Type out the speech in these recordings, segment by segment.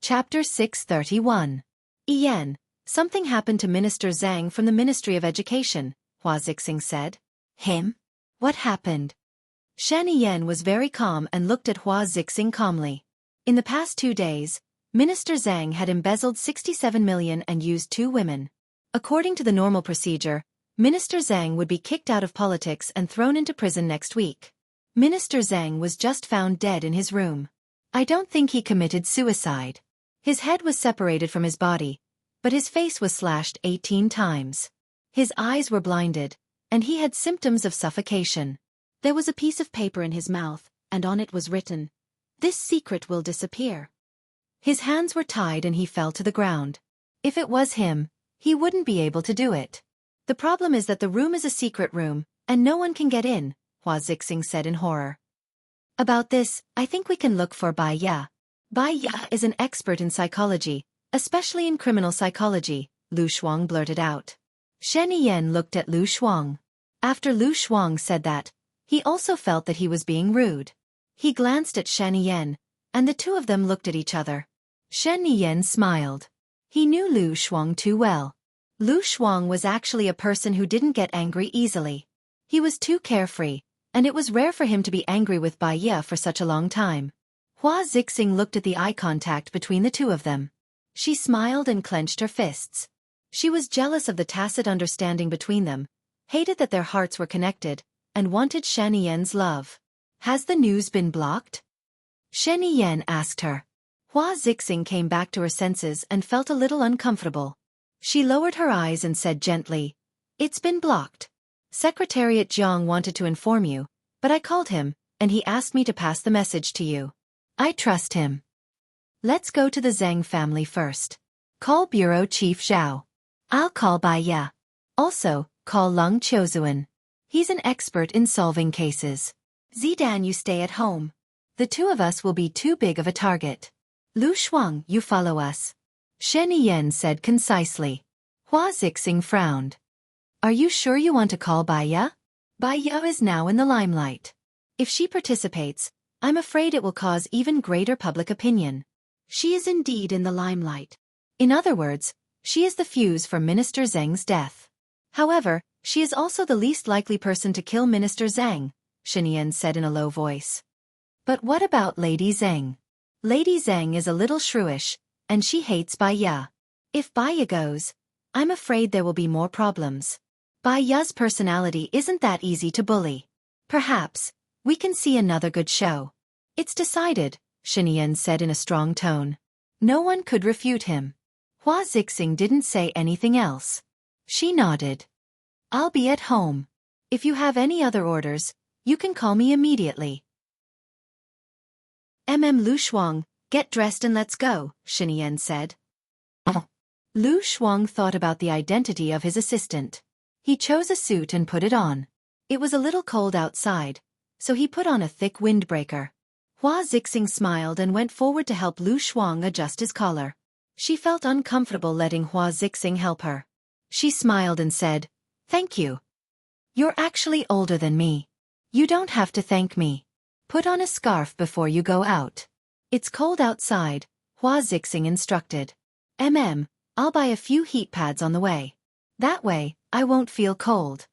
Chapter 631. Ian, something happened to Minister Zhang from the Ministry of Education, Hua Zixing said. Him? What happened? Shan Yan was very calm and looked at Hua Zixing calmly. In the past 2 days, Minister Zhang had embezzled 67 million and used 2 women. According to the normal procedure, Minister Zhang would be kicked out of politics and thrown into prison next week. Minister Zhang was just found dead in his room. I don't think he committed suicide. His head was separated from his body, but his face was slashed 18 times. His eyes were blinded, and he had symptoms of suffocation. There was a piece of paper in his mouth, and on it was written, "This secret will disappear." His hands were tied and he fell to the ground. If it was him, he wouldn't be able to do it. The problem is that the room is a secret room, and no one can get in, Hua Zixing said in horror. About this, I think we can look for Bai Ya. Bai Ya is an expert in psychology, especially in criminal psychology, Lu Shuang blurted out. Shen Yan looked at Lu Shuang. After Lu Shuang said that, he also felt that he was being rude. He glanced at Shen Yan, and the two of them looked at each other. Shen Yan smiled. He knew Lu Shuang too well. Lu Shuang was actually a person who didn't get angry easily. He was too carefree, and it was rare for him to be angry with Bai Ya for such a long time. Hua Zixing looked at the eye contact between the two of them. She smiled and clenched her fists. She was jealous of the tacit understanding between them, hated that their hearts were connected, and wanted Shen Yan's love. Has the news been blocked? Shen Yan asked her. Hua Zixing came back to her senses and felt a little uncomfortable. She lowered her eyes and said gently, "It's been blocked. Secretariat Jiang wanted to inform you, but I called him, and he asked me to pass the message to you. I trust him. Let's go to the Zhang family first. Call Bureau Chief Zhao. I'll call Bai Ya. Also, call Leng Qiuzuan. He's an expert in solving cases. Zidan, you stay at home. The two of us will be too big of a target. Lu Shuang, you follow us." Shen Yan said concisely. Hua Zixing frowned. Are you sure you want to call Bai Ya? Bai Ya is now in the limelight. If she participates, I'm afraid it will cause even greater public opinion. She is indeed in the limelight. In other words, she is the fuse for Minister Zhang's death. However, she is also the least likely person to kill Minister Zhang, Shen Yan said in a low voice. But what about Lady Zhang? Lady Zhang is a little shrewish, and she hates Bai Ya. If Bai Ya goes, I'm afraid there will be more problems. Bai Ya's personality isn't that easy to bully. Perhaps, we can see another good show. It's decided, Shen Yan said in a strong tone. No one could refute him. Hua Zixing didn't say anything else. She nodded. I'll be at home. If you have any other orders, you can call me immediately. Lu Shuang, get dressed and let's go, Shen Yan said. Lu Shuang thought about the identity of his assistant. He chose a suit and put it on. It was a little cold outside, so he put on a thick windbreaker. Hua Zixing smiled and went forward to help Lu Shuang adjust his collar. She felt uncomfortable letting Hua Zixing help her. She smiled and said, "Thank you. You're actually older than me. You don't have to thank me. Put on a scarf before you go out. It's cold outside," Hua Zixing instructed. I'll buy a few heat pads on the way. That way, I won't feel cold."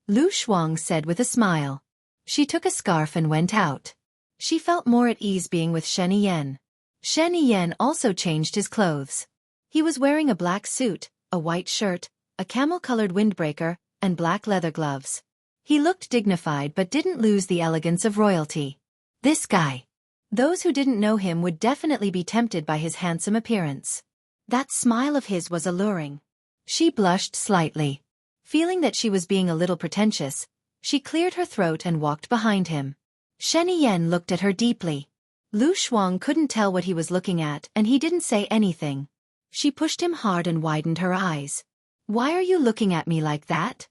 Lu Shuang said with a smile. She took a scarf and went out. She felt more at ease being with Shen Yan. Shen Yan also changed his clothes. He was wearing a black suit, a white shirt, a camel-colored windbreaker, and black leather gloves. He looked dignified but didn't lose the elegance of royalty. This guy. Those who didn't know him would definitely be tempted by his handsome appearance. That smile of his was alluring. She blushed slightly. Feeling that she was being a little pretentious, she cleared her throat and walked behind him. Shen Yan looked at her deeply. Lu Shuang couldn't tell what he was looking at and he didn't say anything. She pushed him hard and widened her eyes. "Why are you looking at me like that?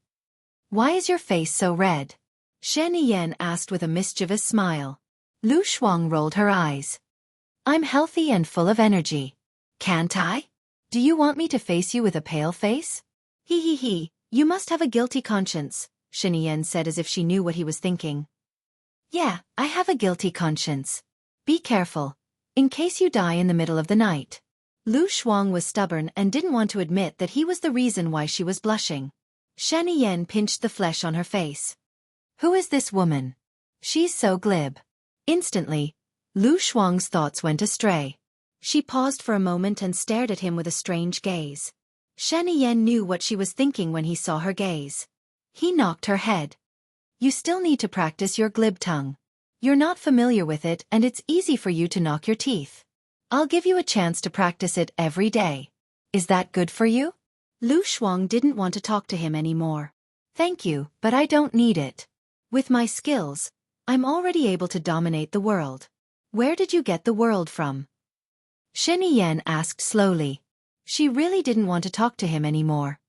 Why is your face so red?" Shen Yan asked with a mischievous smile. Lu Shuang rolled her eyes. "I'm healthy and full of energy. Can't I? Do you want me to face you with a pale face?" He, you must have a guilty conscience," Shen Yan said as if she knew what he was thinking. "Yeah, I have a guilty conscience. Be careful. in case you die in the middle of the night. Lu Shuang was stubborn and didn't want to admit that he was the reason why she was blushing. Shen Yan pinched the flesh on her face. Who is this woman? She's so glib. Instantly, Lu Shuang's thoughts went astray. She paused for a moment and stared at him with a strange gaze. Shen Yan knew what she was thinking when he saw her gaze. He knocked her head. You still need to practice your glib tongue. You're not familiar with it and it's easy for you to knock your teeth. I'll give you a chance to practice it every day. Is that good for you? Lu Shuang didn't want to talk to him anymore. Thank you, but I don't need it. With my skills, I'm already able to dominate the world. Where did you get the world from? Shen Yan asked slowly. She really didn't want to talk to him anymore.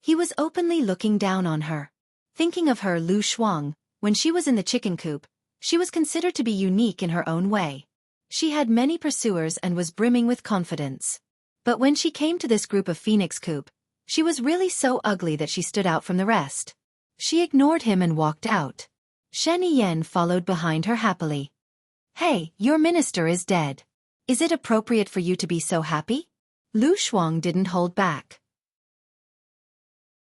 He was openly looking down on her. Thinking of her, Lu Shuang, when she was in the chicken coop, she was considered to be unique in her own way. She had many pursuers and was brimming with confidence. But when she came to this group of Phoenix Coop, she was really so ugly that she stood out from the rest. She ignored him and walked out. Shen Yan followed behind her happily. Hey, your minister is dead. Is it appropriate for you to be so happy? Lu Shuang didn't hold back.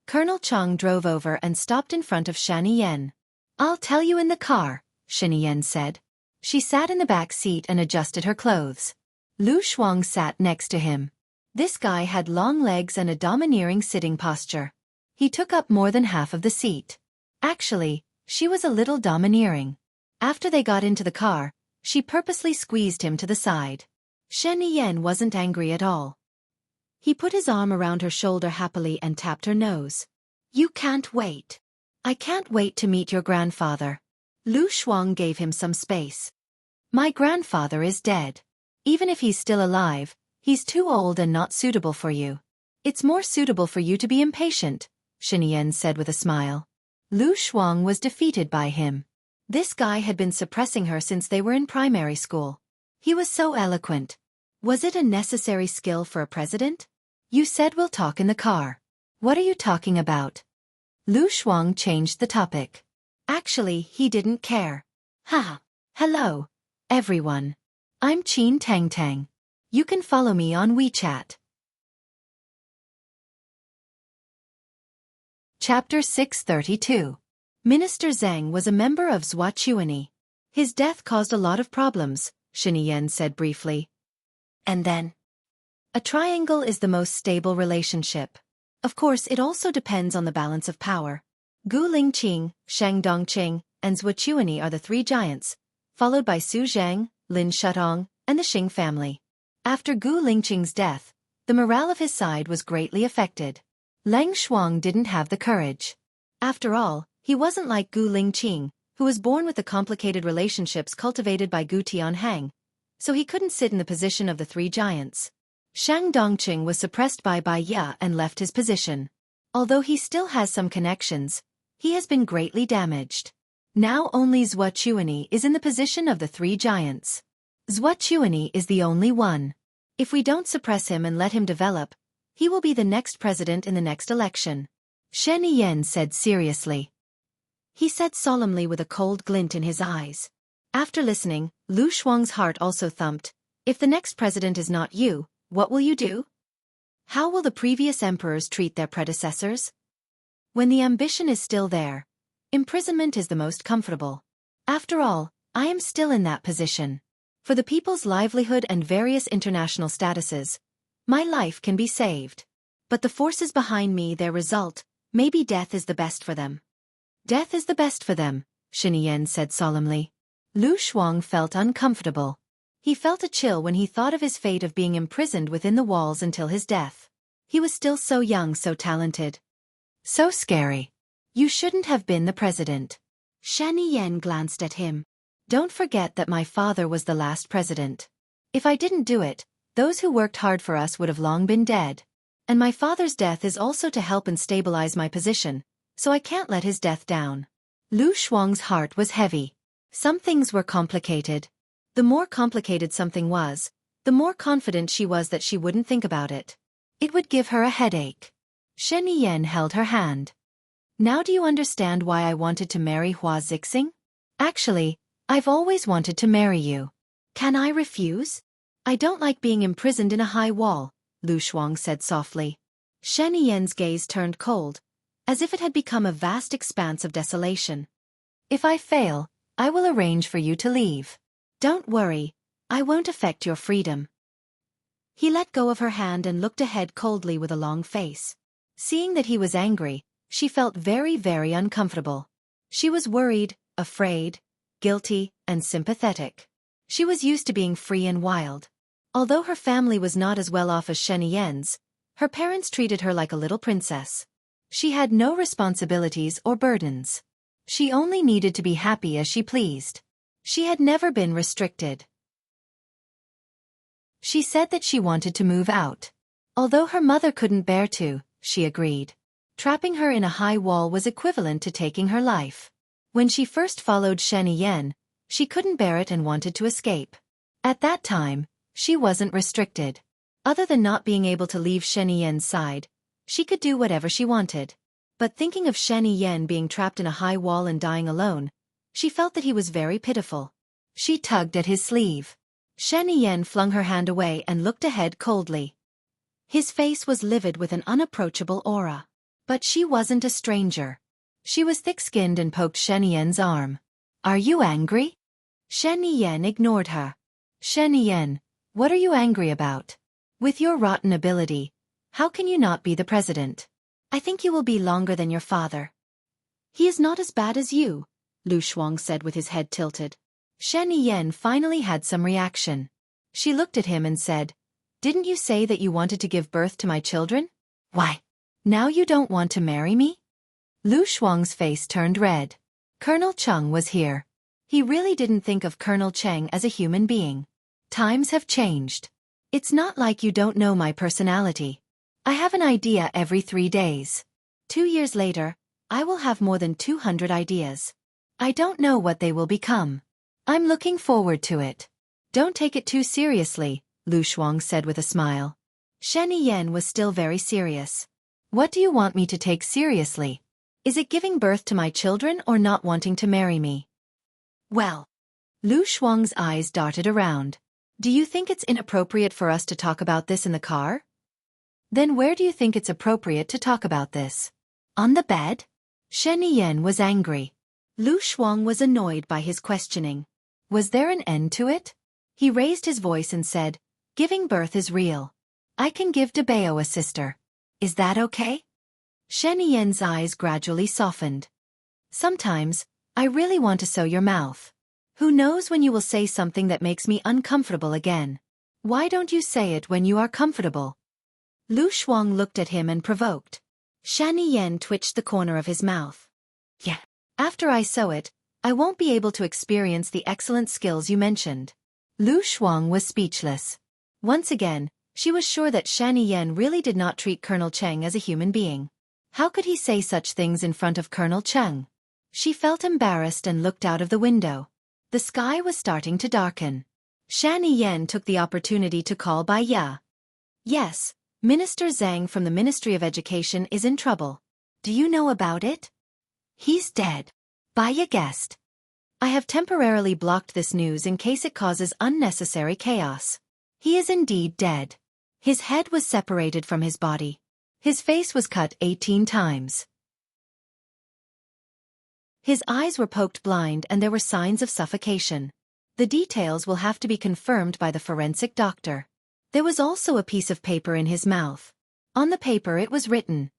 Colonel Cheng drove over and stopped in front of Shen Yan. I'll tell you in the car, Shen Yan said. She sat in the back seat and adjusted her clothes. Lu Shuang sat next to him. This guy had long legs and a domineering sitting posture. He took up more than half of the seat. Actually, she was a little domineering. After they got into the car, she purposely squeezed him to the side. Shen Yan wasn't angry at all. He put his arm around her shoulder happily and tapped her nose. You can't wait. I can't wait to meet your grandfather. Lu Shuang gave him some space. My grandfather is dead. Even if he's still alive, he's too old and not suitable for you. It's more suitable for you to be impatient, Shen Yan said with a smile. Lu Shuang was defeated by him. This guy had been suppressing her since they were in primary school. He was so eloquent. Was it a necessary skill for a president? You said we'll talk in the car. What are you talking about? Lu Shuang changed the topic. Actually, he didn't care. Ha! Hello, everyone. I'm Qin Tang Tang. You can follow me on WeChat. Chapter 632. Minister Zhang was a member of Zhuachuani. His death caused a lot of problems, Shen Yan said briefly. And then? A triangle is the most stable relationship. Of course, it also depends on the balance of power. Gu Lingqing, Shang Dongqing, and Zhuachuani are the three giants, followed by Su Zhang, Lin Shutong, and the Xing family. After Gu Lingqing's death, the morale of his side was greatly affected. Lang Shuang didn't have the courage. After all, he wasn't like Gu Lingqing, who was born with the complicated relationships cultivated by Gu Tianhang, so he couldn't sit in the position of the three giants. Shang Dongqing was suppressed by Bai Ya and left his position. Although he still has some connections, he has been greatly damaged. Now only Zhuachuani is in the position of the three giants. Zhuachuani is the only one. If we don't suppress him and let him develop, he will be the next president in the next election. Shen Yan said seriously. He said solemnly with a cold glint in his eyes. After listening, Lu Shuang's heart also thumped. If the next president is not you, what will you do? How will the previous emperors treat their predecessors? When the ambition is still there, imprisonment is the most comfortable. After all, I am still in that position. For the people's livelihood and various international statuses, my life can be saved. But the forces behind me, their result, maybe death is the best for them. Death is the best for them, Shen Yan said solemnly. Lu Shuang felt uncomfortable. He felt a chill when he thought of his fate of being imprisoned within the walls until his death. He was still so young, so talented. So scary. You shouldn't have been the president. Shen Yan glanced at him. Don't forget that my father was the last president. If I didn't do it, those who worked hard for us would have long been dead. And my father's death is also to help and stabilize my position, so I can't let his death down. Lu Shuang's heart was heavy. Some things were complicated. The more complicated something was, the more confident she was that she wouldn't think about it. It would give her a headache. Shen Yan held her hand. Now do you understand why I wanted to marry Hua Zixing? Actually, I've always wanted to marry you. Can I refuse? I don't like being imprisoned in a high wall, Lu Shuang said softly. Shen Yi's gaze turned cold, as if it had become a vast expanse of desolation. If I fail, I will arrange for you to leave. Don't worry, I won't affect your freedom. He let go of her hand and looked ahead coldly with a long face. Seeing that he was angry, she felt very, very uncomfortable. She was worried, afraid, guilty, and sympathetic. She was used to being free and wild. Although her family was not as well off as Shen Yi's, her parents treated her like a little princess. She had no responsibilities or burdens. She only needed to be happy as she pleased. She had never been restricted. She said that she wanted to move out. Although her mother couldn't bear to, she agreed. Trapping her in a high wall was equivalent to taking her life. When she first followed Shen Yi, she couldn't bear it and wanted to escape. At that time, she wasn't restricted. Other than not being able to leave Shen Yi's side, she could do whatever she wanted. But thinking of Shen Yi being trapped in a high wall and dying alone, she felt that he was very pitiful. She tugged at his sleeve. Shen Yi flung her hand away and looked ahead coldly. His face was livid with an unapproachable aura. But she wasn't a stranger. She was thick-skinned and poked Shen Yi's arm. Are you angry? Shen Yi ignored her. Shen Yi, what are you angry about? With your rotten ability, how can you not be the president? I think you will be longer than your father. He is not as bad as you, Lu Shuang said with his head tilted. Shen Yi finally had some reaction. She looked at him and said, Didn't you say that you wanted to give birth to my children? Why? Now you don't want to marry me? Lu Shuang's face turned red. Colonel Cheng was here. He really didn't think of Colonel Cheng as a human being. Times have changed. It's not like you don't know my personality. I have an idea every 3 days. 2 years later, I will have more than 200 ideas. I don't know what they will become. I'm looking forward to it. Don't take it too seriously, Lu Shuang said with a smile. Shen Yi was still very serious. What do you want me to take seriously? Is it giving birth to my children or not wanting to marry me? Well. Lu Shuang's eyes darted around. Do you think it's inappropriate for us to talk about this in the car? Then where do you think it's appropriate to talk about this? On the bed? Shen Yi was angry. Lu Shuang was annoyed by his questioning. Was there an end to it? He raised his voice and said, Giving birth is real. I can give Debeo a sister. Is that okay? Shen Yi's eyes gradually softened. Sometimes, I really want to sew your mouth. Who knows when you will say something that makes me uncomfortable again? Why don't you say it when you are comfortable? Lu Shuang looked at him and provoked. Shen Yi twitched the corner of his mouth. Yeah. After I sew it, I won't be able to experience the excellent skills you mentioned. Lu Shuang was speechless. Once again, she was sure that Shen Yi really did not treat Colonel Cheng as a human being. How could he say such things in front of Colonel Cheng? She felt embarrassed and looked out of the window. The sky was starting to darken. Shen Yi took the opportunity to call Bai Ya. Yes, Minister Zhang from the Ministry of Education is in trouble. Do you know about it? He's dead. Bai Ya guessed. I have temporarily blocked this news in case it causes unnecessary chaos. He is indeed dead. His head was separated from his body. His face was cut 18 times. His eyes were poked blind and there were signs of suffocation. The details will have to be confirmed by the forensic doctor. There was also a piece of paper in his mouth. On the paper it was written,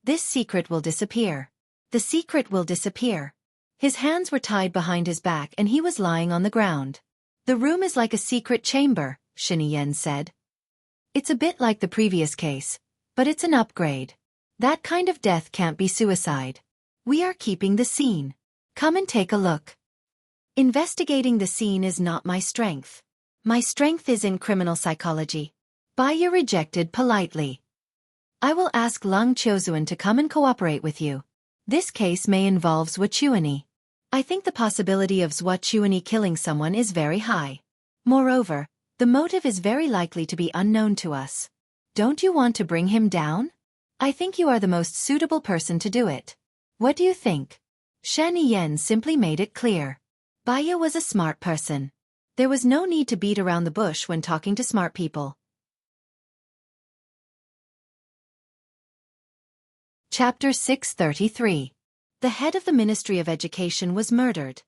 This secret will disappear. The secret will disappear. His hands were tied behind his back and he was lying on the ground. The room is like a secret chamber, Shen Yi said. It's a bit like the previous case, but it's an upgrade. That kind of death can't be suicide. We are keeping the scene. Come and take a look. Investigating the scene is not my strength. My strength is in criminal psychology. Bai Ya rejected politely. I will ask Lang Qiuzuan to come and cooperate with you. This case may involve Zhua Chuani. I think the possibility of Zhua Chuani killing someone is very high. Moreover, the motive is very likely to be unknown to us. Don't you want to bring him down? I think you are the most suitable person to do it. What do you think? Shen Yi simply made it clear. Bai Ya was a smart person. There was no need to beat around the bush when talking to smart people. Chapter 633. The head of the Ministry of Education was murdered.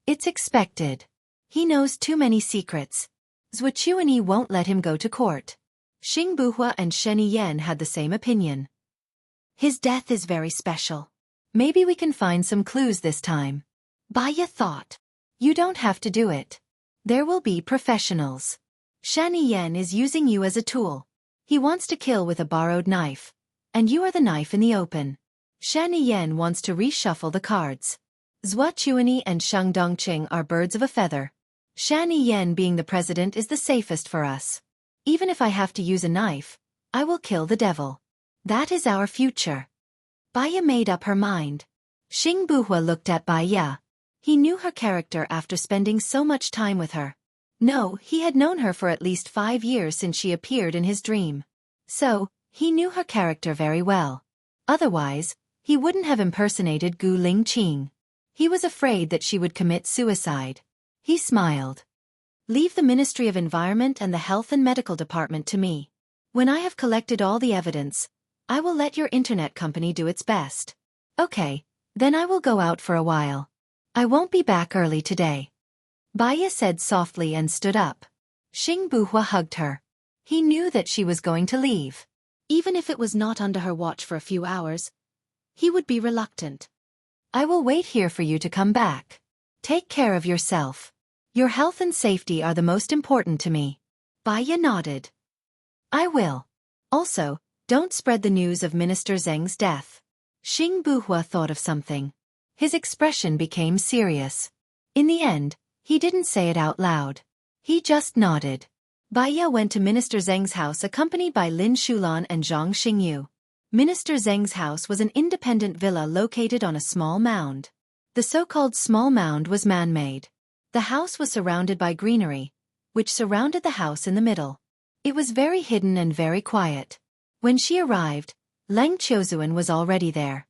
It's expected. He knows too many secrets. Zhuchuanyi won't let him go to court. Xing Buhua and Shen Yan had the same opinion. His death is very special. Maybe we can find some clues this time. Baya thought. You don't have to do it. There will be professionals. Shen Yan is using you as a tool. He wants to kill with a borrowed knife. And you are the knife in the open. Shen Yan wants to reshuffle the cards. Zhuchuanyi and Sheng Dongqing are birds of a feather. Shen Yan being the president is the safest for us. Even if I have to use a knife, I will kill the devil. That is our future. Baya made up her mind. Xing Buhua looked at Baya. He knew her character after spending so much time with her. No, he had known her for at least 5 years since she appeared in his dream. So, he knew her character very well. Otherwise, he wouldn't have impersonated Gu Lingqing. He was afraid that she would commit suicide. He smiled. Leave the Ministry of Environment and the Health and Medical Department to me. When I have collected all the evidence, I will let your internet company do its best. Okay, then I will go out for a while. I won't be back early today. Baya said softly and stood up. Xing Buhua hugged her. He knew that she was going to leave. Even if it was not under her watch for a few hours, he would be reluctant. I will wait here for you to come back. Take care of yourself. Your health and safety are the most important to me. Baya nodded. I will. Also, don't spread the news of Minister Zheng's death. Xing Buhua thought of something. His expression became serious. In the end, he didn't say it out loud. He just nodded. Baya went to Minister Zheng's house accompanied by Lin Shulan and Zhang Xingyu. Minister Zheng's house was an independent villa located on a small mound. The so-called small mound was man-made. The house was surrounded by greenery, which surrounded the house in the middle. It was very hidden and very quiet. When she arrived, Leng Qiuzuan was already there.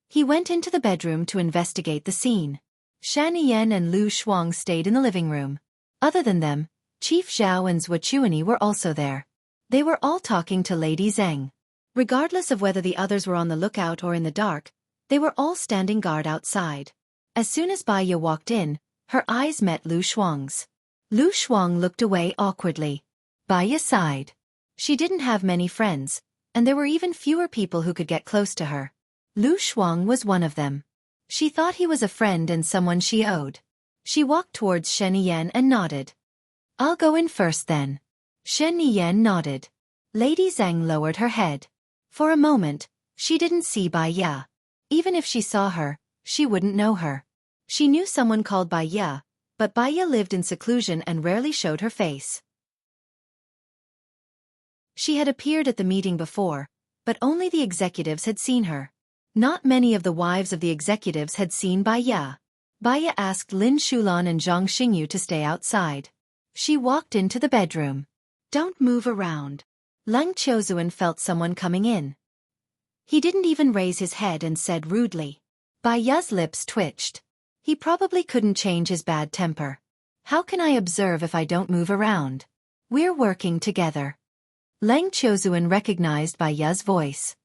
He went into the bedroom to investigate the scene. Shan Yan and Lu Shuang stayed in the living room. Other than them, Chief Zhao and Zhuchuanyi were also there. They were all talking to Lady Zheng. Regardless of whether the others were on the lookout or in the dark, they were all standing guard outside. As soon as Baya walked in, her eyes met Lu Shuang's. Lu Shuang looked away awkwardly. Baya sighed. She didn't have many friends, and there were even fewer people who could get close to her. Lu Shuang was one of them. She thought he was a friend and someone she owed. She walked towards Shen Yan and nodded. I'll go in first then. Shen Yan nodded. Lady Zheng lowered her head. For a moment, she didn't see Baya. Even if she saw her, she wouldn't know her. She knew someone called Baya, but Baya lived in seclusion and rarely showed her face. She had appeared at the meeting before, but only the executives had seen her. Not many of the wives of the executives had seen Baya. Baya asked Lin Shulan and Zhang Xingyu to stay outside. She walked into the bedroom. Don't move around. Leng Qiuzuan felt someone coming in. He didn't even raise his head and said rudely. Baya's lips twitched. He probably couldn't change his bad temper. How can I observe if I don't move around? We're working together. Leng Qiuzuan recognized Baya's voice.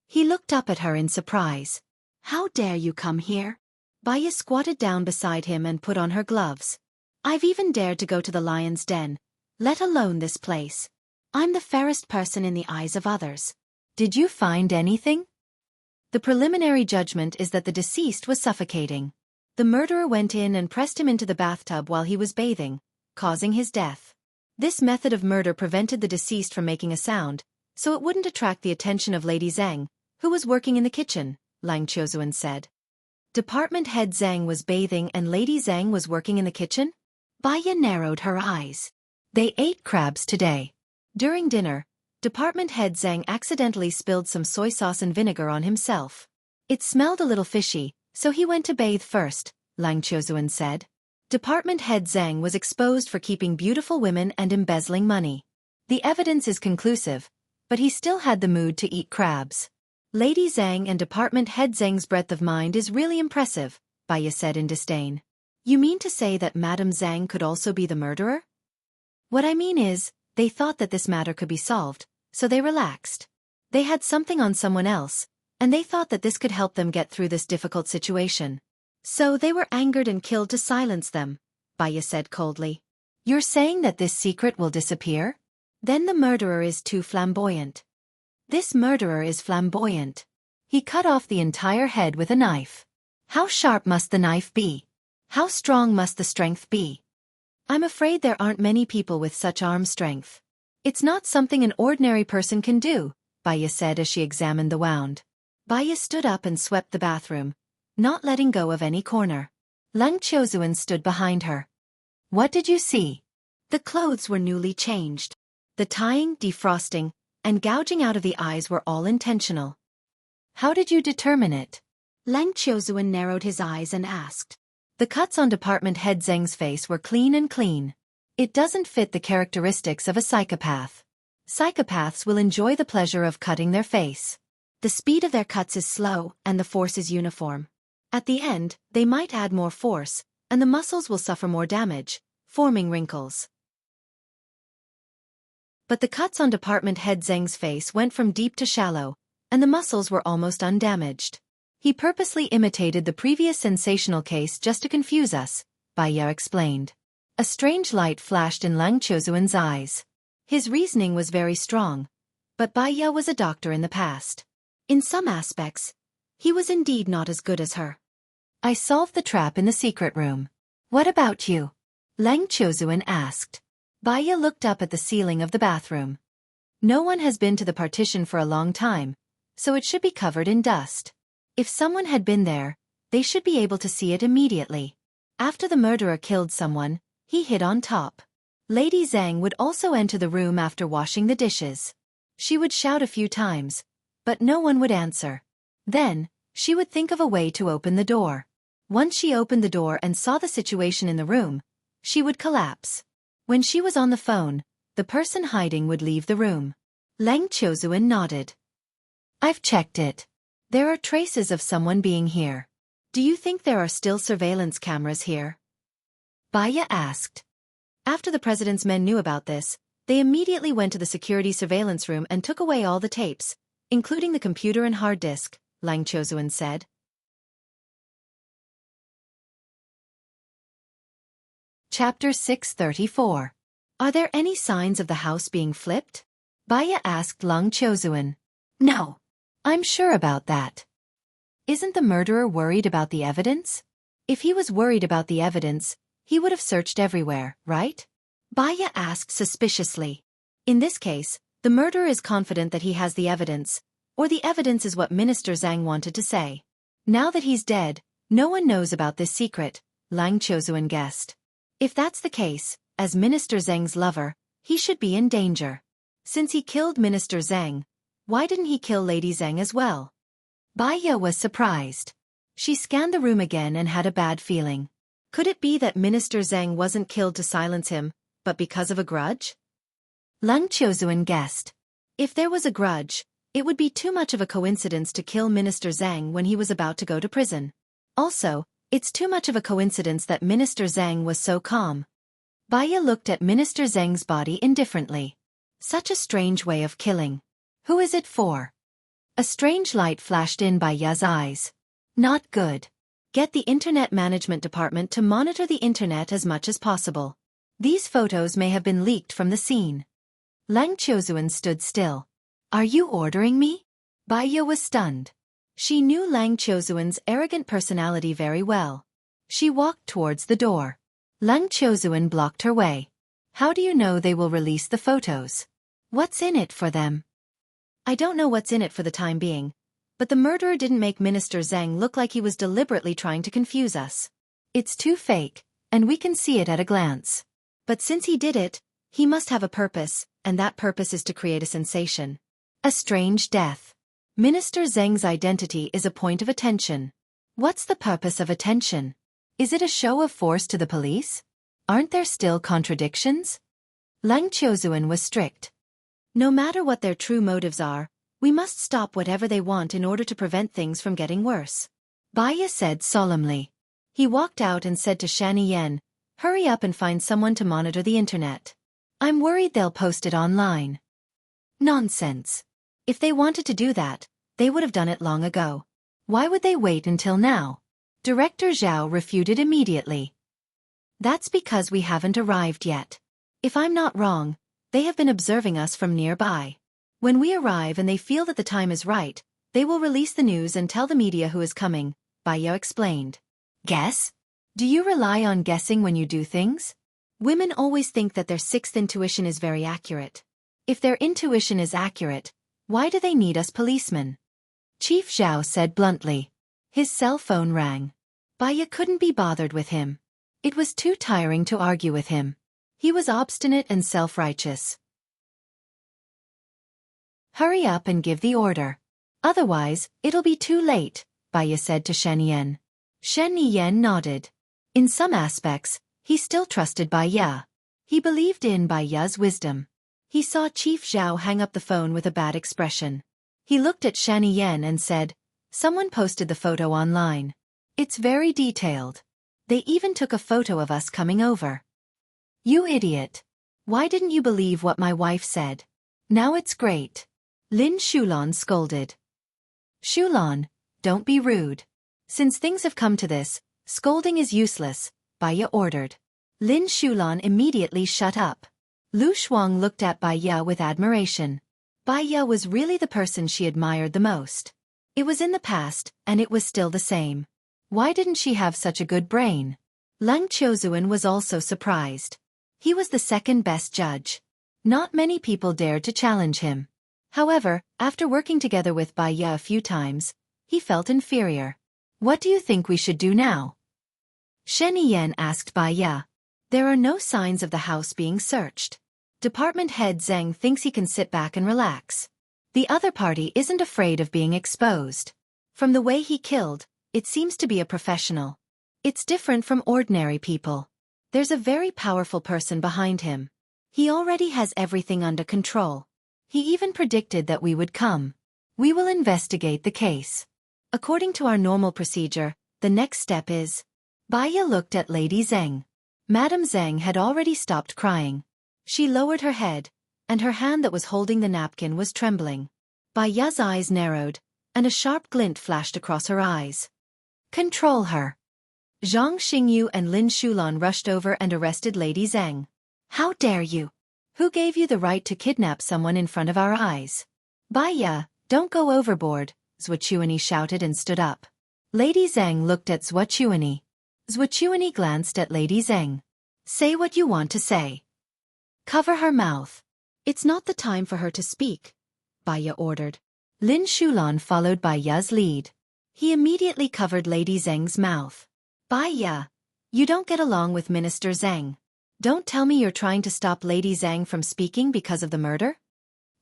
He looked up at her in surprise. How dare you come here? Baya squatted down beside him and put on her gloves. I've even dared to go to the lion's den, let alone this place. I'm the fairest person in the eyes of others. Did you find anything? The preliminary judgment is that the deceased was suffocating. The murderer went in and pressed him into the bathtub while he was bathing, causing his death. This method of murder prevented the deceased from making a sound, so it wouldn't attract the attention of Lady Zheng, who was working in the kitchen, Leng Qiuzuan said. Department head Zheng was bathing and Lady Zheng was working in the kitchen? Baya narrowed her eyes. They ate crabs today. During dinner, Department head Zheng accidentally spilled some soy sauce and vinegar on himself. It smelled a little fishy, so he went to bathe first, Leng Qiuzuan said. Department head Zheng was exposed for keeping beautiful women and embezzling money. The evidence is conclusive, but he still had the mood to eat crabs. Lady Zheng and Department head Zheng's breadth of mind is really impressive, Baya said in disdain. You mean to say that Madame Zhang could also be the murderer? What I mean is, they thought that this matter could be solved, so they relaxed. They had something on someone else, and they thought that this could help them get through this difficult situation. So they were angered and killed to silence them, Baya said coldly. You're saying that this secret will disappear? Then the murderer is too flamboyant. This murderer is flamboyant. He cut off the entire head with a knife. How sharp must the knife be? How strong must the strength be? I'm afraid there aren't many people with such arm strength. It's not something an ordinary person can do, Baya said as she examined the wound. Baya stood up and swept the bathroom, not letting go of any corner. Leng Qiuzuan stood behind her. What did you see? The clothes were newly changed. The tying, defrosting, and gouging out of the eyes were all intentional. How did you determine it? Leng Qiuzuan narrowed his eyes and asked. The cuts on Department Head Zheng's face were clean and clean. It doesn't fit the characteristics of a psychopath. Psychopaths will enjoy the pleasure of cutting their face. The speed of their cuts is slow and the force is uniform. At the end, they might add more force, and the muscles will suffer more damage, forming wrinkles. But the cuts on Department Head Zheng's face went from deep to shallow, and the muscles were almost undamaged. He purposely imitated the previous sensational case just to confuse us, Baya explained. A strange light flashed in Leng Qiuzuan's eyes. His reasoning was very strong, but Baya was a doctor in the past. In some aspects, he was indeed not as good as her. I solved the trap in the secret room. What about you? Leng Qiuzuan asked. Baya looked up at the ceiling of the bathroom. No one has been to the partition for a long time, so it should be covered in dust. If someone had been there, they should be able to see it immediately. After the murderer killed someone, he hid on top. Lady Zhang would also enter the room after washing the dishes. She would shout a few times, but no one would answer. Then, she would think of a way to open the door. Once she opened the door and saw the situation in the room, she would collapse. When she was on the phone, the person hiding would leave the room. Leng Qiuzuan nodded. I've checked it. There are traces of someone being here. Do you think there are still surveillance cameras here? Baya asked. After the president's men knew about this, they immediately went to the security surveillance room and took away all the tapes, including the computer and hard disk, Leng Qiuzuan said. Chapter 634. Are there any signs of the house being flipped? Baya asked Leng Qiuzuan. No. I'm sure about that. Isn't the murderer worried about the evidence? If he was worried about the evidence, he would have searched everywhere, right? Baya asked suspiciously. In this case, the murderer is confident that he has the evidence, or the evidence is what Minister Zhang wanted to say. Now that he's dead, no one knows about this secret, Leng Qiuzuan guessed. If that's the case, as Minister Zhang's lover, he should be in danger. Since he killed Minister Zhang, why didn't he kill Lady Zhang as well? Baya was surprised. She scanned the room again and had a bad feeling. Could it be that Minister Zhang wasn't killed to silence him, but because of a grudge? Leng Qiuzuan guessed. If there was a grudge, it would be too much of a coincidence to kill Minister Zhang when he was about to go to prison. Also, it's too much of a coincidence that Minister Zhang was so calm. Baya looked at Minister Zhang's body indifferently. Such a strange way of killing. Who is it for? A strange light flashed in Baya's eyes. Not good. Get the Internet Management Department to monitor the Internet as much as possible. These photos may have been leaked from the scene. Leng Qiuzuan stood still. Are you ordering me? Baya was stunned. She knew Leng Qiuzuan's arrogant personality very well. She walked towards the door. Leng Qiuzuan blocked her way. How do you know they will release the photos? What's in it for them? I don't know what's in it for the time being, but the murderer didn't make Minister Zhang look like he was deliberately trying to confuse us. It's too fake, and we can see it at a glance. But since he did it, he must have a purpose, and that purpose is to create a sensation. A strange death. Minister Zhang's identity is a point of attention. What's the purpose of attention? Is it a show of force to the police? Aren't there still contradictions? Leng Qiuzuan was strict. No matter what their true motives are, we must stop whatever they want in order to prevent things from getting worse. Baya said solemnly. He walked out and said to Shan Yen, "Hurry up and find someone to monitor the internet. I'm worried they'll post it online." Nonsense. If they wanted to do that, they would have done it long ago. Why would they wait until now? Director Zhao refuted immediately. That's because we haven't arrived yet. If I'm not wrong, they have been observing us from nearby. When we arrive and they feel that the time is right, they will release the news and tell the media who is coming, Baiya explained. Guess? Do you rely on guessing when you do things? Women always think that their sixth intuition is very accurate. If their intuition is accurate, why do they need us policemen? Chief Zhao said bluntly. His cell phone rang. Baiya couldn't be bothered with him. It was too tiring to argue with him. He was obstinate and self-righteous. Hurry up and give the order. Otherwise, it'll be too late, Baiya said to Shen Yen. Shen Yen nodded. In some aspects, he still trusted Baiya. He believed in Baiya's wisdom. He saw Chief Zhao hang up the phone with a bad expression. He looked at Shen Yen and said, "Someone posted the photo online. It's very detailed. They even took a photo of us coming over." "You idiot. Why didn't you believe what my wife said? Now it's great." Lin Shulan scolded. "Shulan, don't be rude. Since things have come to this, scolding is useless," Baiya ordered. Lin Shulan immediately shut up. Lu Shuang looked at Baiya with admiration. Baiya was really the person she admired the most. It was in the past, and it was still the same. Why didn't she have such a good brain? Leng Qiuzuan was also surprised. He was the second best judge. Not many people dared to challenge him. However, after working together with Baiya a few times, he felt inferior. "What do you think we should do now?" Shen Yen asked Baiya. "There are no signs of the house being searched. Department head Zheng thinks he can sit back and relax. The other party isn't afraid of being exposed. From the way he killed, it seems to be a professional. It's different from ordinary people. There's a very powerful person behind him. He already has everything under control. He even predicted that we would come. We will investigate the case. According to our normal procedure, the next step is..." Baiya looked at Lady Zheng. Madame Zheng had already stopped crying. She lowered her head, and her hand that was holding the napkin was trembling. Baiya's eyes narrowed, and a sharp glint flashed across her eyes. "Control her." Zhang Xingyu and Lin Shulan rushed over and arrested Lady Zheng. "How dare you? Who gave you the right to kidnap someone in front of our eyes?" "Baiya, don't go overboard," Zhuochuani shouted and stood up. Lady Zheng looked at Zhuochuani. Zhuochuani glanced at Lady Zheng. "Say what you want to say." "Cover her mouth. It's not the time for her to speak," Baiya ordered. Lin Shulan followed Baiya's lead. He immediately covered Lady Zheng's mouth. "Baiya, you don't get along with Minister Zheng. Don't tell me you're trying to stop Lady Zheng from speaking because of the murder?"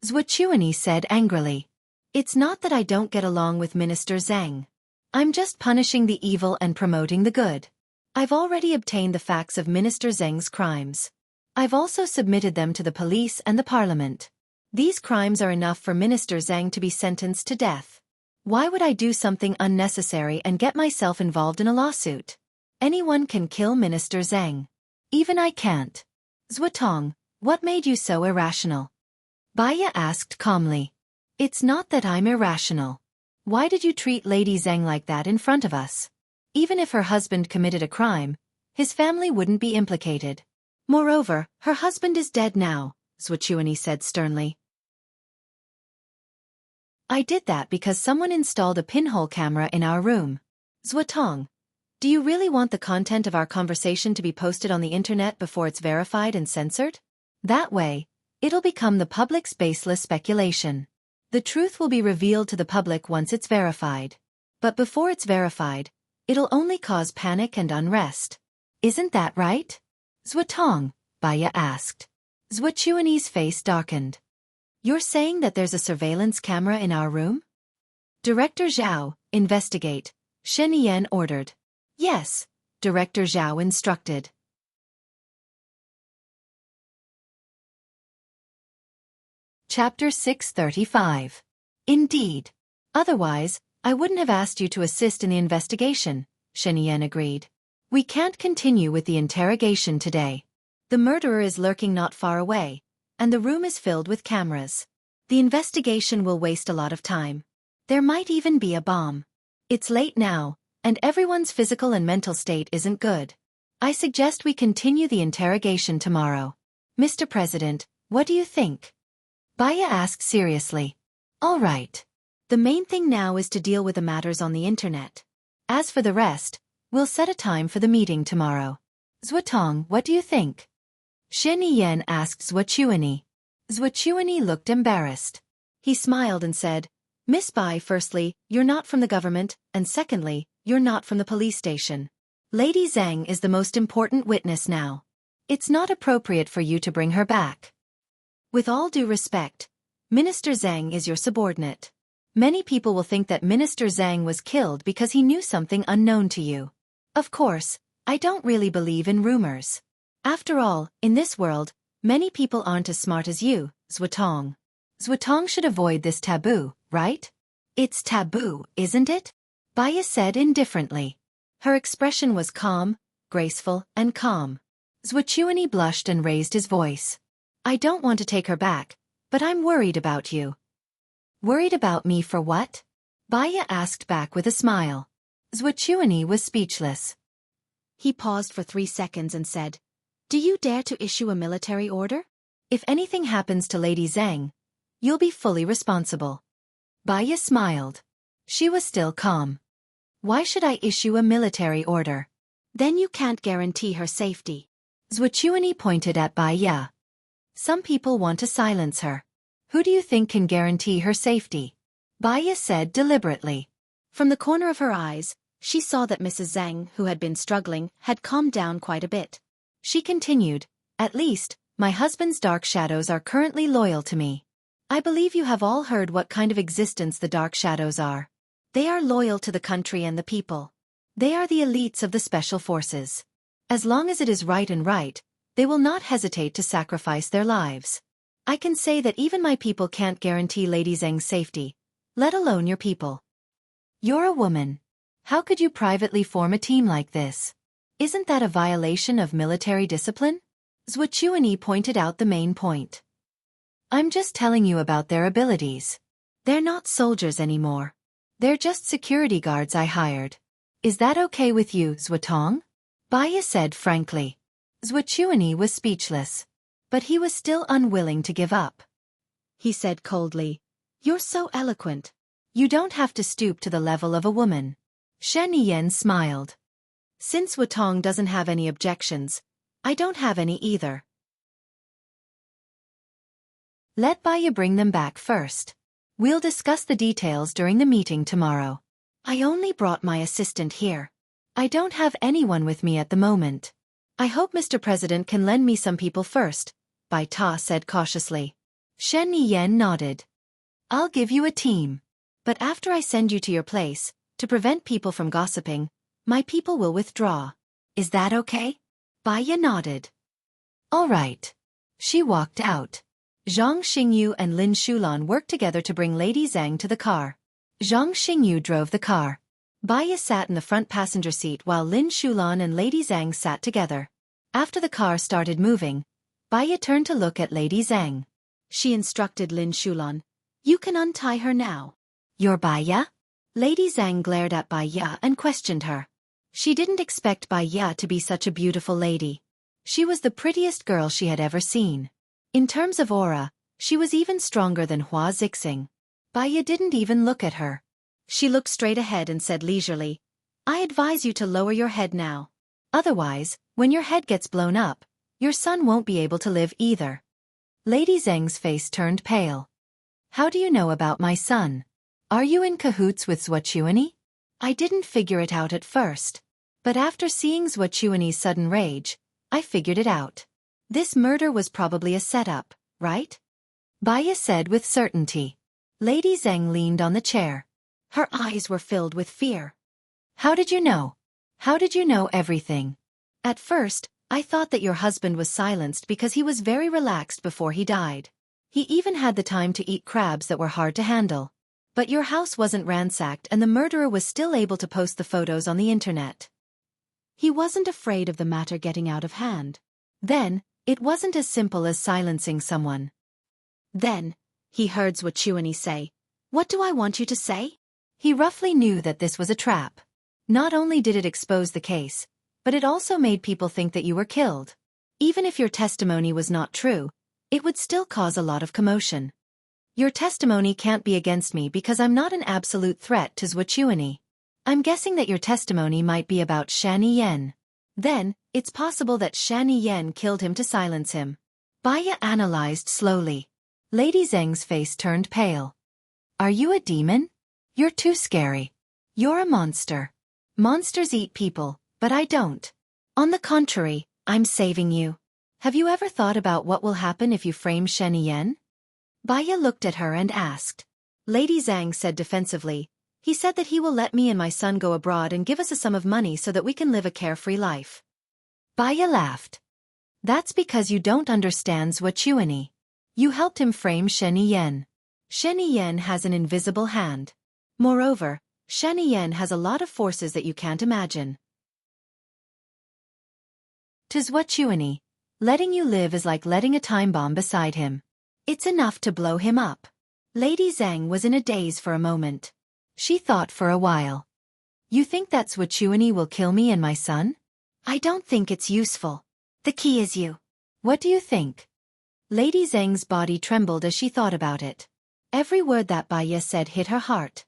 Zhuochuani said angrily. "It's not that I don't get along with Minister Zheng. I'm just punishing the evil and promoting the good. I've already obtained the facts of Minister Zheng's crimes. I've also submitted them to the police and the parliament. These crimes are enough for Minister Zheng to be sentenced to death. Why would I do something unnecessary and get myself involved in a lawsuit? Anyone can kill Minister Zheng. Even I can't." "Zhuotong, what made you so irrational?" Baiya asked calmly. "It's not that I'm irrational. Why did you treat Lady Zheng like that in front of us? Even if her husband committed a crime, his family wouldn't be implicated. Moreover, her husband is dead now," Zhuochuani said sternly. "I did that because someone installed a pinhole camera in our room. Zhuotong, do you really want the content of our conversation to be posted on the internet before it's verified and censored? That way, it'll become the public's baseless speculation. The truth will be revealed to the public once it's verified. But before it's verified, it'll only cause panic and unrest. Isn't that right?" "Zhuotong," Baiya asked. Zhuochuani's face darkened. "You're saying that there's a surveillance camera in our room?" "Director Zhao, investigate," Shen Yen ordered. "Yes," Director Zhao instructed. Chapter 635. "Indeed. Otherwise, I wouldn't have asked you to assist in the investigation," Shen Yen agreed. We can't continue with the interrogation today. The murderer is lurking not far away, and the room is filled with cameras. The investigation will waste a lot of time. There might even be a bomb. It's late now, and everyone's physical and mental state isn't good. I suggest we continue the interrogation tomorrow. Mr. President, what do you think? Baya asked seriously. All right. The main thing now is to deal with the matters on the internet. As for the rest, we'll set a time for the meeting tomorrow. Zhuotong, what do you think? Shen Yan asked Zhuochuani. Zhuochuani looked embarrassed. He smiled and said, Miss Bai, firstly, you're not from the government, and secondly, you're not from the police station. Lady Zhang is the most important witness now. It's not appropriate for you to bring her back. With all due respect, Minister Zhang is your subordinate. Many people will think that Minister Zhang was killed because he knew something unknown to you. Of course, I don't really believe in rumors. After all, in this world, many people aren't as smart as you, Zhuotong. Zhuotong should avoid this taboo, right? It's taboo, isn't it? Baya said indifferently. Her expression was calm, graceful, and calm. Zhuochuani blushed and raised his voice. I don't want to take her back, but I'm worried about you. Worried about me for what? Baya asked back with a smile. Zhuochuani was speechless. He paused for 3 seconds and said, Do you dare to issue a military order? If anything happens to Lady Zhang, you'll be fully responsible. Baya smiled. She was still calm. Why should I issue a military order? Then you can't guarantee her safety. Zhuochuani pointed at Baya. Some people want to silence her. Who do you think can guarantee her safety? Baya said deliberately. From the corner of her eyes, she saw that Mrs. Zhang, who had been struggling, had calmed down quite a bit. She continued, At least, my husband's dark shadows are currently loyal to me. I believe you have all heard what kind of existence the dark shadows are. They are loyal to the country and the people. They are the elites of the special forces. As long as it is right, they will not hesitate to sacrifice their lives. I can say that even my people can't guarantee Lady Zhang's safety, let alone your people. You're a woman. How could you privately form a team like this? Isn't that a violation of military discipline? Zhuochuani pointed out the main point. I'm just telling you about their abilities. They're not soldiers anymore. They're just security guards I hired. Is that okay with you, Zhuotong? Baya said frankly. Zhuochuani was speechless. But he was still unwilling to give up. He said coldly, You're so eloquent. You don't have to stoop to the level of a woman. Shen Yan smiled. Since Zhuotong doesn't have any objections, I don't have any either. Let Baya bring them back first. We'll discuss the details during the meeting tomorrow. I only brought my assistant here. I don't have anyone with me at the moment. I hope Mr. President can lend me some people first, Bai Ta said cautiously. Shen Yan nodded. I'll give you a team. But after I send you to your place, to prevent people from gossiping, my people will withdraw. Is that okay? Baya nodded. All right. She walked out. Zhang Xingyu and Lin Shulan worked together to bring Lady Zhang to the car. Zhang Xingyu drove the car. Baya sat in the front passenger seat while Lin Shulan and Lady Zhang sat together. After the car started moving, Baya turned to look at Lady Zhang. She instructed Lin Shulan, You can untie her now. You're Baya? Lady Zhang glared at Baya and questioned her. She didn't expect Baya to be such a beautiful lady. She was the prettiest girl she had ever seen. In terms of aura, she was even stronger than Hua Zixing. Baya didn't even look at her. She looked straight ahead and said leisurely, I advise you to lower your head now. Otherwise, when your head gets blown up, your son won't be able to live either. Lady Zhang's face turned pale. How do you know about my son? Are you in cahoots with Zhuochuani? I didn't figure it out at first. But after seeing Zhuochuani's sudden rage, I figured it out. This murder was probably a setup, right? Baya said with certainty. Lady Zhang leaned on the chair. Her eyes were filled with fear. How did you know? How did you know everything? At first, I thought that your husband was silenced because he was very relaxed before he died. He even had the time to eat crabs that were hard to handle. But your house wasn't ransacked and the murderer was still able to post the photos on the internet. He wasn't afraid of the matter getting out of hand. Then, it wasn't as simple as silencing someone. Then, he heard Zwachuani say, "What do I want you to say?" He roughly knew that this was a trap. Not only did it expose the case, but it also made people think that you were killed. Even if your testimony was not true, it would still cause a lot of commotion. Your testimony can't be against me because I'm not an absolute threat to Zwachuani. I'm guessing that your testimony might be about Shani Yen. Then, it's possible that Shani Yen killed him to silence him. Baya analyzed slowly. Lady Zheng's face turned pale. Are you a demon? You're too scary. You're a monster. Monsters eat people, but I don't. On the contrary, I'm saving you. Have you ever thought about what will happen if you frame Shani Yen? Baya looked at her and asked. Lady Zhang said defensively, he said that he will let me and my son go abroad and give us a sum of money so that we can live a carefree life. Baya laughed. That's because you don't understand Zwachuani. You helped him frame Shani Yen. Shani Yen has an invisible hand. Moreover, Shani Yen has a lot of forces that you can't imagine. To Zwachuani, letting you live is like letting a time bomb beside him. It's enough to blow him up. Lady Zhang was in a daze for a moment. She thought for a while. You think that Zwachuani will kill me and my son? I don't think it's useful. The key is you. What do you think? Lady Zhang's body trembled as she thought about it. Every word that Baya said hit her heart.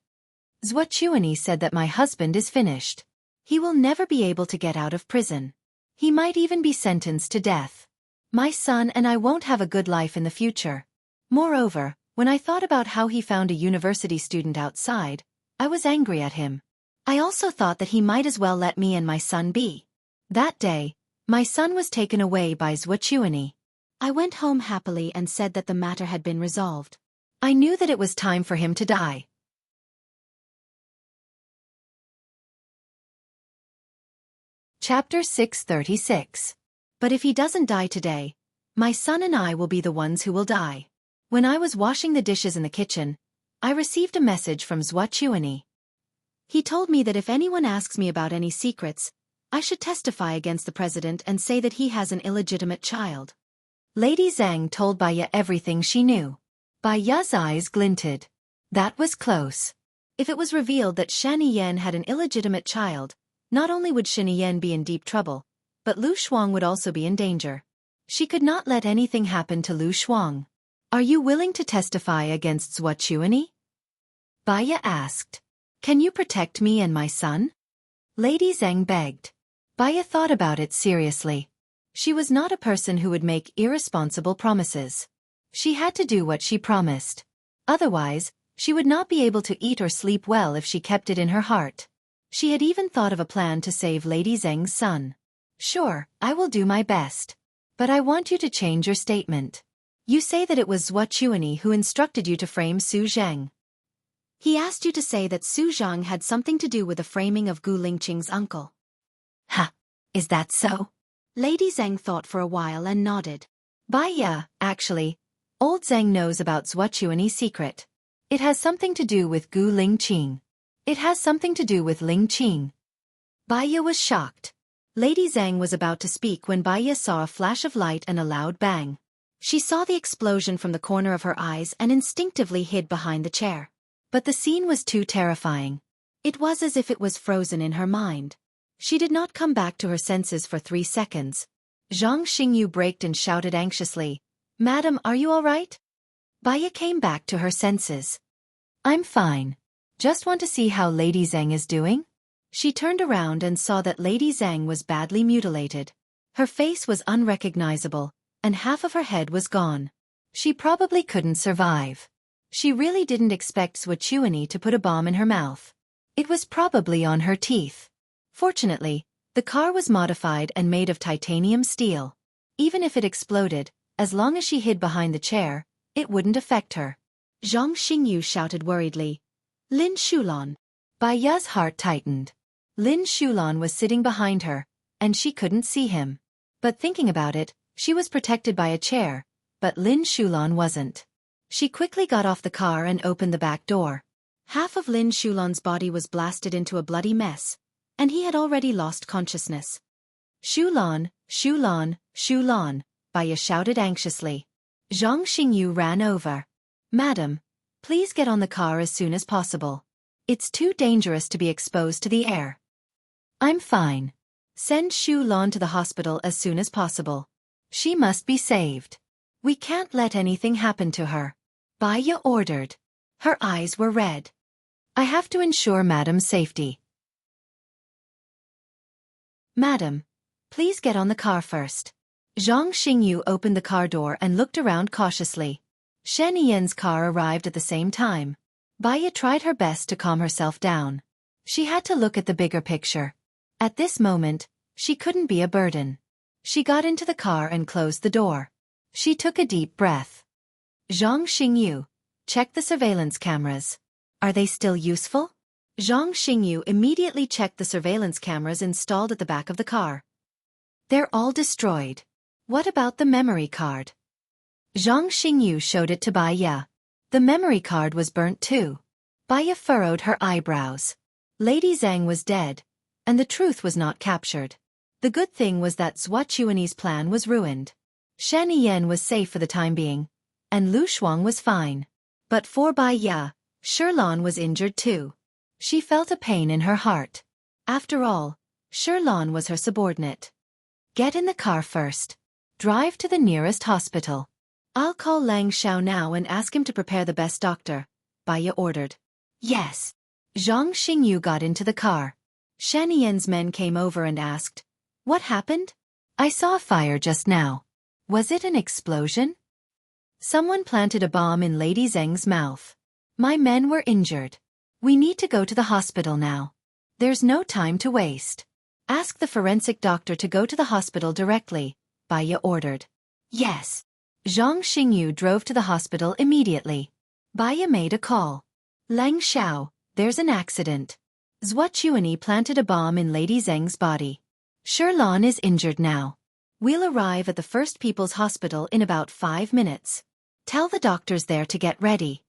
Zwachuani said that my husband is finished. He will never be able to get out of prison. He might even be sentenced to death. My son and I won't have a good life in the future. Moreover, when I thought about how he found a university student outside, I was angry at him. I also thought that he might as well let me and my son be. That day, my son was taken away by Zwachuani. I went home happily and said that the matter had been resolved. I knew that it was time for him to die. Chapter 636. But if he doesn't die today, my son and I will be the ones who will die. When I was washing the dishes in the kitchen, I received a message from Zwachuani. He told me that if anyone asks me about any secrets, I should testify against the president and say that he has an illegitimate child. Lady Zhang told Baya everything she knew. Baya's eyes glinted. That was close. If it was revealed that Shani Yen had an illegitimate child, not only would Shani Yen be in deep trouble, but Lu Shuang would also be in danger. She could not let anything happen to Lu Shuang. Are you willing to testify against Zwachuani? Baya asked. Can you protect me and my son? Lady Zhang begged. Baya thought about it seriously. She was not a person who would make irresponsible promises. She had to do what she promised. Otherwise, she would not be able to eat or sleep well if she kept it in her heart. She had even thought of a plan to save Lady Zheng's son. Sure, I will do my best. But I want you to change your statement. You say that it was Zwachuani who instructed you to frame Su Zheng. He asked you to say that Su Zhang had something to do with the framing of Gu Lingqing's uncle. Ha! Is that so? Lady Zheng thought for a while and nodded. Baya, actually, old Zheng knows about Zwachuani's secret. It has something to do with Gu Lingqing. It has something to do with Lingqing. Baya was shocked. Lady Zhang was about to speak when Baya saw a flash of light and a loud bang. She saw the explosion from the corner of her eyes and instinctively hid behind the chair. But the scene was too terrifying. It was as if it was frozen in her mind. She did not come back to her senses for 3 seconds. Zhang Xingyu braked and shouted anxiously, "Madam, are you all right?" Baya came back to her senses. "I'm fine. Just want to see how Lady Zhang is doing?" She turned around and saw that Lady Zhang was badly mutilated. Her face was unrecognizable, and half of her head was gone. She probably couldn't survive. She really didn't expect Zwachuani to put a bomb in her mouth. It was probably on her teeth. Fortunately, the car was modified and made of titanium steel. Even if it exploded, as long as she hid behind the chair, it wouldn't affect her. Zhang Xingyu shouted worriedly, "Lin Shulan." Baya's heart tightened. Lin Shulan was sitting behind her, and she couldn't see him. But thinking about it, she was protected by a chair, but Lin Shulan wasn't. She quickly got off the car and opened the back door. Half of Lin Shulan's body was blasted into a bloody mess, and he had already lost consciousness. Shulan, Shulan, Shulan, Baya shouted anxiously. Zhang Xingyu ran over. Madam, please get on the car as soon as possible. It's too dangerous to be exposed to the air. I'm fine. Send Shulan to the hospital as soon as possible. She must be saved. We can't let anything happen to her. Baya ordered. Her eyes were red. I have to ensure Madam's safety. Madam, please get on the car first. Zhang Xingyu opened the car door and looked around cautiously. Shen Yan's car arrived at the same time. Baya tried her best to calm herself down. She had to look at the bigger picture. At this moment, she couldn't be a burden. She got into the car and closed the door. She took a deep breath. Zhang Xingyu, check the surveillance cameras. Are they still useful? Zhang Xingyu immediately checked the surveillance cameras installed at the back of the car. They're all destroyed. What about the memory card? Zhang Xingyu showed it to Baya. The memory card was burnt too. Baya furrowed her eyebrows. Lady Zhang was dead, and the truth was not captured. The good thing was that Zhuochuani's plan was ruined. Shen Yan was safe for the time being, and Lu Shuang was fine. But for Baya, Sherlan was injured too. She felt a pain in her heart. After all, Sherlan was her subordinate. Get in the car first. Drive to the nearest hospital. I'll call Lang Xiao now and ask him to prepare the best doctor, Baya ordered. Yes. Zhang Xingyu got into the car. Shen Yan's men came over and asked, what happened? I saw a fire just now. Was it an explosion? Someone planted a bomb in Lady Zheng's mouth. My men were injured. We need to go to the hospital now. There's no time to waste. Ask the forensic doctor to go to the hospital directly, Baya ordered. Yes. Zhang Xingyu drove to the hospital immediately. Baya made a call. Lang Xiao, there's an accident. Zhuochuani planted a bomb in Lady Zheng's body. Sherlan is injured now. We'll arrive at the First People's Hospital in about 5 minutes. Tell the doctors there to get ready.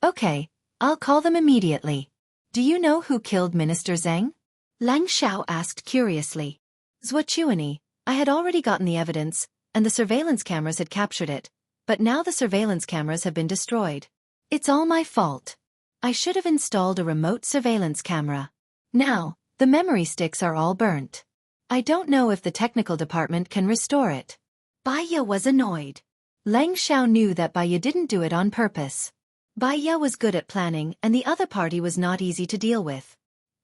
Okay, I'll call them immediately. Do you know who killed Minister Zheng? Lang Xiao asked curiously. Zhuochuani, I had already gotten the evidence, and the surveillance cameras had captured it, but now the surveillance cameras have been destroyed. It's all my fault. I should have installed a remote surveillance camera. Now, the memory sticks are all burnt. I don't know if the technical department can restore it. Baya was annoyed. Lang Xiao knew that Baya didn't do it on purpose. Baya was good at planning and the other party was not easy to deal with.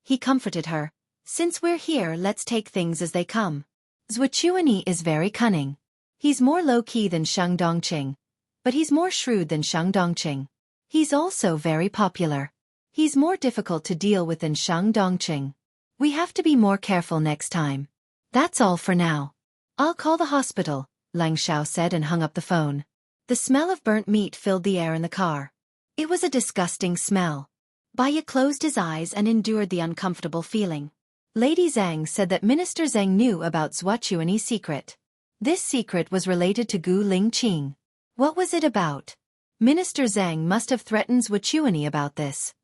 He comforted her. Since we're here, let's take things as they come. Zhuochuani is very cunning. He's more low-key than Shang Dongqing, but he's more shrewd than Shang Dongqing. He's also very popular. He's more difficult to deal with than Shang Dongqing. We have to be more careful next time. That's all for now. I'll call the hospital, Lang Xiao said and hung up the phone. The smell of burnt meat filled the air in the car. It was a disgusting smell. Baya closed his eyes and endured the uncomfortable feeling. Lady Zhang said that Minister Zheng knew about Zhuochuani's secret. This secret was related to Gu Lingqing. What was it about? Minister Zheng must have threatened Zhuochuani about this.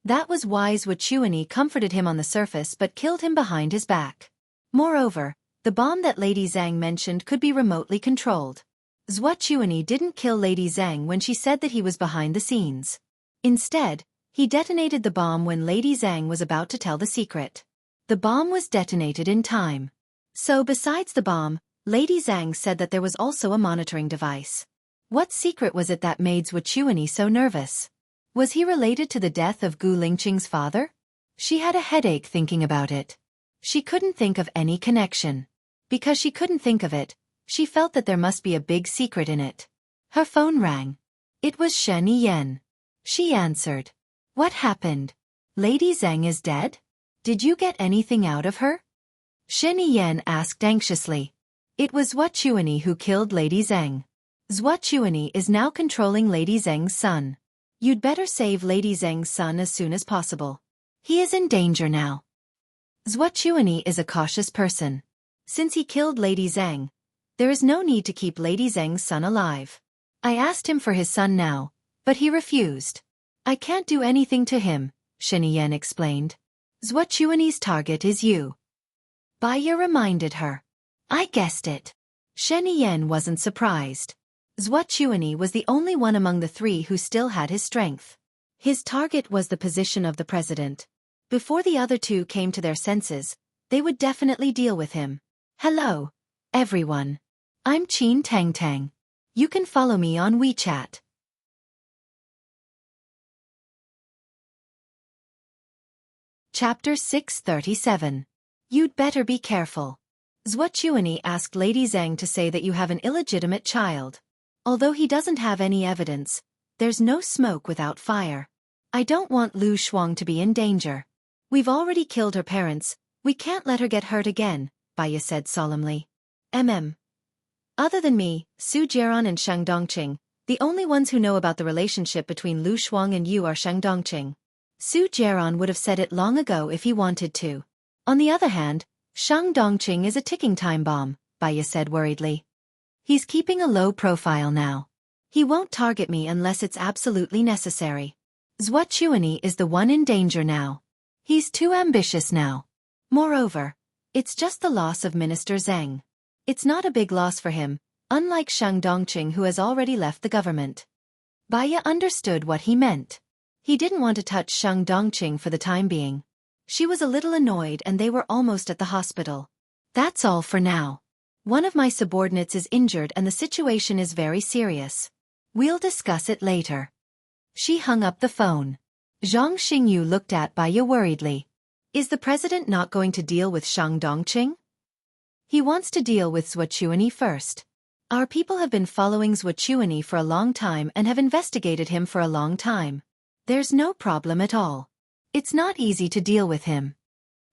That was why Zhuochuani comforted him on the surface but killed him behind his back. Moreover, the bomb that Lady Zhang mentioned could be remotely controlled. Zhuochuani didn't kill Lady Zhang when she said that he was behind the scenes. Instead, he detonated the bomb when Lady Zhang was about to tell the secret. The bomb was detonated in time. So besides the bomb, Lady Zhang said that there was also a monitoring device. What secret was it that made Zhuochuani so nervous? Was he related to the death of Gu Lingqing's father? She had a headache thinking about it. She couldn't think of any connection. Because she couldn't think of it, she felt that there must be a big secret in it. Her phone rang. It was Shen Yan. She answered. What happened? Lady Zheng is dead? Did you get anything out of her? Shen Yan asked anxiously. It was Zhuochuani who killed Lady Zheng. Zhuochuani is now controlling Lady Zheng's son. You'd better save Lady Zheng's son as soon as possible. He is in danger now. Zhuochuani is a cautious person. Since he killed Lady Zheng, there is no need to keep Lady Zheng's son alive. I asked him for his son now, but he refused. I can't do anything to him, Shen Yan explained. Zhuochuan's target is you. Baiya reminded her. I guessed it. Shen Yan wasn't surprised. Zhuochuan was the only one among the three who still had his strength. His target was the position of the president. Before the other two came to their senses, they would definitely deal with him. Hello, everyone. I'm Qin Tang Tang. You can follow me on WeChat. Chapter 637. You'd better be careful. Zhuochuan asked Lady Zhang to say that you have an illegitimate child. Although he doesn't have any evidence, there's no smoke without fire. I don't want Lu Shuang to be in danger. We've already killed her parents, we can't let her get hurt again, Baiya said solemnly. Other than me, Su Jiaran and Shang Dongqing, the only ones who know about the relationship between Lu Shuang and you are Shang Dongqing. Su Jiaran would have said it long ago if he wanted to. On the other hand, Shang Dongqing is a ticking time bomb, Baiya said worriedly. He's keeping a low profile now. He won't target me unless it's absolutely necessary. Zhuochuan is the one in danger now. He's too ambitious now. Moreover, it's just the loss of Minister Zhang. It's not a big loss for him, unlike Shang Dongqing who has already left the government. Baiya understood what he meant. He didn't want to touch Shang Dongqing for the time being. She was a little annoyed and they were almost at the hospital. That's all for now. One of my subordinates is injured and the situation is very serious. We'll discuss it later. She hung up the phone. Zhang Xingyu looked at Baiya worriedly. Is the president not going to deal with Shang Dongqing? He wants to deal with Zhuochuan first. Our people have been following Zhuochuan for a long time and have investigated him for a long time. There's no problem at all. It's not easy to deal with him.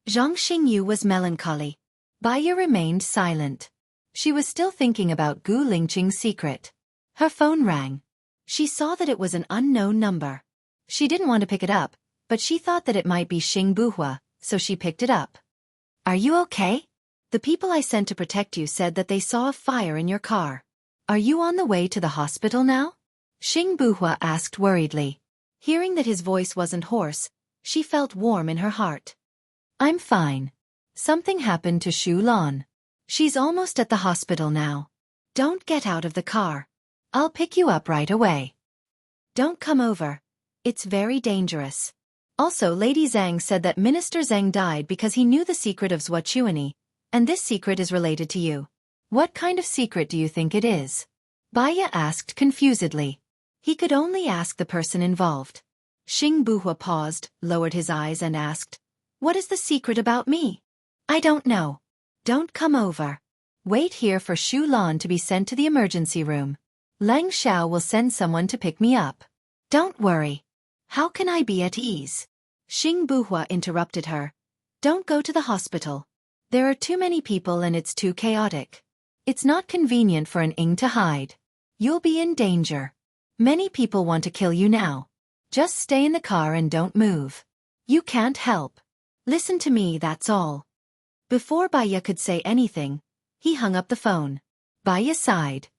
Zhang Xingyu was melancholy. Baiya remained silent. She was still thinking about Gu Lingqing's secret. Her phone rang. She saw that it was an unknown number. She didn't want to pick it up, but she thought that it might be Xing Buhua, so she picked it up. Are you okay? The people I sent to protect you said that they saw a fire in your car. Are you on the way to the hospital now? Xing Buhua asked worriedly. Hearing that his voice wasn't hoarse, she felt warm in her heart. I'm fine. Something happened to Shu Lan. She's almost at the hospital now. Don't get out of the car. I'll pick you up right away. Don't come over. It's very dangerous. Also, Lady Zhang said that Minister Zhang died because he knew the secret of Zhuochuan, and this secret is related to you. What kind of secret do you think it is? Baiya asked confusedly. He could only ask the person involved. Xing Buhua paused, lowered his eyes and asked, What is the secret about me? I don't know. Don't come over. Wait here for Shu Lan to be sent to the emergency room. Lang Xiao will send someone to pick me up. Don't worry. How can I be at ease? Xing Buhua interrupted her. Don't go to the hospital. There are too many people and it's too chaotic. It's not convenient for an Ing to hide. You'll be in danger. Many people want to kill you now. Just stay in the car and don't move. You can't help. Listen to me, that's all. Before Baiya could say anything, he hung up the phone. Baiya sighed.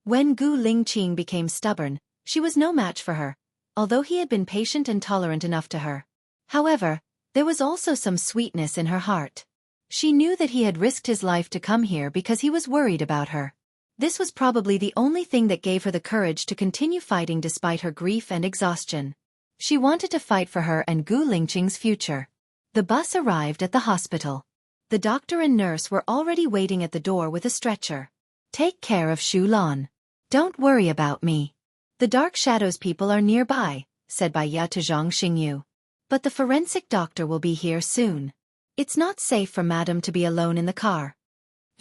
When Gu Lingqing became stubborn, she was no match for her, although he had been patient and tolerant enough to her. However, there was also some sweetness in her heart. She knew that he had risked his life to come here because he was worried about her. This was probably the only thing that gave her the courage to continue fighting despite her grief and exhaustion. She wanted to fight for her and Gu Lingqing's future. The bus arrived at the hospital. The doctor and nurse were already waiting at the door with a stretcher. Take care of Shu Lan. Don't worry about me. The Dark Shadows people are nearby, said Baiya to Zhang Xingyu. But the forensic doctor will be here soon. It's not safe for Madam to be alone in the car.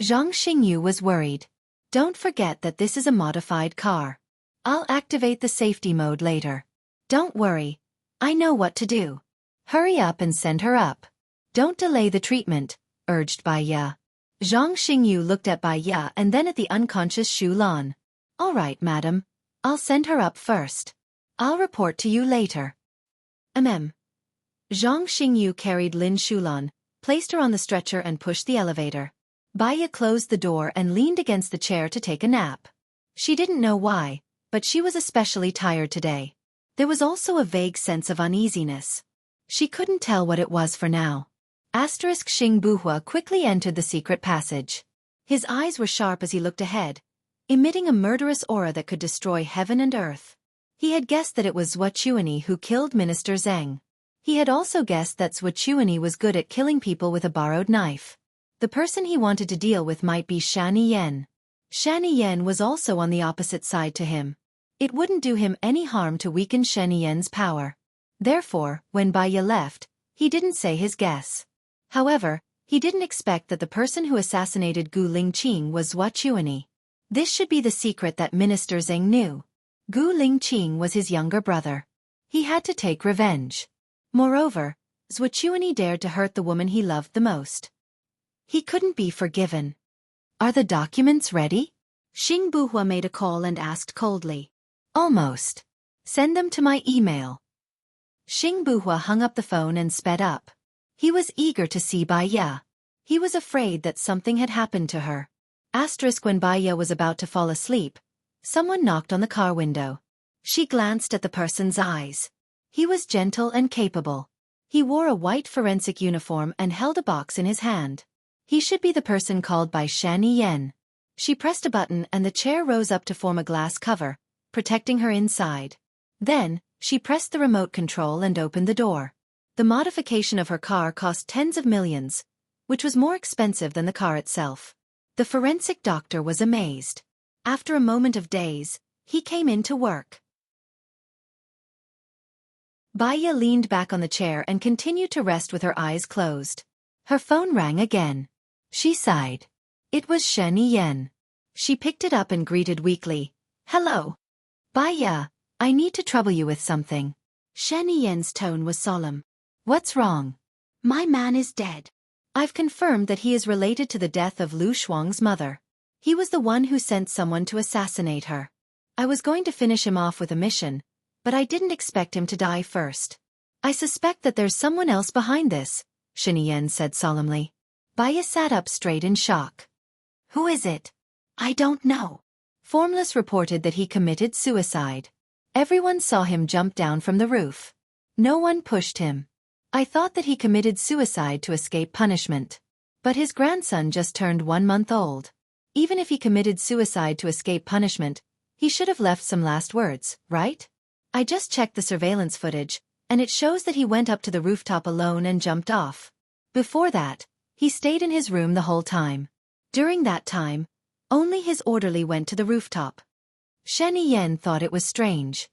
Zhang Xingyu was worried. Don't forget that this is a modified car. I'll activate the safety mode later. Don't worry. I know what to do. Hurry up and send her up. Don't delay the treatment, urged Baiya. Zhang Xingyu looked at Baiya and then at the unconscious Shu Lan. All right, madam. I'll send her up first. I'll report to you later. Zhang Xingyu carried Lin Shulan, placed her on the stretcher and pushed the elevator. Baiya closed the door and leaned against the chair to take a nap. She didn't know why, but she was especially tired today. There was also a vague sense of uneasiness. She couldn't tell what it was for now. Xing Buhua quickly entered the secret passage. His eyes were sharp as he looked ahead, emitting a murderous aura that could destroy heaven and earth. He had guessed that it was Zhuo Chuanyi who killed Minister Zheng. He had also guessed that Zhuo Chuanyi was good at killing people with a borrowed knife. The person he wanted to deal with might be Shan Yiyan. Shan Yiyan was also on the opposite side to him. It wouldn't do him any harm to weaken Shan Yiyan's power. Therefore, when Bai Ye left, he didn't say his guess. However, he didn't expect that the person who assassinated Gu Lingqing was Zhuo Chuanyi. This should be the secret that Minister Zheng knew. Gu Lingqing was his younger brother. He had to take revenge. Moreover, Zhuo Chuanyi dared to hurt the woman he loved the most. He couldn't be forgiven. Are the documents ready? Xing Buhua made a call and asked coldly. Almost. Send them to my email. Xing Buhua hung up the phone and sped up. He was eager to see Bai Ye. He was afraid that something had happened to her. When Bai Ye was about to fall asleep, someone knocked on the car window. She glanced at the person's eyes. He was gentle and capable. He wore a white forensic uniform and held a box in his hand. He should be the person called by Shan Yiyan. She pressed a button and the chair rose up to form a glass cover, protecting her inside. Then, she pressed the remote control and opened the door. The modification of her car cost tens of millions, which was more expensive than the car itself. The forensic doctor was amazed. After a moment of daze, he came in to work. Bai Ye leaned back on the chair and continued to rest with her eyes closed. Her phone rang again. She sighed. It was Shan Yiyan. She picked it up and greeted weakly. Hello. Bai Ye, I need to trouble you with something. Shan Yiyan's tone was solemn. What's wrong? My man is dead. I've confirmed that he is related to the death of Lu Shuang's mother. He was the one who sent someone to assassinate her. I was going to finish him off with a mission, but I didn't expect him to die first. I suspect that there's someone else behind this, Shan Yiyan said solemnly. Bai Ye sat up straight in shock. Who is it? I don't know. Formless reported that he committed suicide. Everyone saw him jump down from the roof. No one pushed him. I thought that he committed suicide to escape punishment. But his grandson just turned 1 month old. Even if he committed suicide to escape punishment, he should have left some last words, right? I just checked the surveillance footage, and it shows that he went up to the rooftop alone and jumped off. Before that, he stayed in his room the whole time. During that time, only his orderly went to the rooftop. Shan Yiyan thought it was strange.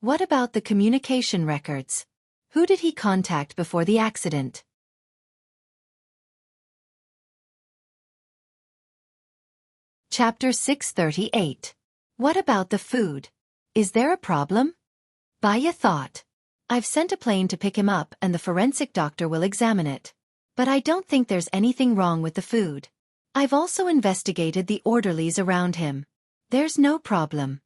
What about the communication records? Who did he contact before the accident? Chapter 638. What about the food? Is there a problem? Bai Ye thought. I've sent a plane to pick him up and the forensic doctor will examine it. But I don't think there's anything wrong with the food. I've also investigated the orderlies around him. There's no problem.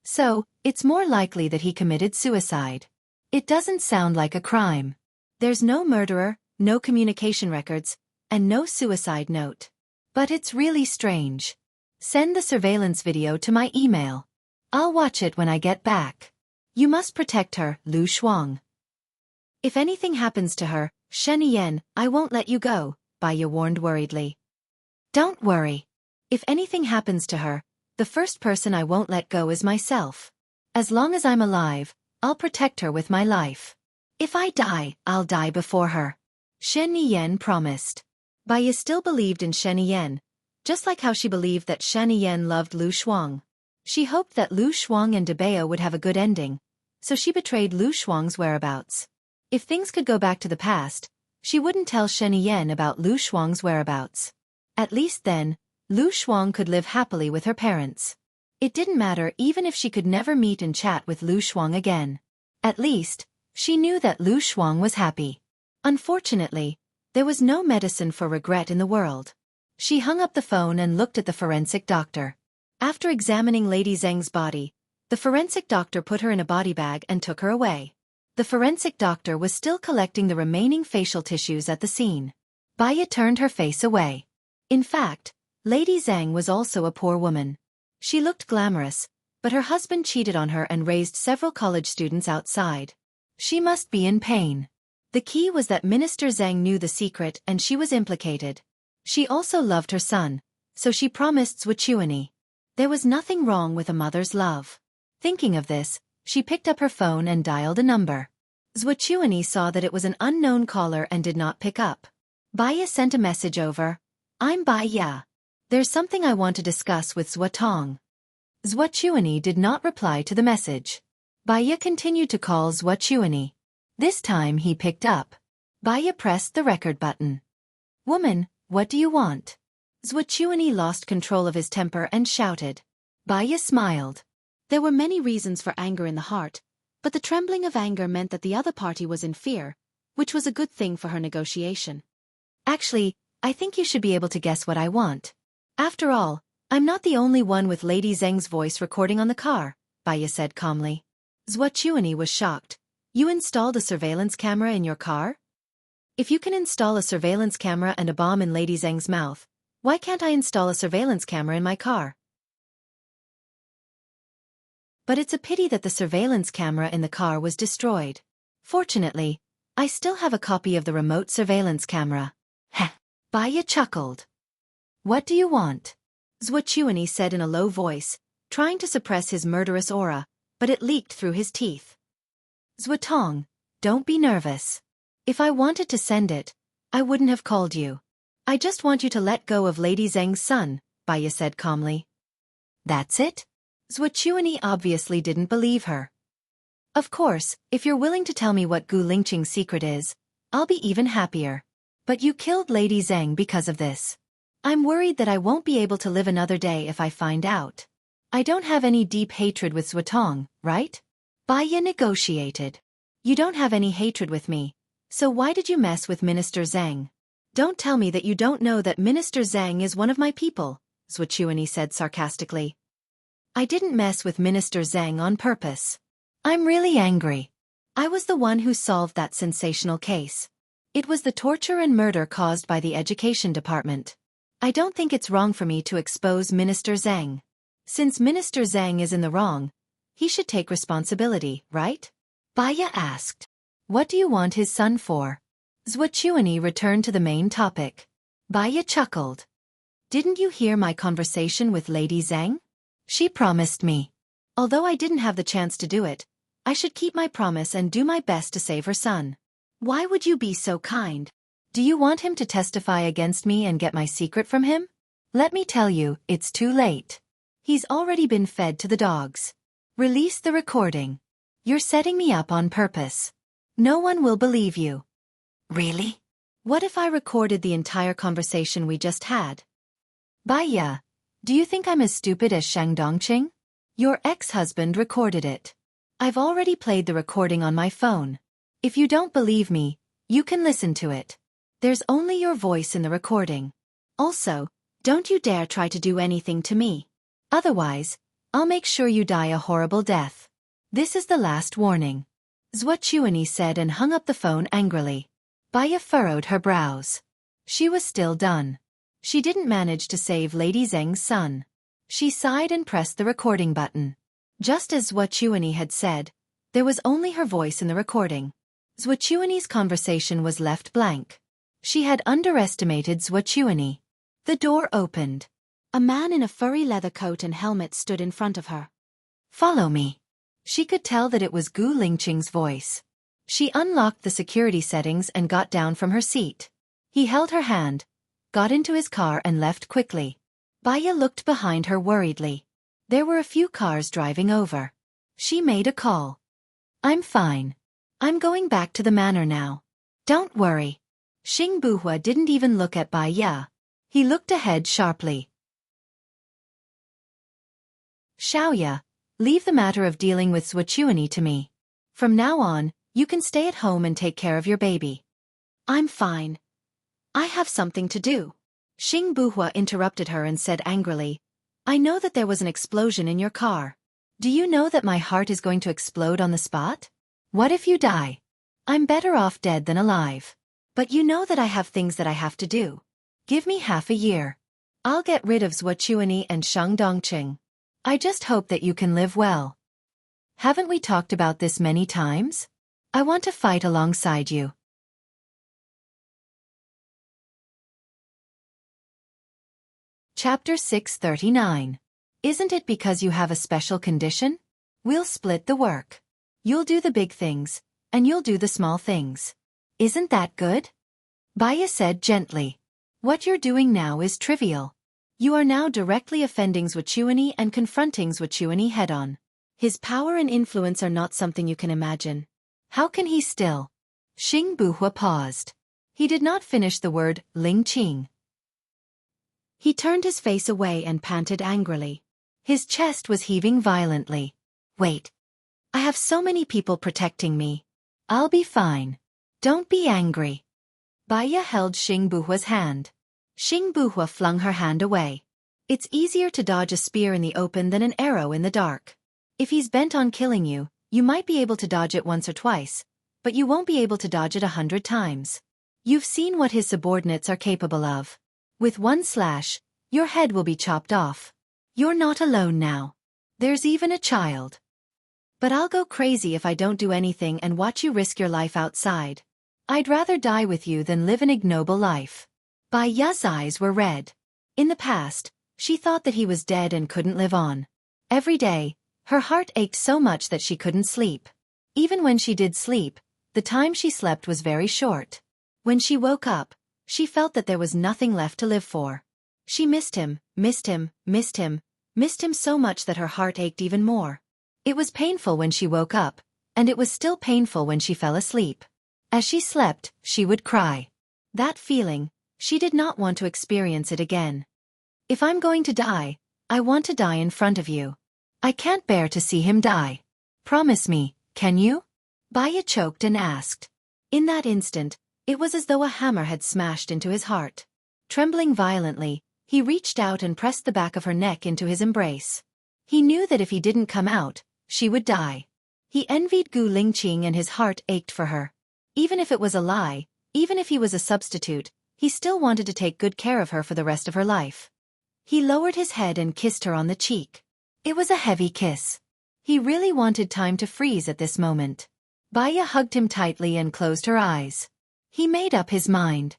So, it's more likely that he committed suicide. It doesn't sound like a crime. There's no murderer, no communication records, and no suicide note. But it's really strange. Send the surveillance video to my email. I'll watch it when I get back. You must protect her, Lu Shuang. If anything happens to her, Shan Yiyan, I won't let you go, Bai Ye warned worriedly. Don't worry. If anything happens to her, the first person I won't let go is myself. As long as I'm alive, I'll protect her with my life. If I die, I'll die before her. Shan Yiyan promised. Bai Ye still believed in Shan Yiyan, just like how she believed that Shan Yiyan loved Lu Shuang. She hoped that Lu Shuang and Debao would have a good ending, so she betrayed Lu Shuang's whereabouts. If things could go back to the past, she wouldn't tell Shan Yiyan about Lu Shuang's whereabouts. At least then, Lu Shuang could live happily with her parents. It didn't matter even if she could never meet and chat with Lu Shuang again. At least, she knew that Lu Shuang was happy. Unfortunately, there was no medicine for regret in the world. She hung up the phone and looked at the forensic doctor. After examining Lady Zheng's body, the forensic doctor put her in a body bag and took her away. The forensic doctor was still collecting the remaining facial tissues at the scene. Bai Ye turned her face away. In fact, Lady Zheng was also a poor woman. She looked glamorous, but her husband cheated on her and raised several college students outside. She must be in pain. The key was that Minister Zhang knew the secret and she was implicated. She also loved her son, so she promised Zhuochuani. There was nothing wrong with a mother's love. Thinking of this, she picked up her phone and dialed a number. Zhuochuani saw that it was an unknown caller and did not pick up. Baya sent a message over. I'm Baya. There's something I want to discuss with Zhuotong. Zhuochuani did not reply to the message. Baya continued to call Zhuochuani. This time he picked up. Baya pressed the record button. Woman, what do you want? Zhuochuani lost control of his temper and shouted. Baya smiled. There were many reasons for anger in the heart, but the trembling of anger meant that the other party was in fear, which was a good thing for her negotiation. Actually, I think you should be able to guess what I want. After all, I'm not the only one with Lady Zheng's voice recording on the car, Baya said calmly. Zhuochuani was shocked. You installed a surveillance camera in your car? If you can install a surveillance camera and a bomb in Lady Zheng's mouth, why can't I install a surveillance camera in my car? But it's a pity that the surveillance camera in the car was destroyed. Fortunately, I still have a copy of the remote surveillance camera. Heh. Baya chuckled. What do you want? Zhuochuani said in a low voice, trying to suppress his murderous aura, but it leaked through his teeth. Zhuotong, don't be nervous. If I wanted to send it, I wouldn't have called you. I just want you to let go of Lady Zheng's son, Baya said calmly. That's it? Zhuochuani obviously didn't believe her. Of course, if you're willing to tell me what Gu Lingqing's secret is, I'll be even happier. But you killed Lady Zheng because of this. I'm worried that I won't be able to live another day if I find out. I don't have any deep hatred with Zhuotong, right? Baya negotiated. You don't have any hatred with me, so why did you mess with Minister Zhang? Don't tell me that you don't know that Minister Zhang is one of my people, Zhuochuani said sarcastically. I didn't mess with Minister Zhang on purpose. I'm really angry. I was the one who solved that sensational case. It was the torture and murder caused by the education department. I don't think it's wrong for me to expose Minister Zhang. Since Minister Zhang is in the wrong, he should take responsibility, right? Baya asked. What do you want his son for? Zhuochuani returned to the main topic. Baya chuckled. Didn't you hear my conversation with Lady Zhang? She promised me. Although I didn't have the chance to do it, I should keep my promise and do my best to save her son. Why would you be so kind? Do you want him to testify against me and get my secret from him? Let me tell you, it's too late. He's already been fed to the dogs. Release the recording. You're setting me up on purpose. No one will believe you. Really? What if I recorded the entire conversation we just had? Baya, do you think I'm as stupid as Shang Dongqing? Your ex-husband recorded it. I've already played the recording on my phone. If you don't believe me, you can listen to it. There's only your voice in the recording. Also, don't you dare try to do anything to me. Otherwise, I'll make sure you die a horrible death. This is the last warning. Zhuochuani said and hung up the phone angrily. Baya furrowed her brows. She was still done. She didn't manage to save Lady Zheng's son. She sighed and pressed the recording button. Just as Zhuochuani had said, there was only her voice in the recording. Zhuochuani's conversation was left blank. She had underestimated Zhuochuani. The door opened. A man in a furry leather coat and helmet stood in front of her. Follow me. She could tell that it was Gu Lingqing's voice. She unlocked the security settings and got down from her seat. He held her hand, got into his car and left quickly. Baya looked behind her worriedly. There were a few cars driving over. She made a call. I'm fine. I'm going back to the manor now. Don't worry. Xing Buhua didn't even look at Baya. He looked ahead sharply. Xiaoya, leave the matter of dealing with Zhuochuani to me. From now on, you can stay at home and take care of your baby. I'm fine. I have something to do. Xing Buhua interrupted her and said angrily, I know that there was an explosion in your car. Do you know that my heart is going to explode on the spot? What if you die? I'm better off dead than alive. But you know that I have things that I have to do. Give me half a year. I'll get rid of Zhuochuani and Shang Dongqing. I just hope that you can live well. Haven't we talked about this many times? I want to fight alongside you. Chapter 639. Isn't it because you have a special condition? We'll split the work. You'll do the big things, and you'll do the small things. Isn't that good? Baya said gently. What you're doing now is trivial. You are now directly offending Zwachuani and confronting Zwachuani head-on. His power and influence are not something you can imagine. How can he still? Xing Buhua paused. He did not finish the word Ling Qing. He turned his face away and panted angrily. His chest was heaving violently. Wait. I have so many people protecting me. I'll be fine. Don't be angry. Baya held Xing Buhua's hand. Xing Buhua flung her hand away. It's easier to dodge a spear in the open than an arrow in the dark. If he's bent on killing you, you might be able to dodge it once or twice, but you won't be able to dodge it 100 times. You've seen what his subordinates are capable of. With one slash, your head will be chopped off. You're not alone now. There's even a child. But I'll go crazy if I don't do anything and watch you risk your life outside. I'd rather die with you than live an ignoble life. Baya's eyes were red. In the past, she thought that he was dead and couldn't live on. Every day, her heart ached so much that she couldn't sleep. Even when she did sleep, the time she slept was very short. When she woke up, she felt that there was nothing left to live for. She missed him, missed him, missed him, missed him so much that her heart ached even more. It was painful when she woke up, and it was still painful when she fell asleep. As she slept, she would cry. That feeling, she did not want to experience it again. If I'm going to die, I want to die in front of you. I can't bear to see him die. Promise me, can you? Baya choked and asked. In that instant, it was as though a hammer had smashed into his heart. Trembling violently, he reached out and pressed the back of her neck into his embrace. He knew that if he didn't come out, she would die. He envied Gu Lingqing and his heart ached for her. Even if it was a lie, even if he was a substitute, he still wanted to take good care of her for the rest of her life. He lowered his head and kissed her on the cheek. It was a heavy kiss. He really wanted time to freeze at this moment. Baya hugged him tightly and closed her eyes. He made up his mind.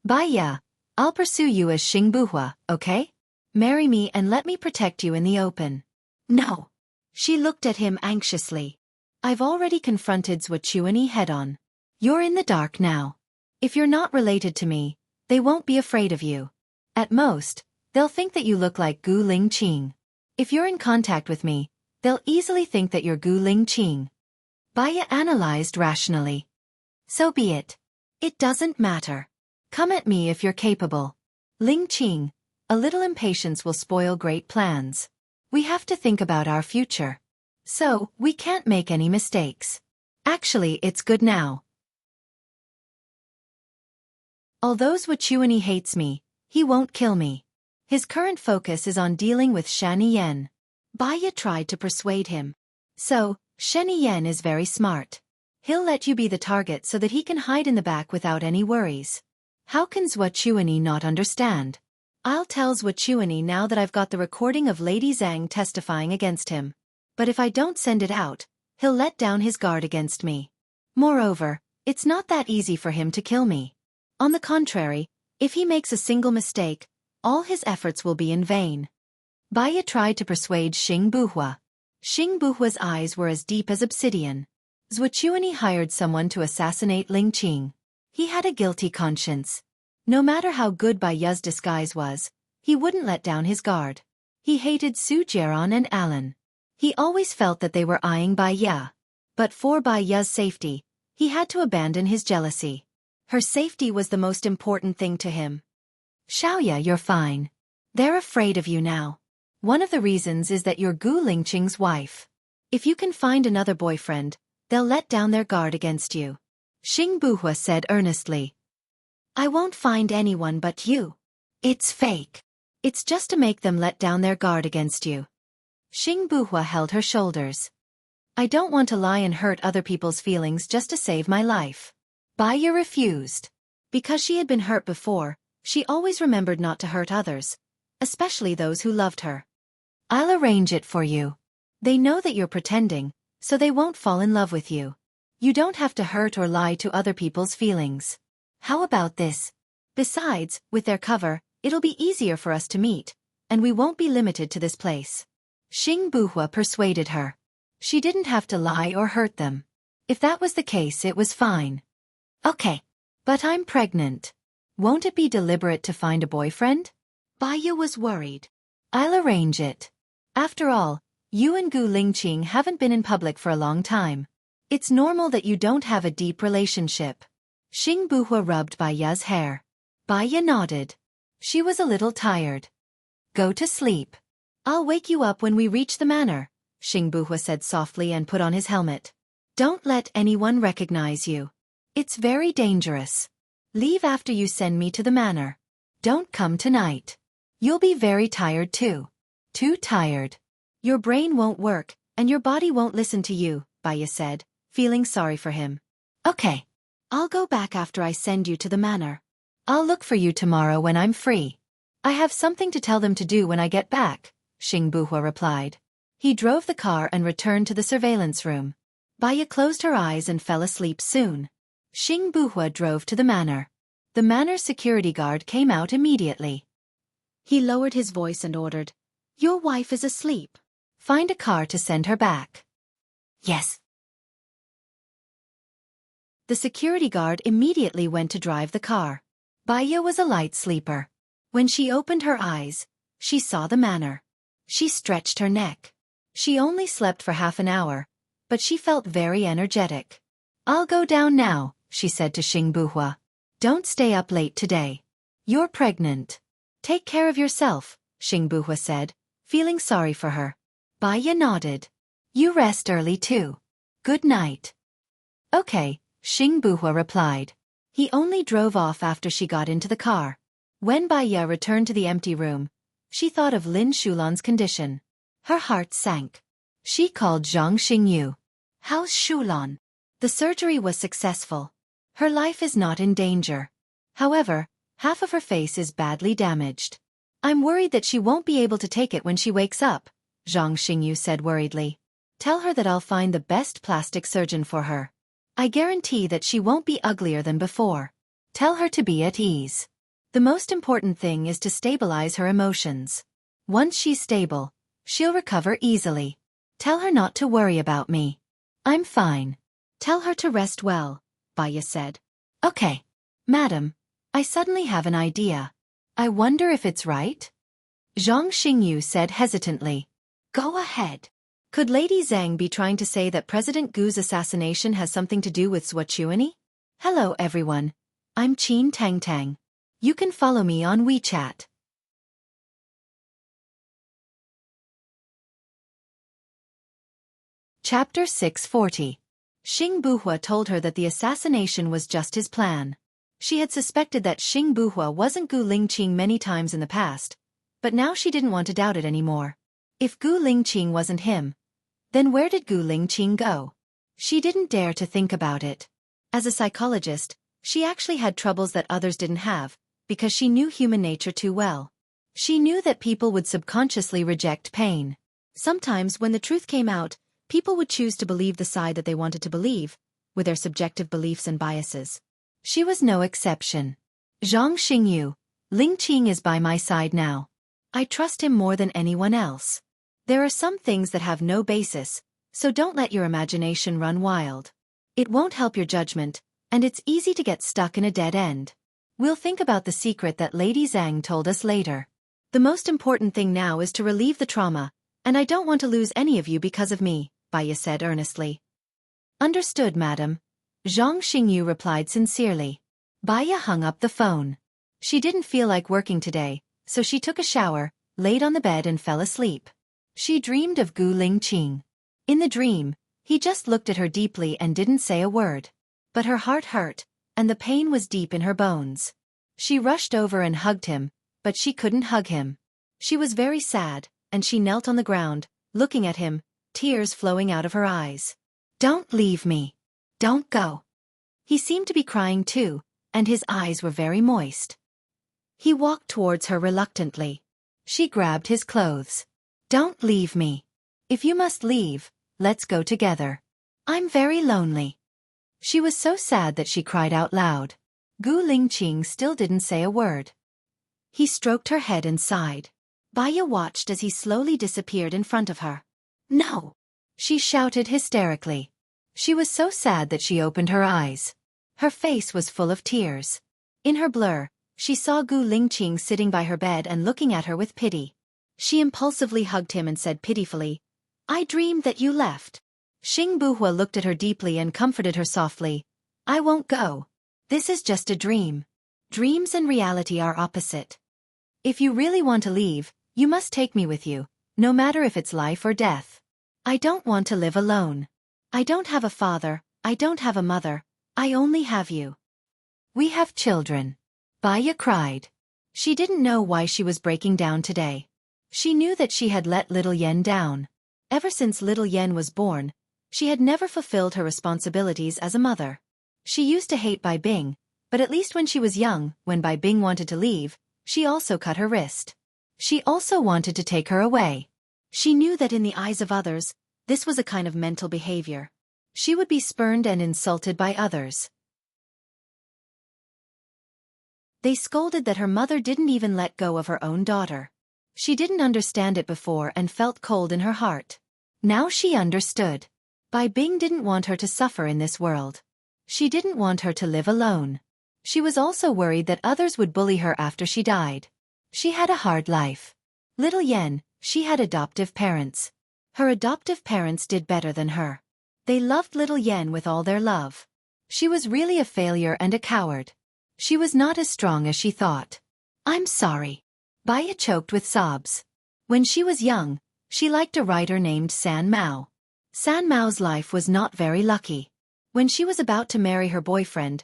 Baya, I'll pursue you as Xing Buhua, okay? Marry me and let me protect you in the open. No. She looked at him anxiously. I've already confronted Zwachuani head-on. You're in the dark now. If you're not related to me, they won't be afraid of you. At most, they'll think that you look like Gu Lingqing. If you're in contact with me, they'll easily think that you're Gu Lingqing. Baya analyzed rationally. So be it. It doesn't matter. Come at me if you're capable. Lingqing, a little impatience will spoil great plans. We have to think about our future. So, we can't make any mistakes. Actually, it's good now. Although Zwachuani hates me, he won't kill me. His current focus is on dealing with Shan Yan. Baya tried to persuade him. So, Shan Yan is very smart. He'll let you be the target so that he can hide in the back without any worries. How can Zwachuani not understand? I'll tell Zwachuani now that I've got the recording of Lady Zhang testifying against him. But if I don't send it out, he'll let down his guard against me. Moreover, it's not that easy for him to kill me. On the contrary, if he makes a single mistake, all his efforts will be in vain. Baya tried to persuade Xing Buhua. Xing Buhua's eyes were as deep as obsidian. Zwachuani hired someone to assassinate Lingqing. He had a guilty conscience. No matter how good Baya's disguise was, he wouldn't let down his guard. He hated Su Jiaran and Alan. He always felt that they were eyeing Baya. But for Baya's safety, he had to abandon his jealousy. Her safety was the most important thing to him. Xiaoya, you're fine. They're afraid of you now. One of the reasons is that you're Gu Lingqing's wife. If you can find another boyfriend, they'll let down their guard against you. Xing Buhua said earnestly. I won't find anyone but you. It's fake. It's just to make them let down their guard against you. Xing Buhua held her shoulders. I don't want to lie and hurt other people's feelings just to save my life. Baya refused. Because she had been hurt before, she always remembered not to hurt others, especially those who loved her. I'll arrange it for you. They know that you're pretending, so they won't fall in love with you. You don't have to hurt or lie to other people's feelings. How about this? Besides, with their cover, it'll be easier for us to meet, and we won't be limited to this place. Xing Buhua persuaded her. She didn't have to lie or hurt them. If that was the case, it was fine. Okay. But I'm pregnant. Won't it be deliberate to find a boyfriend? Baya was worried. I'll arrange it. After all, you and Gu Lingqing haven't been in public for a long time. It's normal that you don't have a deep relationship. Xing Buhua rubbed Baya's hair. Baya nodded. She was a little tired. Go to sleep. I'll wake you up when we reach the manor, Xing Buhua said softly and put on his helmet. Don't let anyone recognize you. It's very dangerous. Leave after you send me to the manor. Don't come tonight. You'll be very tired too. Too tired. Your brain won't work, and your body won't listen to you, Baya said, feeling sorry for him. Okay. I'll go back after I send you to the manor. I'll look for you tomorrow when I'm free. I have something to tell them to do when I get back, Xing Buhua replied. He drove the car and returned to the surveillance room. Baya closed her eyes and fell asleep soon. Xing Buhua drove to the manor. The manor security guard came out immediately. He lowered his voice and ordered, "Your wife is asleep. Find a car to send her back." Yes. The security guard immediately went to drive the car. Baya was a light sleeper. When she opened her eyes, she saw the manor. She stretched her neck. She only slept for half an hour, but she felt very energetic. "I'll go down now," she said to Xing Buhua. "Don't stay up late today. You're pregnant. Take care of yourself," Xing Buhua said, feeling sorry for her. Baya nodded. "You rest early too. Good night." Okay, Xing Buhua replied. He only drove off after she got into the car. When Baya returned to the empty room, she thought of Lin Shulan's condition. Her heart sank. She called Zhang Xingyu. "How's Shulan?" The surgery was successful. Her life is not in danger. However, half of her face is badly damaged. "I'm worried that she won't be able to take it when she wakes up," Zhang Xingyu said worriedly. "Tell her that I'll find the best plastic surgeon for her. I guarantee that she won't be uglier than before. Tell her to be at ease. The most important thing is to stabilize her emotions. Once she's stable, she'll recover easily. Tell her not to worry about me. I'm fine. Tell her to rest well," Baya said. "Okay. Madam, I suddenly have an idea. I wonder if it's right?" Zhang Xingyu said hesitantly. "Go ahead." Could Lady Zhang be trying to say that President Gu's assassination has something to do with Swachuani? Hello everyone. I'm Qin Tang Tang. You can follow me on WeChat. Chapter 640. Xing Buhua told her that the assassination was just his plan. She had suspected that Xing Buhua wasn't Gu Lingqing many times in the past, but now she didn't want to doubt it anymore. If Gu Lingqing wasn't him, then where did Gu Lingqing go? She didn't dare to think about it. As a psychologist, she actually had troubles that others didn't have, because she knew human nature too well. She knew that people would subconsciously reject pain. Sometimes when the truth came out, people would choose to believe the side that they wanted to believe, with their subjective beliefs and biases. She was no exception. Zhang Xingyu, Lingqing is by my side now. I trust him more than anyone else. There are some things that have no basis, so don't let your imagination run wild. It won't help your judgment, and it's easy to get stuck in a dead end. We'll think about the secret that Lady Zhang told us later. The most important thing now is to relieve the trauma, and I don't want to lose any of you because of me, Baya said earnestly. Understood, madam. Zhang Xingyu replied sincerely. Baya hung up the phone. She didn't feel like working today, so she took a shower, laid on the bed and fell asleep. She dreamed of Gu Lingqing. In the dream, he just looked at her deeply and didn't say a word. But her heart hurt, and the pain was deep in her bones. She rushed over and hugged him, but she couldn't hug him. She was very sad, and she knelt on the ground, looking at him, tears flowing out of her eyes. "Don't leave me. Don't go." He seemed to be crying too, and his eyes were very moist. He walked towards her reluctantly. She grabbed his clothes. Don't leave me. If you must leave, let's go together. I'm very lonely. She was so sad that she cried out loud. Gu Lingqing still didn't say a word. He stroked her head and sighed. Baya watched as he slowly disappeared in front of her. No! She shouted hysterically. She was so sad that she opened her eyes. Her face was full of tears. In her blur, she saw Gu Lingqing sitting by her bed and looking at her with pity. She impulsively hugged him and said pitifully, I dreamed that you left. Xing Buhua looked at her deeply and comforted her softly. I won't go. This is just a dream. Dreams and reality are opposite. If you really want to leave, you must take me with you, no matter if it's life or death. I don't want to live alone. I don't have a father, I don't have a mother, I only have you. We have children. Baya cried. She didn't know why she was breaking down today. She knew that she had let little Yen down. Ever since little Yen was born, she had never fulfilled her responsibilities as a mother. She used to hate Bai Bing, but at least when she was young, when Bai Bing wanted to leave, she also cut her wrist. She also wanted to take her away. She knew that in the eyes of others, this was a kind of mental behavior. She would be spurned and insulted by others. They scolded that her mother didn't even let go of her own daughter. She didn't understand it before and felt cold in her heart. Now she understood. Bai Bing didn't want her to suffer in this world. She didn't want her to live alone. She was also worried that others would bully her after she died. She had a hard life. Little Yen, she had adoptive parents. Her adoptive parents did better than her. They loved little Yen with all their love. She was really a failure and a coward. She was not as strong as she thought. I'm sorry. Baya choked with sobs. When she was young, she liked a writer named San Mao. San Mao's life was not very lucky. When she was about to marry her boyfriend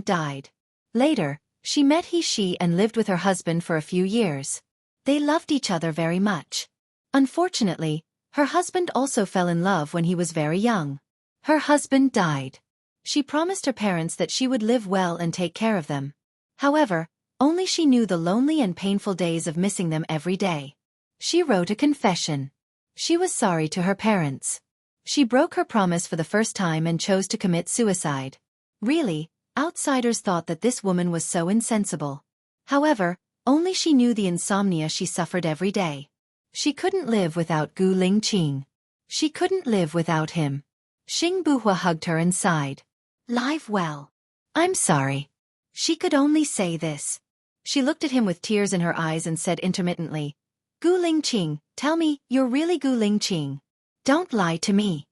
died. Later, she met he and lived with her husband for a few years. They loved each other very much. Unfortunately, her husband also fell in love when he was very young. Her husband died. She promised her parents that she would live well and take care of them. However, only she knew the lonely and painful days of missing them every day. She wrote a confession. She was sorry to her parents. She broke her promise for the first time and chose to commit suicide. Really, outsiders thought that this woman was so insensible. However, only she knew the insomnia she suffered every day. She couldn't live without Gu Lingqing. She couldn't live without him. Xing Buhua hugged her and sighed. Live well. I'm sorry. She could only say this. She looked at him with tears in her eyes and said intermittently, Gu Lingqing, tell me, you're really Gu Lingqing. Don't lie to me.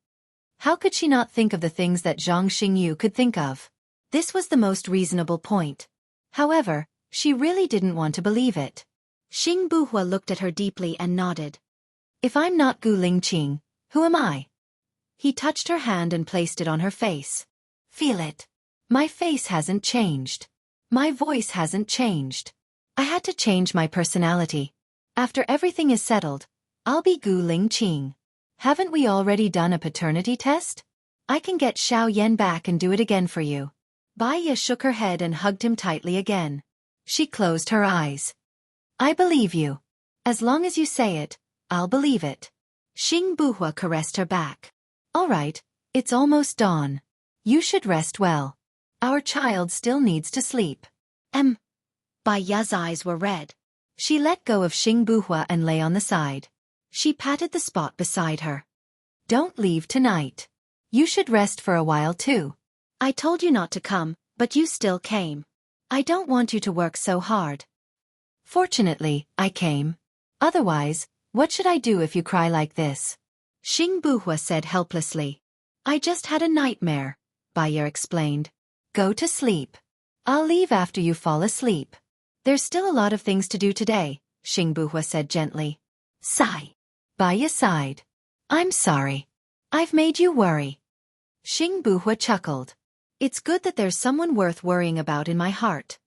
How could she not think of the things that Zhang Xingyu could think of? This was the most reasonable point. However, she really didn't want to believe it. Xing Buhua looked at her deeply and nodded. If I'm not Gu Lingqing, who am I? He touched her hand and placed it on her face. Feel it. My face hasn't changed. My voice hasn't changed. I had to change my personality. After everything is settled, I'll be Gu Lingqing. Haven't we already done a paternity test? I can get Xiao Yan back and do it again for you. Baya shook her head and hugged him tightly again. She closed her eyes. I believe you. As long as you say it, I'll believe it. Xing Buhua caressed her back. All right, it's almost dawn. You should rest well. Our child still needs to sleep. Baya's eyes were red. She let go of Xing Buhua and lay on the side. She patted the spot beside her. Don't leave tonight. You should rest for a while too. I told you not to come, but you still came. I don't want you to work so hard. Fortunately, I came. Otherwise, what should I do if you cry like this? Xing Buhua said helplessly. I just had a nightmare, Baya explained. Go to sleep. I'll leave after you fall asleep. There's still a lot of things to do today, Xing Buhua said gently. Sigh. Baya sighed. I'm sorry. I've made you worry. Xing Buhua chuckled. It's good that there's someone worth worrying about in my heart.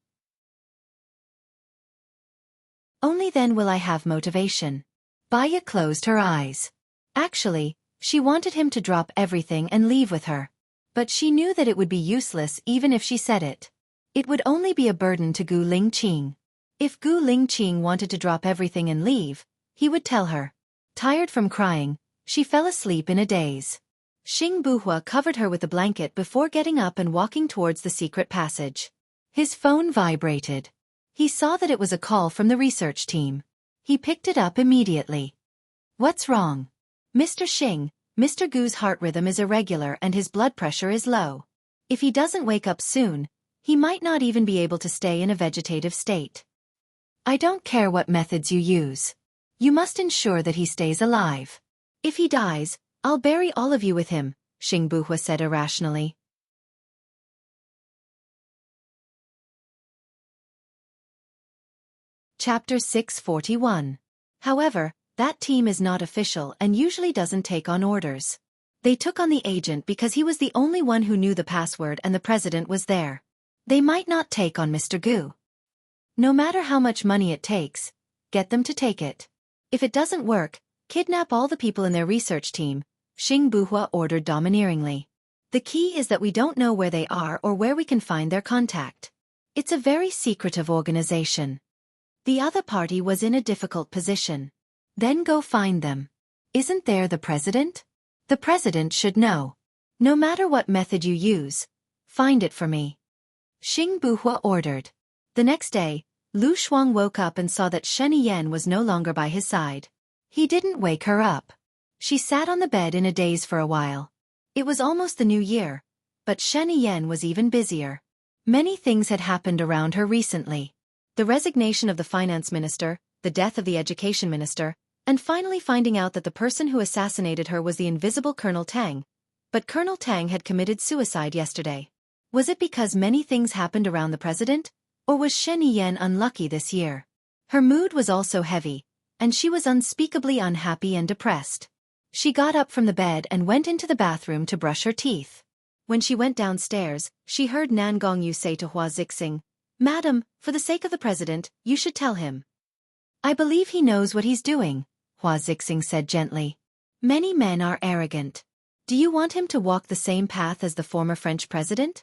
Only then will I have motivation. Baya closed her eyes. Actually, she wanted him to drop everything and leave with her. But she knew that it would be useless even if she said it. It would only be a burden to Gu Lingqing. If Gu Lingqing wanted to drop everything and leave, he would tell her, Tired from crying, she fell asleep in a daze. Xing Buhua covered her with a blanket before getting up and walking towards the secret passage. His phone vibrated. He saw that it was a call from the research team. He picked it up immediately. What's wrong? Mr. Xing, Mr. Gu's heart rhythm is irregular and his blood pressure is low. If he doesn't wake up soon, he might not even be able to stay in a vegetative state. I don't care what methods you use. You must ensure that he stays alive. If he dies, I'll bury all of you with him, Xing Buhua said irrationally. Chapter 641. However, that team is not official and usually doesn't take on orders. They took on the agent because he was the only one who knew the password and the president was there. They might not take on Mr. Gu. No matter how much money it takes, get them to take it. If it doesn't work, kidnap all the people in their research team, Xing Buhua ordered domineeringly. The key is that we don't know where they are or where we can find their contact. It's a very secretive organization. The other party was in a difficult position. Then go find them. Isn't there the president? The president should know. No matter what method you use, find it for me. Xing Buhua ordered. The next day, Lu Shuang woke up and saw that Shen Yan was no longer by his side. He didn't wake her up. She sat on the bed in a daze for a while. It was almost the new year, but Shen Yan was even busier. Many things had happened around her recently. The resignation of the finance minister, the death of the education minister, and finally finding out that the person who assassinated her was the invisible Colonel Tang. But Colonel Tang had committed suicide yesterday. Was it because many things happened around the president, or was Shen Yan unlucky this year? Her mood was also heavy, and she was unspeakably unhappy and depressed. She got up from the bed and went into the bathroom to brush her teeth. When she went downstairs, she heard Nan Gongyu say to Hua Zixing, "Madam, for the sake of the president, you should tell him." "I believe he knows what he's doing," Hua Zixing said gently. "Many men are arrogant. Do you want him to walk the same path as the former French president?"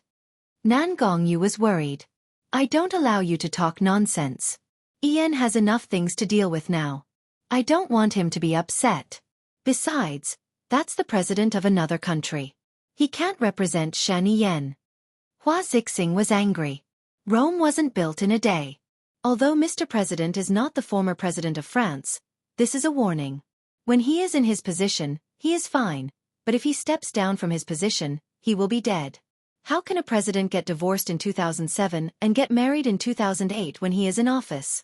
Nan Gongyu was worried. "I don't allow you to talk nonsense. Ian has enough things to deal with now. I don't want him to be upset. Besides, that's the president of another country. He can't represent Shan Yan." Hua Zixing was angry. Rome wasn't built in a day. Although Mr. President is not the former president of France, this is a warning. When he is in his position, he is fine, but if he steps down from his position, he will be dead. How can a president get divorced in 2007 and get married in 2008 when he is in office?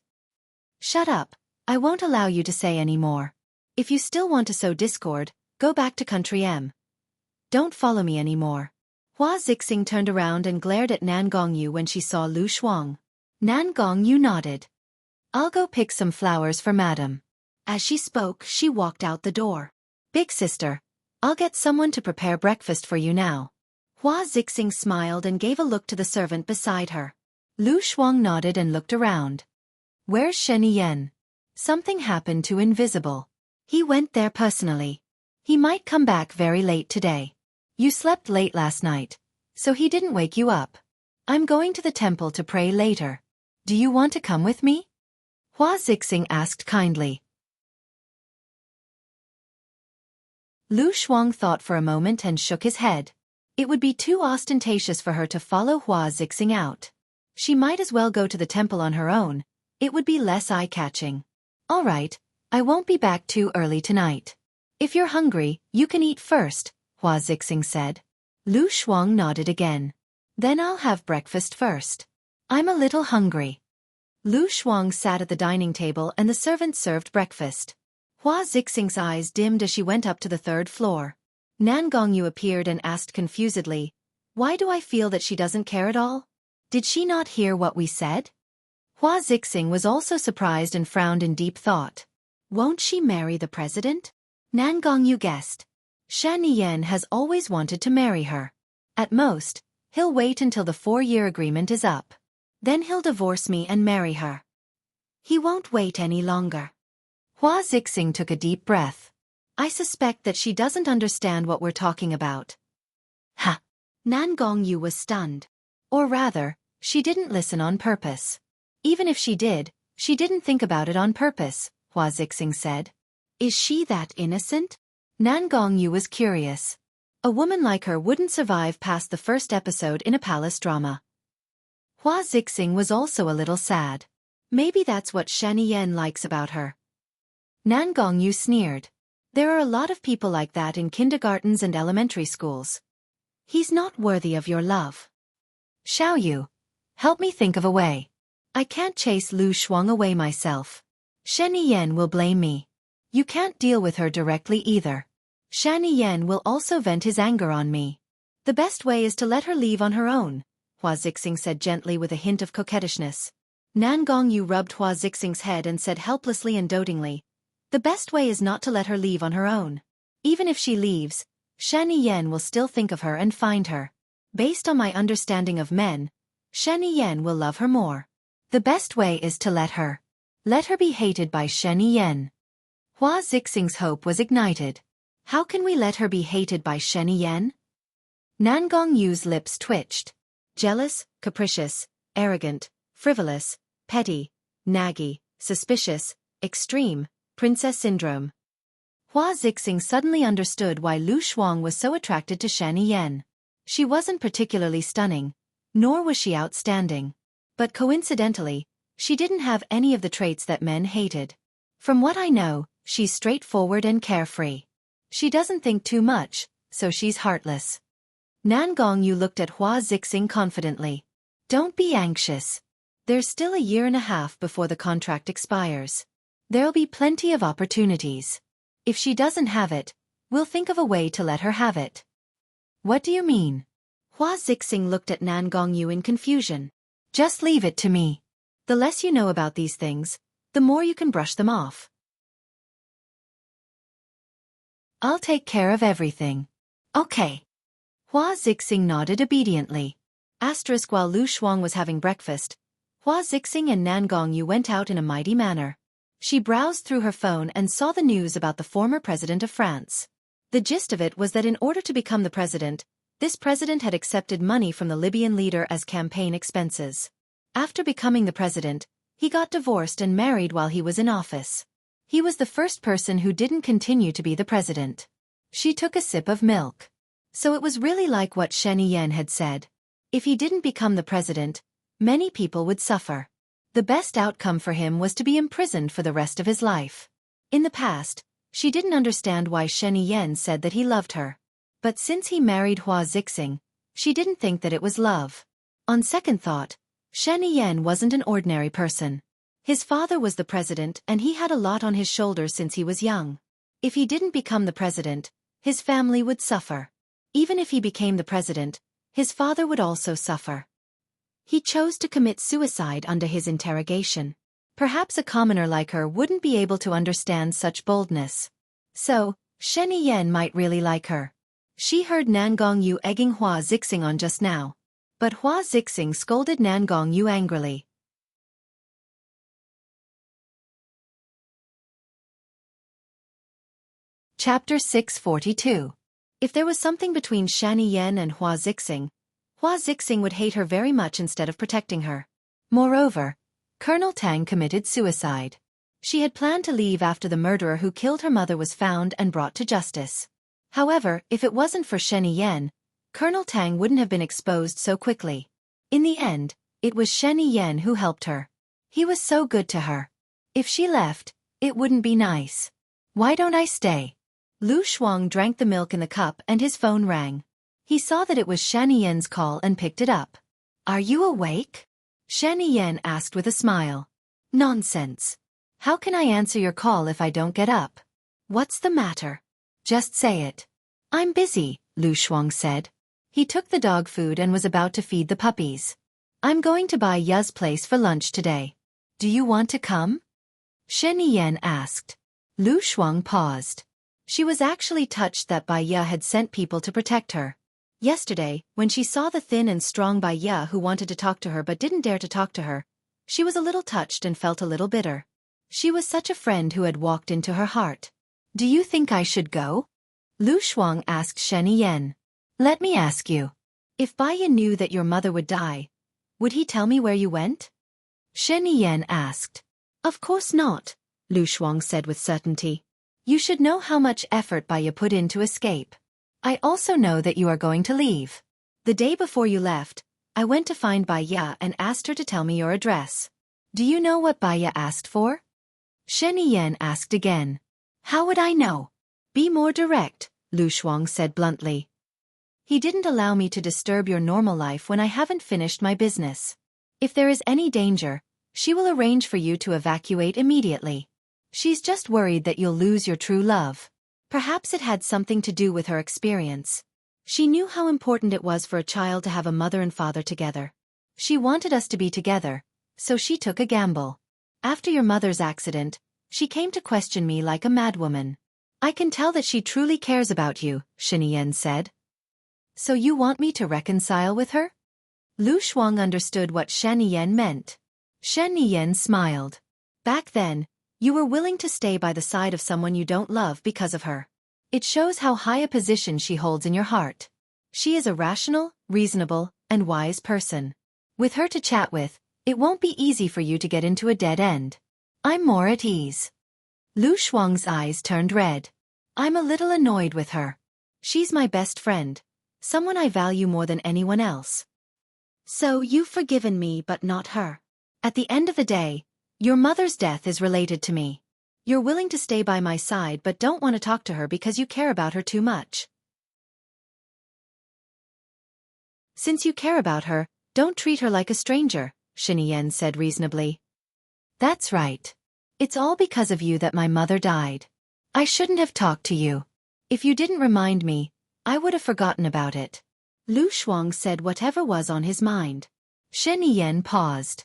Shut up, I won't allow you to say any more. If you still want to sow discord, go back to country M. Don't follow me anymore. Hua Zixing turned around and glared at Nan Gongyu when she saw Lu Shuang. Nan Gongyu nodded. "I'll go pick some flowers for madam." As she spoke, she walked out the door. "Big sister, I'll get someone to prepare breakfast for you now." Hua Zixing smiled and gave a look to the servant beside her. Lu Shuang nodded and looked around. "Where's Shen Yan?" "Something happened to Invisible. He went there personally. He might come back very late today. You slept late last night, so he didn't wake you up. I'm going to the temple to pray later. Do you want to come with me?" Hua Zixing asked kindly. Lu Shuang thought for a moment and shook his head. It would be too ostentatious for her to follow Hua Zixing out. She might as well go to the temple on her own. It would be less eye-catching. "All right, I won't be back too early tonight. If you're hungry, you can eat first," Hua Zixing said. Lu Shuang nodded again. "Then I'll have breakfast first. I'm a little hungry." Lu Shuang sat at the dining table and the servant served breakfast. Hua Zixing's eyes dimmed as she went up to the third floor. Nan Gongyu appeared and asked confusedly, "Why do I feel that she doesn't care at all? Did she not hear what we said?" Hua Zixing was also surprised and frowned in deep thought. Won't she marry the president? Nan Gongyu guessed. Shan Yan has always wanted to marry her. At most, he'll wait until the 4-year agreement is up. Then he'll divorce me and marry her. He won't wait any longer. Hua Zixing took a deep breath. I suspect that she doesn't understand what we're talking about. Ha! Nan Gongyu was stunned. Or rather, she didn't listen on purpose. Even if she did, she didn't think about it on purpose, Hua Zixing said. Is she that innocent? Nan Gongyu was curious. A woman like her wouldn't survive past the first episode in a palace drama. Hua Zixing was also a little sad. Maybe that's what Shani Yen likes about her. Nan Gongyu sneered. There are a lot of people like that in kindergartens and elementary schools. He's not worthy of your love. Xiaoyu, help me think of a way. I can't chase Lu Shuang away myself. Shani Yen will blame me. You can't deal with her directly either. Shani Yen will also vent his anger on me. The best way is to let her leave on her own, Hua Zixing said gently with a hint of coquettishness. Nan Gongyu rubbed Hua Zixing's head and said helplessly and dotingly, the best way is not to let her leave on her own. Even if she leaves, Shani Yen will still think of her and find her. Based on my understanding of men, Shani Yen will love her more. The best way is to let her. Let her be hated by Shani Yen. Hua Zixing's hope was ignited. How can we let her be hated by Shani Yen? Nan Gongyu's lips twitched. Jealous, capricious, arrogant, frivolous, petty, naggy, suspicious, extreme, princess syndrome. Hua Zixing suddenly understood why Lu Shuang was so attracted to Shani Yen. She wasn't particularly stunning, nor was she outstanding. But coincidentally, she didn't have any of the traits that men hated. From what I know, she's straightforward and carefree. She doesn't think too much, so she's heartless. Nan Gongyu looked at Hua Zixing confidently. Don't be anxious. There's still a year and a half before the contract expires. There'll be plenty of opportunities. If she doesn't have it, we'll think of a way to let her have it. What do you mean? Hua Zixing looked at Nan Gongyu in confusion. Just leave it to me. The less you know about these things, the more you can brush them off. I'll take care of everything. Okay. Hua Zixing nodded obediently. While Lu Shuang was having breakfast, Hua Zixing and Nan Gongyu went out in a mighty manner. She browsed through her phone and saw the news about the former president of France. The gist of it was that in order to become the president, this president had accepted money from the Libyan leader as campaign expenses. After becoming the president, he got divorced and married while he was in office. He was the first person who didn't continue to be the president. She took a sip of milk. So it was really like what Shani Yen had said. If he didn't become the president, many people would suffer. The best outcome for him was to be imprisoned for the rest of his life. In the past, she didn't understand why Shani Yen said that he loved her. But since he married Hua Zixing, she didn't think that it was love. On second thought, Shani Yen wasn't an ordinary person. His father was the president and he had a lot on his shoulders since he was young. If he didn't become the president, his family would suffer. Even if he became the president, his father would also suffer. He chose to commit suicide under his interrogation. Perhaps a commoner like her wouldn't be able to understand such boldness. So, Shani Yen might really like her. She heard Nan Gongyu egging Hua Zixing on just now. But Hua Zixing scolded Nan Gongyu angrily. Chapter 642. If there was something between Shani Yen and Hua Zixing would hate her very much instead of protecting her. Moreover, Colonel Tang committed suicide. She had planned to leave after the murderer who killed her mother was found and brought to justice. However, if it wasn't for Shani Yen, Colonel Tang wouldn't have been exposed so quickly. In the end, it was Shani Yen who helped her. He was so good to her. If she left, it wouldn't be nice. Why don't I stay? Lu Shuang drank the milk in the cup and his phone rang. He saw that it was Shani Yen's call and picked it up. Are you awake? Shani Yen asked with a smile. Nonsense. How can I answer your call if I don't get up? What's the matter? Just say it. I'm busy, Lu Shuang said. He took the dog food and was about to feed the puppies. I'm going to Bai Ya's place for lunch today. Do you want to come? Shani Yen asked. Lu Shuang paused. She was actually touched that Bai Ya had sent people to protect her. Yesterday, when she saw the thin and strong Bai Ya who wanted to talk to her but didn't dare to talk to her, she was a little touched and felt a little bitter. She was such a friend who had walked into her heart. Do you think I should go? Lu Shuang asked Shani Yen. Let me ask you. If Bai Ya knew that your mother would die, would he tell me where you went? Shani Yen asked. Of course not, Lu Shuang said with certainty. You should know how much effort Baya put in to escape. I also know that you are going to leave. The day before you left, I went to find Baya and asked her to tell me your address. Do you know what Baya asked for? Shen Yan asked again. How would I know? Be more direct, Lu Shuang said bluntly. He didn't allow me to disturb your normal life when I haven't finished my business. If there is any danger, she will arrange for you to evacuate immediately. She's just worried that you'll lose your true love. Perhaps it had something to do with her experience. She knew how important it was for a child to have a mother and father together. She wanted us to be together, so she took a gamble. After your mother's accident, she came to question me like a madwoman. I can tell that she truly cares about you, Shen Yan said. So you want me to reconcile with her? Lu Shuang understood what Shen Yan meant. Shen Yan smiled. Back then, you were willing to stay by the side of someone you don't love because of her. It shows how high a position she holds in your heart. She is a rational, reasonable, and wise person. With her to chat with, it won't be easy for you to get into a dead end. I'm more at ease. Lu Shuang's eyes turned red. I'm a little annoyed with her. She's my best friend, someone I value more than anyone else. So you've forgiven me but not her. At the end of the day, your mother's death is related to me. You're willing to stay by my side but don't want to talk to her because you care about her too much. Since you care about her, don't treat her like a stranger, Shen Yan said reasonably. That's right. It's all because of you that my mother died. I shouldn't have talked to you. If you didn't remind me, I would have forgotten about it. Lu Shuang said whatever was on his mind. Shen Yan paused.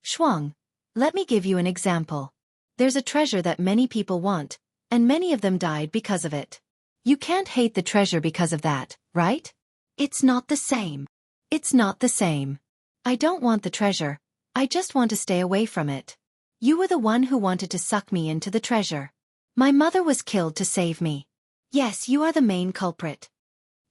Shuang, let me give you an example. There's a treasure that many people want, and many of them died because of it. You can't hate the treasure because of that, right? It's not the same. It's not the same. I don't want the treasure, I just want to stay away from it. You were the one who wanted to suck me into the treasure. My mother was killed to save me. Yes, you are the main culprit.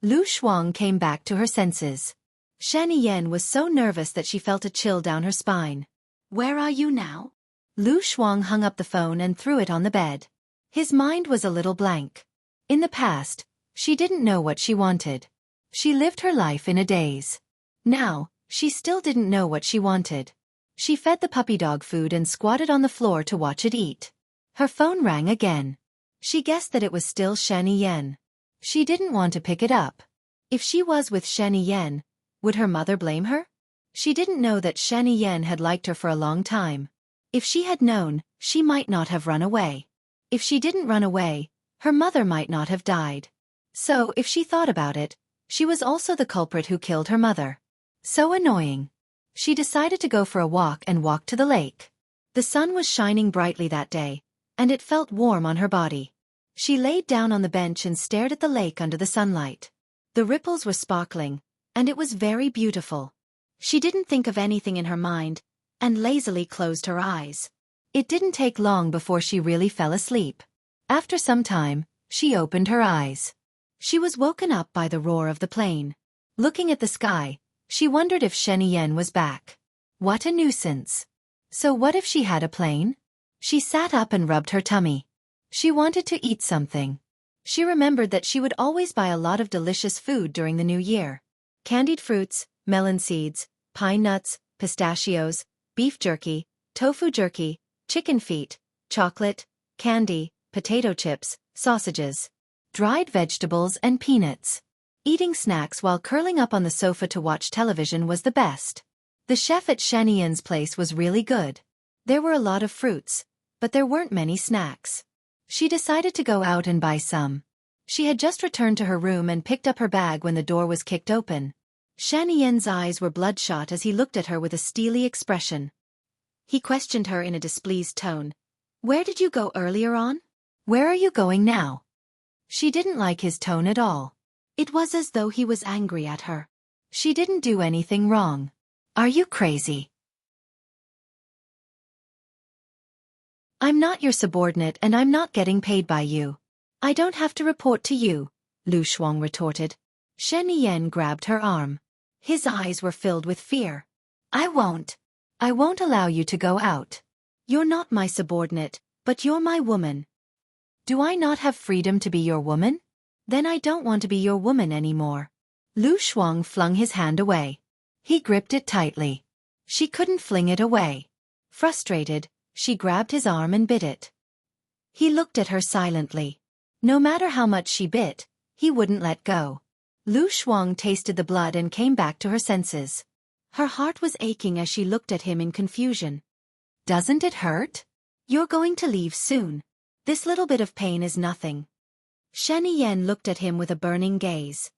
Lu Shuang came back to her senses. Shen Yan was so nervous that she felt a chill down her spine. Where are you now? Lu Shuang hung up the phone and threw it on the bed. His mind was a little blank. In the past, she didn't know what she wanted. She lived her life in a daze. Now, she still didn't know what she wanted. She fed the puppy dog food and squatted on the floor to watch it eat. Her phone rang again. She guessed that it was still Shen Yan. She didn't want to pick it up. If she was with Shen Yan, would her mother blame her? She didn't know that Shen Yan had liked her for a long time. If she had known, she might not have run away. If she didn't run away, her mother might not have died. So, if she thought about it, she was also the culprit who killed her mother. So annoying. She decided to go for a walk and walk to the lake. The sun was shining brightly that day, and it felt warm on her body. She laid down on the bench and stared at the lake under the sunlight. The ripples were sparkling, and it was very beautiful. She didn't think of anything in her mind, and lazily closed her eyes. It didn't take long before she really fell asleep. After some time, she opened her eyes. She was woken up by the roar of the plane. Looking at the sky, she wondered if Shen Yan was back. What a nuisance. So what if she had a plane? She sat up and rubbed her tummy. She wanted to eat something. She remembered that she would always buy a lot of delicious food during the new year. Candied fruits, melon seeds, pine nuts, pistachios, beef jerky, tofu jerky, chicken feet, chocolate, candy, potato chips, sausages, dried vegetables and peanuts. Eating snacks while curling up on the sofa to watch television was the best. The chef at Shen Yan's place was really good. There were a lot of fruits, but there weren't many snacks. She decided to go out and buy some. She had just returned to her room and picked up her bag when the door was kicked open. Shen Yan's eyes were bloodshot as he looked at her with a steely expression. He questioned her in a displeased tone. Where did you go earlier on? Where are you going now? She didn't like his tone at all. It was as though he was angry at her. She didn't do anything wrong. Are you crazy? I'm not your subordinate and I'm not getting paid by you. I don't have to report to you, Lu Shuang retorted. Shen Yan grabbed her arm. His eyes were filled with fear. I won't allow you to go out. You're not my subordinate, but you're my woman. Do I not have freedom to be your woman? Then I don't want to be your woman anymore. Lu Shuang flung his hand away. He gripped it tightly. She couldn't fling it away. Frustrated, she grabbed his arm and bit it. He looked at her silently. No matter how much she bit, he wouldn't let go. Lu Shuang tasted the blood and came back to her senses. Her heart was aching as she looked at him in confusion. Doesn't it hurt? You're going to leave soon. This little bit of pain is nothing. Shen Yen looked at him with a burning gaze.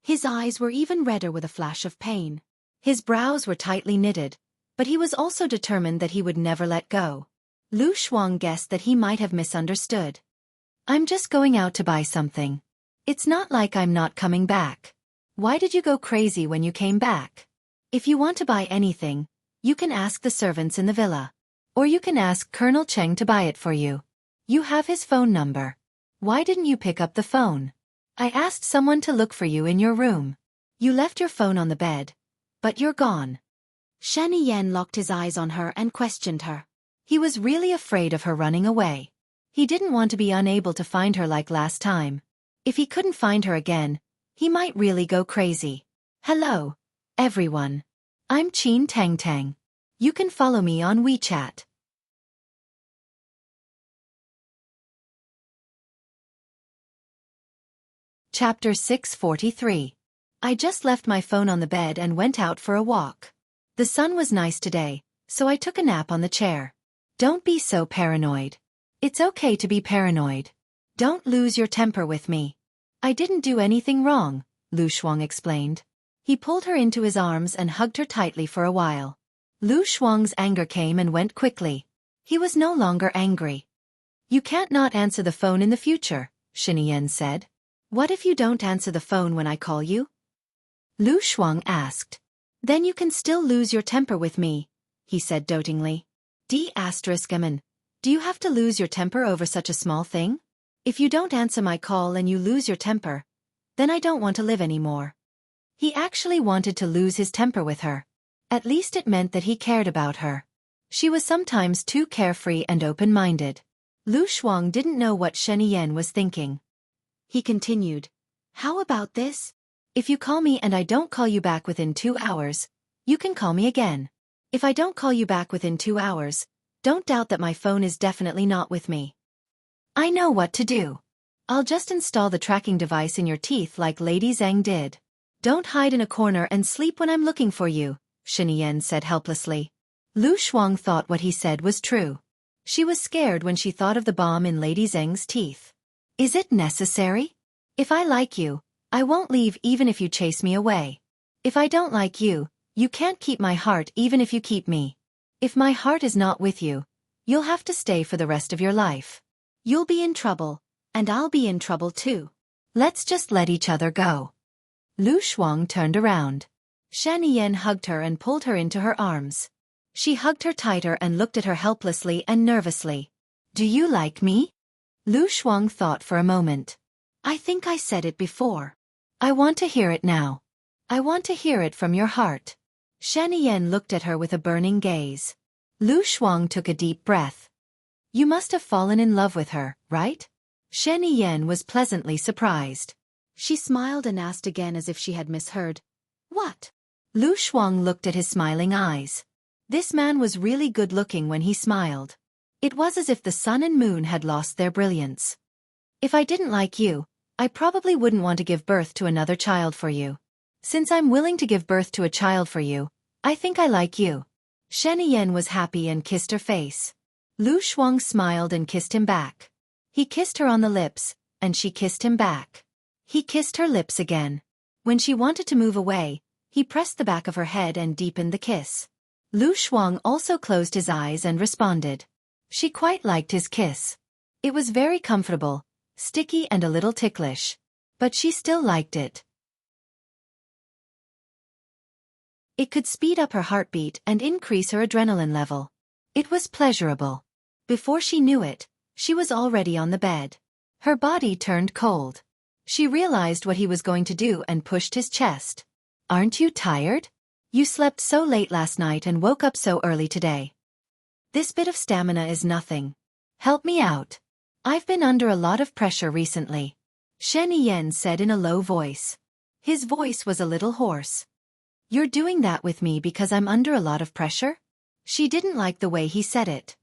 His eyes were even redder with a flash of pain. His brows were tightly knitted, but he was also determined that he would never let go. Lu Shuang guessed that he might have misunderstood. I'm just going out to buy something. It's not like I'm not coming back. Why did you go crazy when you came back? If you want to buy anything, you can ask the servants in the villa. Or you can ask Colonel Cheng to buy it for you. You have his phone number. Why didn't you pick up the phone? I asked someone to look for you in your room. You left your phone on the bed. But you're gone. Shen Yen locked his eyes on her and questioned her. He was really afraid of her running away. He didn't want to be unable to find her like last time. If he couldn't find her again, he might really go crazy. Hello, everyone. I'm Qin Tang Tang. You can follow me on WeChat. Chapter 643. I just left my phone on the bed and went out for a walk. The sun was nice today, so I took a nap on the chair. Don't be so paranoid. It's okay to be paranoid. Don't lose your temper with me. I didn't do anything wrong, Lu Shuang explained. He pulled her into his arms and hugged her tightly for a while. Lu Shuang's anger came and went quickly. He was no longer angry. You can't not answer the phone in the future, Shen Yen said. What if you don't answer the phone when I call you? Lu Shuang asked. Then you can still lose your temper with me, he said dotingly. D****, do you have to lose your temper over such a small thing? If you don't answer my call and you lose your temper, then I don't want to live anymore. He actually wanted to lose his temper with her. At least it meant that he cared about her. She was sometimes too carefree and open-minded. Lu Shuang didn't know what Shen Yen was thinking. He continued, How about this? If you call me and I don't call you back within 2 hours, you can call me again. If I don't call you back within 2 hours, don't doubt that my phone is definitely not with me. I know what to do. I'll just install the tracking device in your teeth like Lady Zhang did. Don't hide in a corner and sleep when I'm looking for you, Shen Yen said helplessly. Lu Shuang thought what he said was true. She was scared when she thought of the bomb in Lady Zhang's teeth. Is it necessary? If I like you, I won't leave even if you chase me away. If I don't like you, you can't keep my heart even if you keep me. If my heart is not with you, you'll have to stay for the rest of your life. You'll be in trouble, and I'll be in trouble too. Let's just let each other go. Lu Shuang turned around. Shen Yen hugged her and pulled her into her arms. She hugged her tighter and looked at her helplessly and nervously. Do you like me? Lu Shuang thought for a moment. I think I said it before. I want to hear it now. I want to hear it from your heart. Shen Yen looked at her with a burning gaze. Lu Shuang took a deep breath. You must have fallen in love with her, right? Shen Yen was pleasantly surprised. She smiled and asked again as if she had misheard. What? Lu Shuang looked at his smiling eyes. This man was really good-looking when he smiled. It was as if the sun and moon had lost their brilliance. If I didn't like you, I probably wouldn't want to give birth to another child for you. Since I'm willing to give birth to a child for you, I think I like you. Shen Yen was happy and kissed her face. Lu Shuang smiled and kissed him back. He kissed her on the lips, and she kissed him back. He kissed her lips again. When she wanted to move away, he pressed the back of her head and deepened the kiss. Lu Shuang also closed his eyes and responded. She quite liked his kiss. It was very comfortable, sticky and a little ticklish. But she still liked it. It could speed up her heartbeat and increase her adrenaline level. It was pleasurable. Before she knew it, she was already on the bed. Her body turned cold. She realized what he was going to do and pushed his chest. Aren't you tired? You slept so late last night and woke up so early today. This bit of stamina is nothing. Help me out. I've been under a lot of pressure recently, Shen Yen said in a low voice. His voice was a little hoarse. You're doing that with me because I'm under a lot of pressure? She didn't like the way he said it.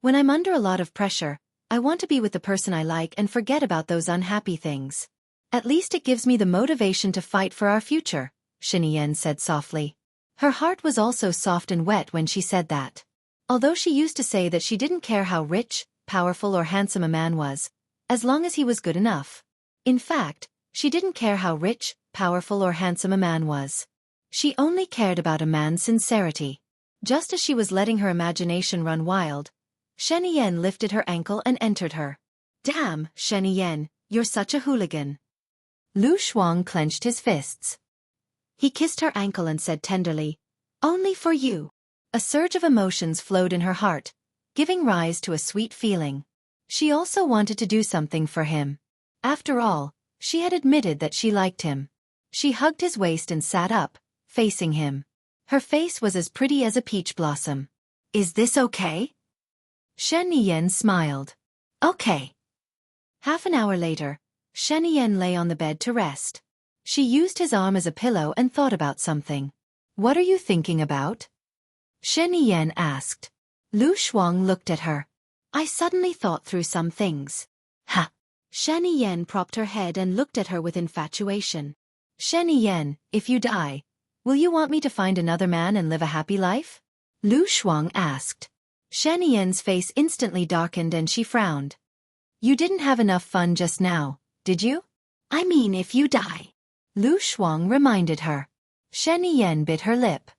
When I'm under a lot of pressure, I want to be with the person I like and forget about those unhappy things. At least it gives me the motivation to fight for our future, Shen Yen said softly. Her heart was also soft and wet when she said that. Although she used to say that she didn't care how rich, powerful or handsome a man was, as long as he was good enough. In fact, she didn't care how rich, powerful or handsome a man was. She only cared about a man's sincerity. Just as she was letting her imagination run wild, Shen Yen lifted her ankle and entered her. Damn, Shen Yen, you're such a hooligan. Lu Shuang clenched his fists. He kissed her ankle and said tenderly, Only for you. A surge of emotions flowed in her heart, giving rise to a sweet feeling. She also wanted to do something for him. After all, she had admitted that she liked him. She hugged his waist and sat up, facing him. Her face was as pretty as a peach blossom. Is this okay? Shen Yen smiled. Okay. Half an hour later, Shen Yen lay on the bed to rest. She used his arm as a pillow and thought about something. What are you thinking about? Shen Yen asked. Lu Shuang looked at her. I suddenly thought through some things. Ha! Shen Yen propped her head and looked at her with infatuation. Shen Yen, if you die, will you want me to find another man and live a happy life? Lu Shuang asked. Shen Yen's face instantly darkened and she frowned. You didn't have enough fun just now, did you? I mean if you die. Lu Shuang reminded her. Shen Yen bit her lip.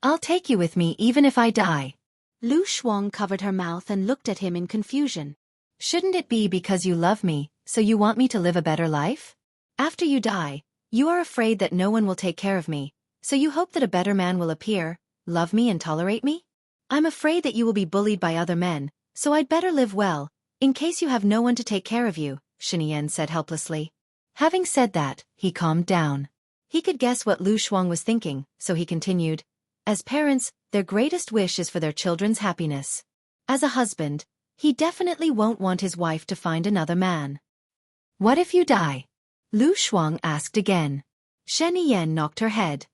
I'll take you with me even if I die. Lu Shuang covered her mouth and looked at him in confusion. Shouldn't it be because you love me, so you want me to live a better life? After you die, you are afraid that no one will take care of me, so you hope that a better man will appear, love me and tolerate me? I'm afraid that you will be bullied by other men, so I'd better live well, in case you have no one to take care of you, Shen Yen said helplessly. Having said that, he calmed down. He could guess what Lu Shuang was thinking, so he continued. As parents, their greatest wish is for their children's happiness. As a husband, he definitely won't want his wife to find another man. What if you die? Lu Shuang asked again. Shen Yen knocked her head.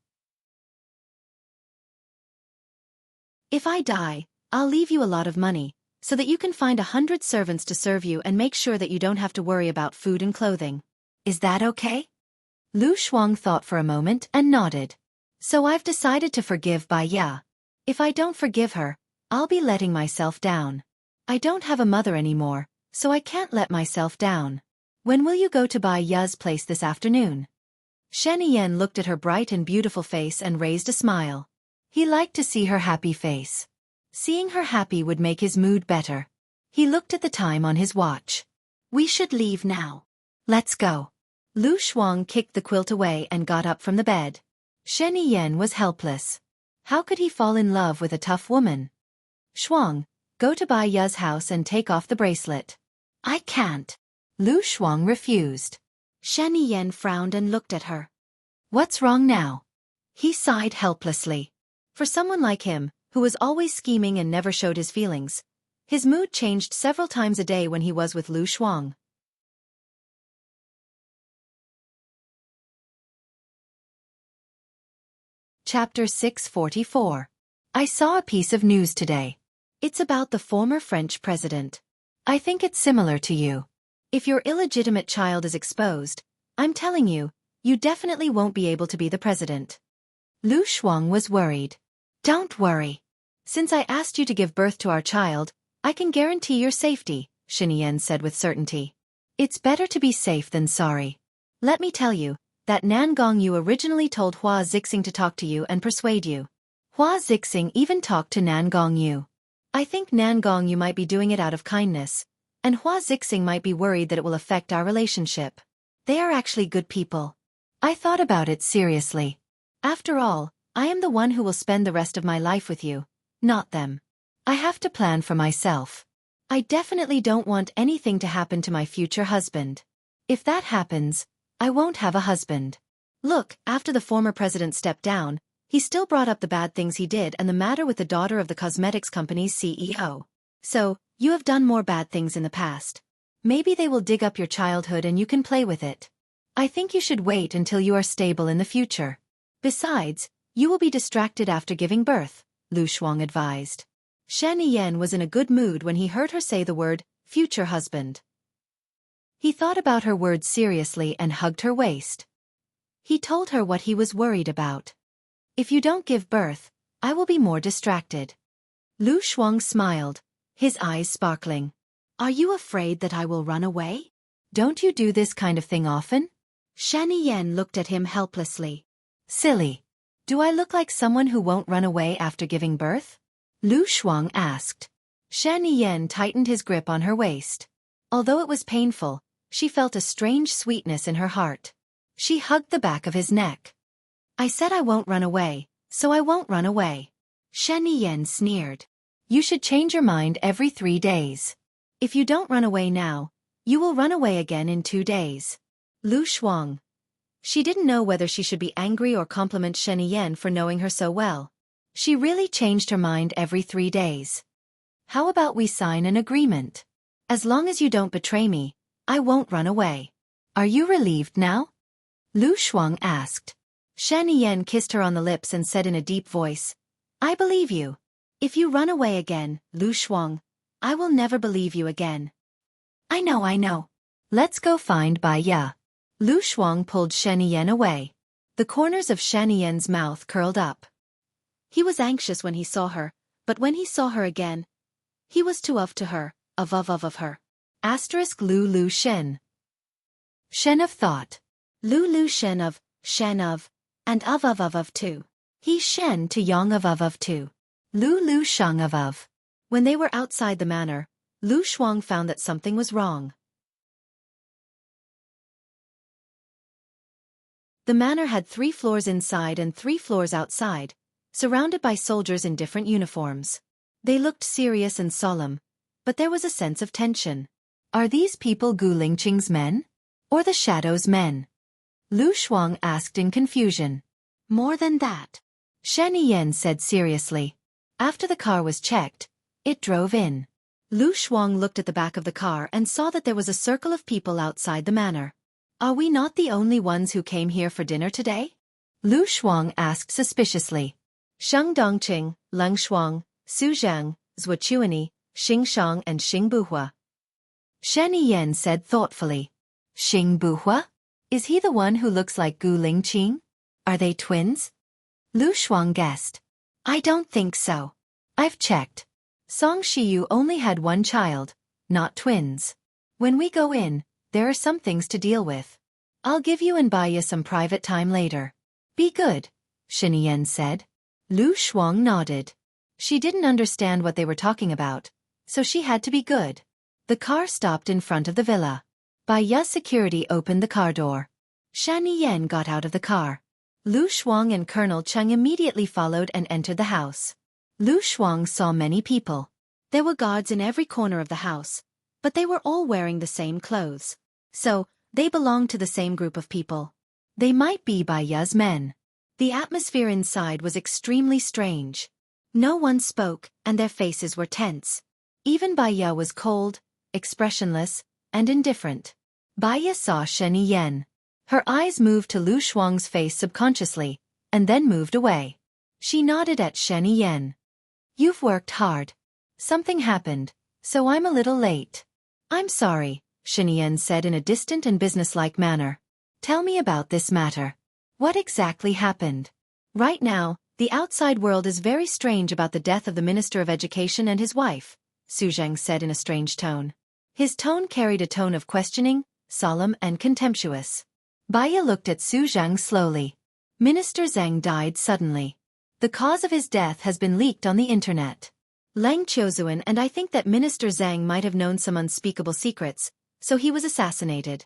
If I die, I'll leave you a lot of money, so that you can find 100 servants to serve you and make sure that you don't have to worry about food and clothing. Is that okay? Lu Shuang thought for a moment and nodded. So I've decided to forgive Bai Ya. If I don't forgive her, I'll be letting myself down. I don't have a mother anymore, so I can't let myself down. When will you go to Bai Ya's place this afternoon? Shen Yen looked at her bright and beautiful face and raised a smile. He liked to see her happy face. Seeing her happy would make his mood better. He looked at the time on his watch. We should leave now. Let's go. Lu Shuang kicked the quilt away and got up from the bed. Shen Yen was helpless. How could he fall in love with a tough woman? Shuang, go to Bai Ya's house and take off the bracelet. I can't. Lu Shuang refused. Shen Yen frowned and looked at her. What's wrong now? He sighed helplessly. For someone like him, who was always scheming and never showed his feelings, his mood changed several times a day when he was with Lu Shuang. Chapter 644. I saw a piece of news today. It's about the former French president. I think it's similar to you. If your illegitimate child is exposed, I'm telling you, you definitely won't be able to be the president. Lu Shuang was worried. Don't worry. Since I asked you to give birth to our child, I can guarantee your safety, Shen Yen said with certainty. It's better to be safe than sorry. Let me tell you, that Nan Gongyu originally told Hua Zixing to talk to you and persuade you. Hua Zixing even talked to Nan Gongyu. I think Nan Gongyu might be doing it out of kindness, and Hua Zixing might be worried that it will affect our relationship. They are actually good people. I thought about it seriously. After all, I am the one who will spend the rest of my life with you, not them. I have to plan for myself. I definitely don't want anything to happen to my future husband. If that happens, I won't have a husband. Look, after the former president stepped down, he still brought up the bad things he did and the matter with the daughter of the cosmetics company's CEO. So, You have done more bad things in the past. Maybe they will dig up your childhood and you can play with it. I think you should wait until you are stable in the future. Besides, you will be distracted after giving birth, Lu Shuang advised. Shen Yan was in a good mood when he heard her say the word, future husband. He thought about her words seriously and hugged her waist. He told her what he was worried about. If you don't give birth, I will be more distracted. Lu Shuang smiled, his eyes sparkling. Are you afraid that I will run away? Don't you do this kind of thing often? Shen Yan looked at him helplessly. Silly. Do I look like someone who won't run away after giving birth? Lu Shuang asked. Shen Yan tightened his grip on her waist. Although it was painful, she felt a strange sweetness in her heart. She hugged the back of his neck. I said I won't run away, so I won't run away. Shen Yan sneered. You should change your mind every 3 days. If you don't run away now, you will run away again in 2 days. Lu Shuang. She didn't know whether she should be angry or compliment Shen Yan for knowing her so well. She really changed her mind every 3 days. How about we sign an agreement? As long as you don't betray me, I won't run away. Are you relieved now? Lu Shuang asked. Shen Yan kissed her on the lips and said in a deep voice, I believe you. If you run away again, Lu Shuang, I will never believe you again. I know. Let's go find Bai Ya. Lu Shuang pulled Shen Yan away. The corners of Shen Yan's mouth curled up. He was anxious when he saw her, but when he saw her again, he was too of to her, of her. Asterisk Lu Shen. Shen of thought. Lu Shen of, and of too. He Shen to Yang of too. Lu Shang of. When they were outside the manor, Lu Shuang found that something was wrong. The manor had 3 floors inside and 3 floors outside, surrounded by soldiers in different uniforms. They looked serious and solemn, but there was a sense of tension. Are these people Gu Lingqing's men? Or the Shadow's men? Lu Shuang asked in confusion. More than that. Shen Yan said seriously. After the car was checked, it drove in. Lu Shuang looked at the back of the car and saw that there was a circle of people outside the manor. Are we not the only ones who came here for dinner today? Lu Shuang asked suspiciously. Sheng Dongqing, Leng Shuang, Su Zhang, Zhuo Chuani, Xing Shang and Xing Buhua. Shen Yan said thoughtfully. Xing Buhua? Is he the one who looks like Gu Lingqing? Are they twins? Lu Shuang guessed. I don't think so. I've checked. Song Shiyu only had 1 child, not twins. When we go in, there are some things to deal with. I'll give you and Bai Ya some private time later. Be good, Shen Yan said. Lu Shuang nodded. She didn't understand what they were talking about, so she had to be good. The car stopped in front of the villa. Bai Ya security opened the car door. Shen Yan got out of the car. Lu Shuang and Colonel Cheng immediately followed and entered the house. Lu Shuang saw many people. There were guards in every corner of the house, but they were all wearing the same clothes. So, they belonged to the same group of people. They might be Bai Ya's men. The atmosphere inside was extremely strange. No one spoke, and their faces were tense. Even Bai Ya was cold, expressionless, and indifferent. Bai Ya saw Shen Yan. Her eyes moved to Lu Shuang's face subconsciously, and then moved away. She nodded at Shen Yan. You've worked hard. Something happened, so I'm a little late. I'm sorry, Shen Yan said in a distant and businesslike manner. Tell me about this matter. What exactly happened? Right now, the outside world is very strange about the death of the Minister of Education and his wife, Su Zhang said in a strange tone. His tone carried a tone of questioning, solemn and contemptuous. Bai Ya looked at Su Zhang slowly. Minister Zhang died suddenly. The cause of his death has been leaked on the internet. Lang Qiuzuan and I think that Minister Zhang might have known some unspeakable secrets, so he was assassinated.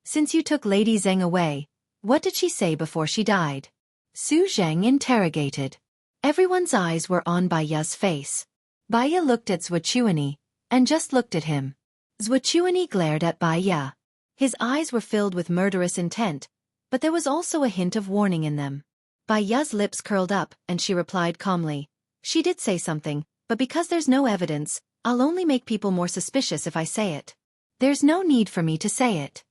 Since you took Lady Zhang away, what did she say before she died? Su Zhang interrogated. Everyone's eyes were on Bai Ya's face. Bai Ya looked at Zhuo Chuani, and just looked at him. Zhuo Chuani glared at Bai Ya. His eyes were filled with murderous intent, but there was also a hint of warning in them. Bai Ya's lips curled up, and she replied calmly. She did say something, but because there's no evidence, I'll only make people more suspicious if I say it. There's no need for me to say it.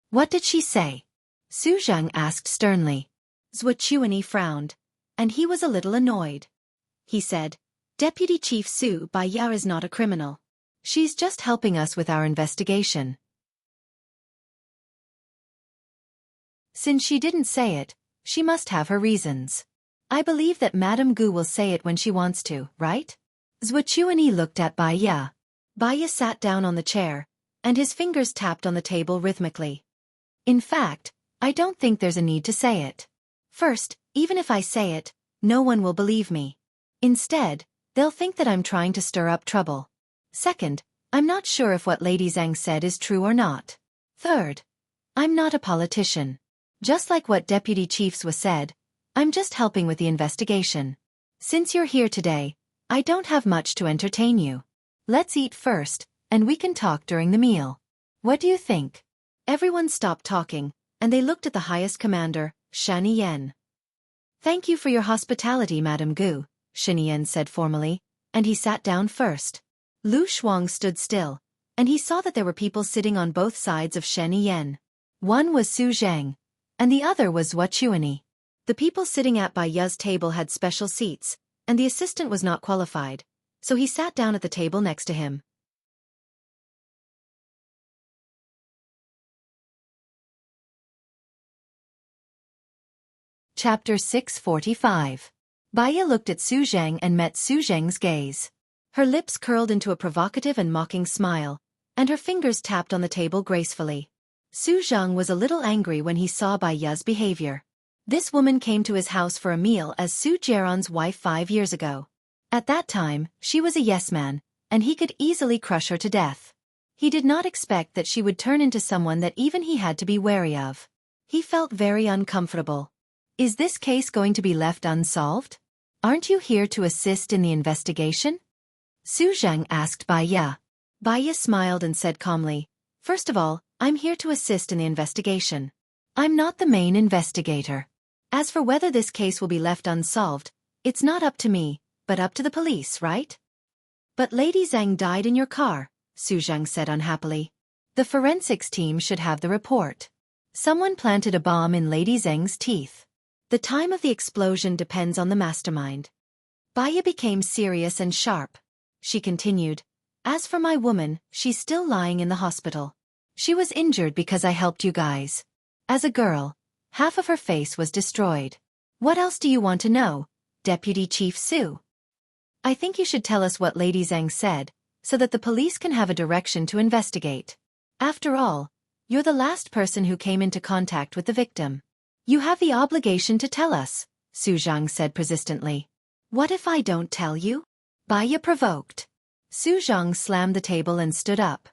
What did she say? Su Zhang asked sternly. Zhou Chuanyi frowned, and he was a little annoyed. He said, Deputy Chief Su Baiya is not a criminal. She's just helping us with our investigation. Since she didn't say it, she must have her reasons. I believe that Madame Gu will say it when she wants to, right? Zhou Chuanyi looked at Baiya. Baiya sat down on the chair, and his fingers tapped on the table rhythmically. In fact, I don't think there's a need to say it. First, even if I say it, no one will believe me. Instead, they'll think that I'm trying to stir up trouble. Second, I'm not sure if what Lady Zhang said is true or not. Third, I'm not a politician. Just like what Deputy Chief Su said, I'm just helping with the investigation. Since you're here today, I don't have much to entertain you. Let's eat first, and we can talk during the meal. What do you think? Everyone stopped talking, and they looked at the highest commander, Shan Yan. Thank you for your hospitality, Madame Gu, Shan Yan said formally, and he sat down first. Lu Shuang stood still, and he saw that there were people sitting on both sides of Shan Yan. One was Su Zhang, and the other was Zhou Chuanyi. The people sitting at Baiya's table had special seats, and the assistant was not qualified, so he sat down at the table next to him. Chapter 645. Baiya looked at Su Zhang and met Su Zhang's gaze. Her lips curled into a provocative and mocking smile, and her fingers tapped on the table gracefully. Su Zhang was a little angry when he saw Baiya's behavior. This woman came to his house for a meal as Su Jiaron's wife 5 years ago. At that time, she was a yes-man, and he could easily crush her to death. He did not expect that she would turn into someone that even he had to be wary of. He felt very uncomfortable. Is this case going to be left unsolved? Aren't you here to assist in the investigation? Su Zhang asked Baiya. Baiya smiled and said calmly, First of all, I'm here to assist in the investigation. I'm not the main investigator. As for whether this case will be left unsolved, it's not up to me, but up to the police, right? But Lady Zhang died in your car, Su Zhang said unhappily. The forensics team should have the report. Someone planted a bomb in Lady Zhang's teeth. The time of the explosion depends on the mastermind. Baiya became serious and sharp. She continued, As for my woman, she's still lying in the hospital. She was injured because I helped you guys. As a girl, half of her face was destroyed. What else do you want to know, Deputy Chief Su? I think you should tell us what Lady Zhang said, so that the police can have a direction to investigate. After all, you're the last person who came into contact with the victim. You have the obligation to tell us, Su Zhang said persistently. What if I don't tell you? Baiya provoked. Su Zhang slammed the table and stood up.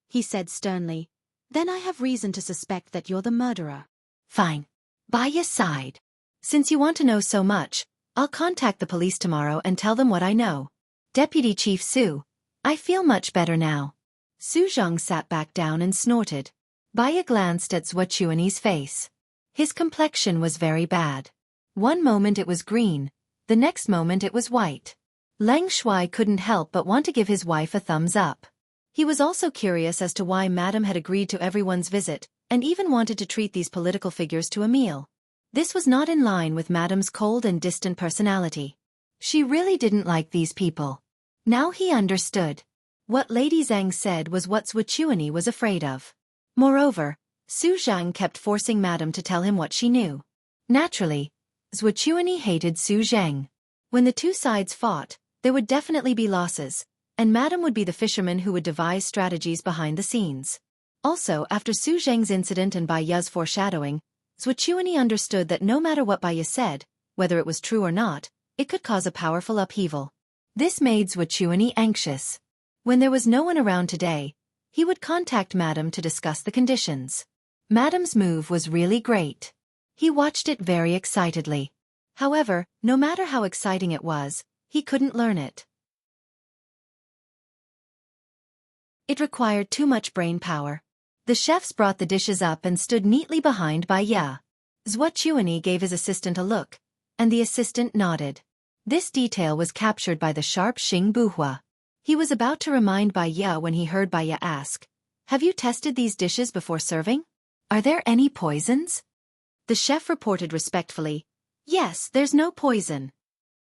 He said sternly, Then I have reason to suspect that you're the murderer. Fine. Baiya sighed. Since you want to know so much, I'll contact the police tomorrow and tell them what I know. Deputy Chief Su, I feel much better now. Su Zhang sat back down and snorted. Baiya glanced at Zhou Chuanyi's face. His complexion was very bad. One moment it was green, the next moment it was white. Lang Shui couldn't help but want to give his wife a thumbs up. He was also curious as to why Madame had agreed to everyone's visit, and even wanted to treat these political figures to a meal. This was not in line with Madame's cold and distant personality. She really didn't like these people. Now he understood. What Lady Zhang said was what Zhou Chuanyi was afraid of. Moreover, Su Zhang kept forcing Madame to tell him what she knew. Naturally, Zhou Chuanyi hated Su Zhang. When the two sides fought, there would definitely be losses, and Madame would be the fisherman who would devise strategies behind the scenes. Also, after Su Zhang's incident and Baiya's foreshadowing, Zhou Chuanyi understood that no matter what Baiya said, whether it was true or not, it could cause a powerful upheaval. This made Zhou Chuanyi anxious. When there was no one around today, he would contact Madame to discuss the conditions. Madame's move was really great. He watched it very excitedly. However, no matter how exciting it was, he couldn't learn it. It required too much brain power. The chefs brought the dishes up and stood neatly behind Baiya. Zhou Chuanyi gave his assistant a look, and the assistant nodded. This detail was captured by the sharp Xing Buhua. He was about to remind Bai Ya when he heard Bai Ya ask, "Have you tested these dishes before serving? Are there any poisons?" The chef reported respectfully, "Yes, there's no poison.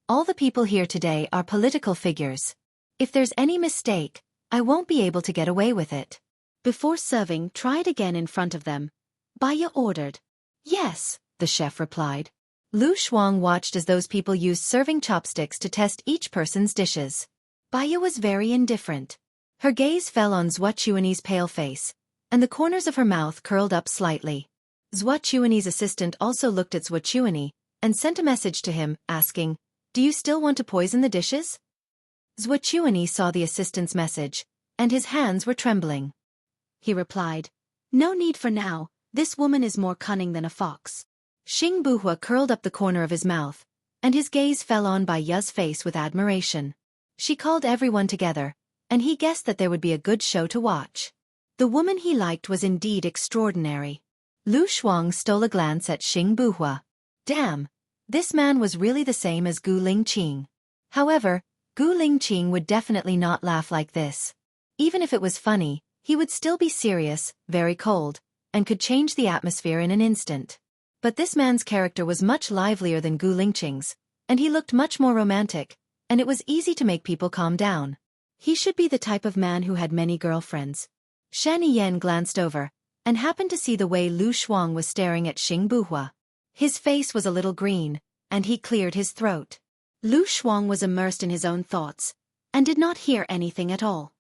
All the people here today are political figures. If there's any mistake, I won't be able to get away with it." Before serving, try it again in front of them, Bai Ya ordered. "Yes," the chef replied. Lu Shuang watched as those people used serving chopsticks to test each person's dishes. Bai Ya was very indifferent. Her gaze fell on Zhua Chuani's pale face, and the corners of her mouth curled up slightly. Zhua Chuani's assistant also looked at Zhua Chuani and sent a message to him, asking, "Do you still want to poison the dishes?" Zhua Chuani saw the assistant's message, and his hands were trembling. He replied, "No need for now, this woman is more cunning than a fox." Xing Buhua curled up the corner of his mouth, and his gaze fell on Bai Ya's face with admiration. She called everyone together, and he guessed that there would be a good show to watch. The woman he liked was indeed extraordinary. Lu Shuang stole a glance at Xing Buhua. Damn, this man was really the same as Gu Lingqing. However, Gu Lingqing would definitely not laugh like this. Even if it was funny, he would still be serious, very cold, and could change the atmosphere in an instant. But this man's character was much livelier than Gu Lingqing's, and he looked much more romantic, and it was easy to make people calm down. He should be the type of man who had many girlfriends. Shan Yan glanced over, and happened to see the way Lu Shuang was staring at Xing Buhua. His face was a little green, and he cleared his throat. Lu Shuang was immersed in his own thoughts, and did not hear anything at all.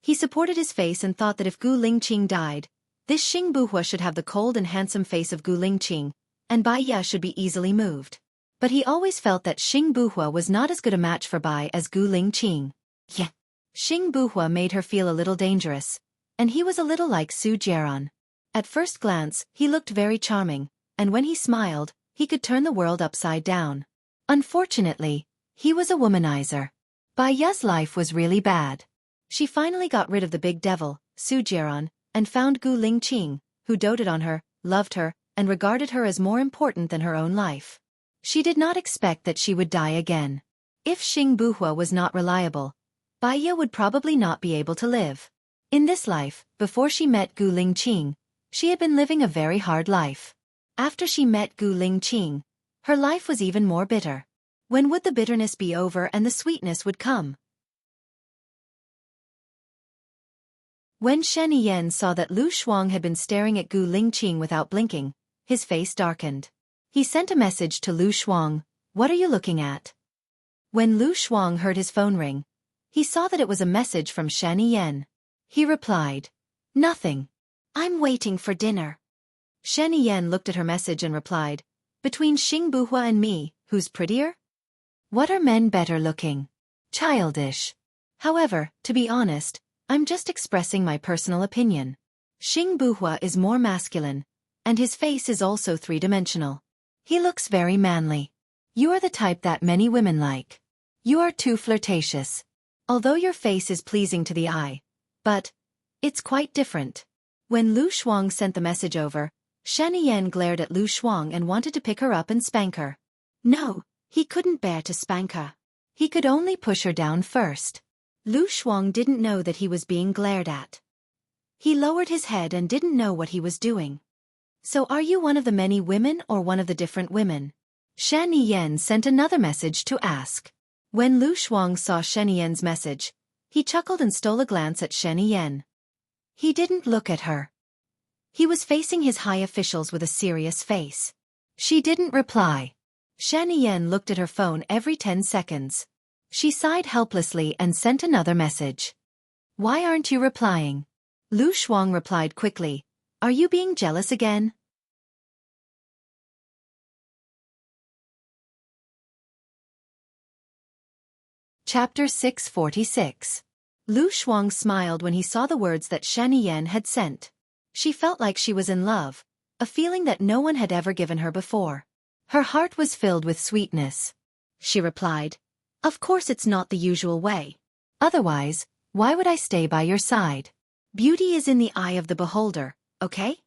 He supported his face and thought that if Gu Lingqing died, this Xing Buhua should have the cold and handsome face of Gu Lingqing, and Bai Ya should be easily moved. But he always felt that Xing Buhua was not as good a match for Bai as Gu Lingqing. Yeah. Xing Buhua made her feel a little dangerous, and he was a little like Su Jieran. At first glance, he looked very charming, and when he smiled, he could turn the world upside down. Unfortunately, he was a womanizer. Bai Ya's life was really bad. She finally got rid of the big devil, Su Jieran, and found Gu Lingqing, who doted on her, loved her, and regarded her as more important than her own life. She did not expect that she would die again. If Xing Buhua was not reliable, Bai Ya would probably not be able to live. In this life, before she met Gu Lingqing, she had been living a very hard life. After she met Gu Lingqing, her life was even more bitter. When would the bitterness be over and the sweetness would come? When Shen Yan saw that Lu Shuang had been staring at Gu Lingqing without blinking, his face darkened. He sent a message to Lu Shuang, "What are you looking at?" When Lu Shuang heard his phone ring, he saw that it was a message from Shen Yan. He replied, "Nothing. I'm waiting for dinner." Shen Yan looked at her message and replied, "Between Xing Buhua and me, who's prettier? What are men better looking? Childish. However, to be honest, I'm just expressing my personal opinion. Xing Buhua is more masculine, and his face is also three-dimensional. He looks very manly. You are the type that many women like. You are too flirtatious. Although your face is pleasing to the eye, but it's quite different." When Lu Shuang sent the message over, Shen Yan glared at Lu Shuang and wanted to pick her up and spank her. No, he couldn't bear to spank her. He could only push her down first. Lu Shuang didn't know that he was being glared at. He lowered his head and didn't know what he was doing. "So are you one of the many women or one of the different women?" Shen Yan sent another message to ask. When Lu Shuang saw Shen Yan's message, he chuckled and stole a glance at Shen Yan. He didn't look at her. He was facing his high officials with a serious face. She didn't reply. Shen Yan looked at her phone every 10 seconds. She sighed helplessly and sent another message. "Why aren't you replying?" Lu Shuang replied quickly, "Are you being jealous again?" Chapter 646. Lu Shuang smiled when he saw the words that Shen Yan had sent. She felt like she was in love, a feeling that no one had ever given her before. Her heart was filled with sweetness. She replied, "Of course it's not the usual way. Otherwise, why would I stay by your side? Beauty is in the eye of the beholder, okay?"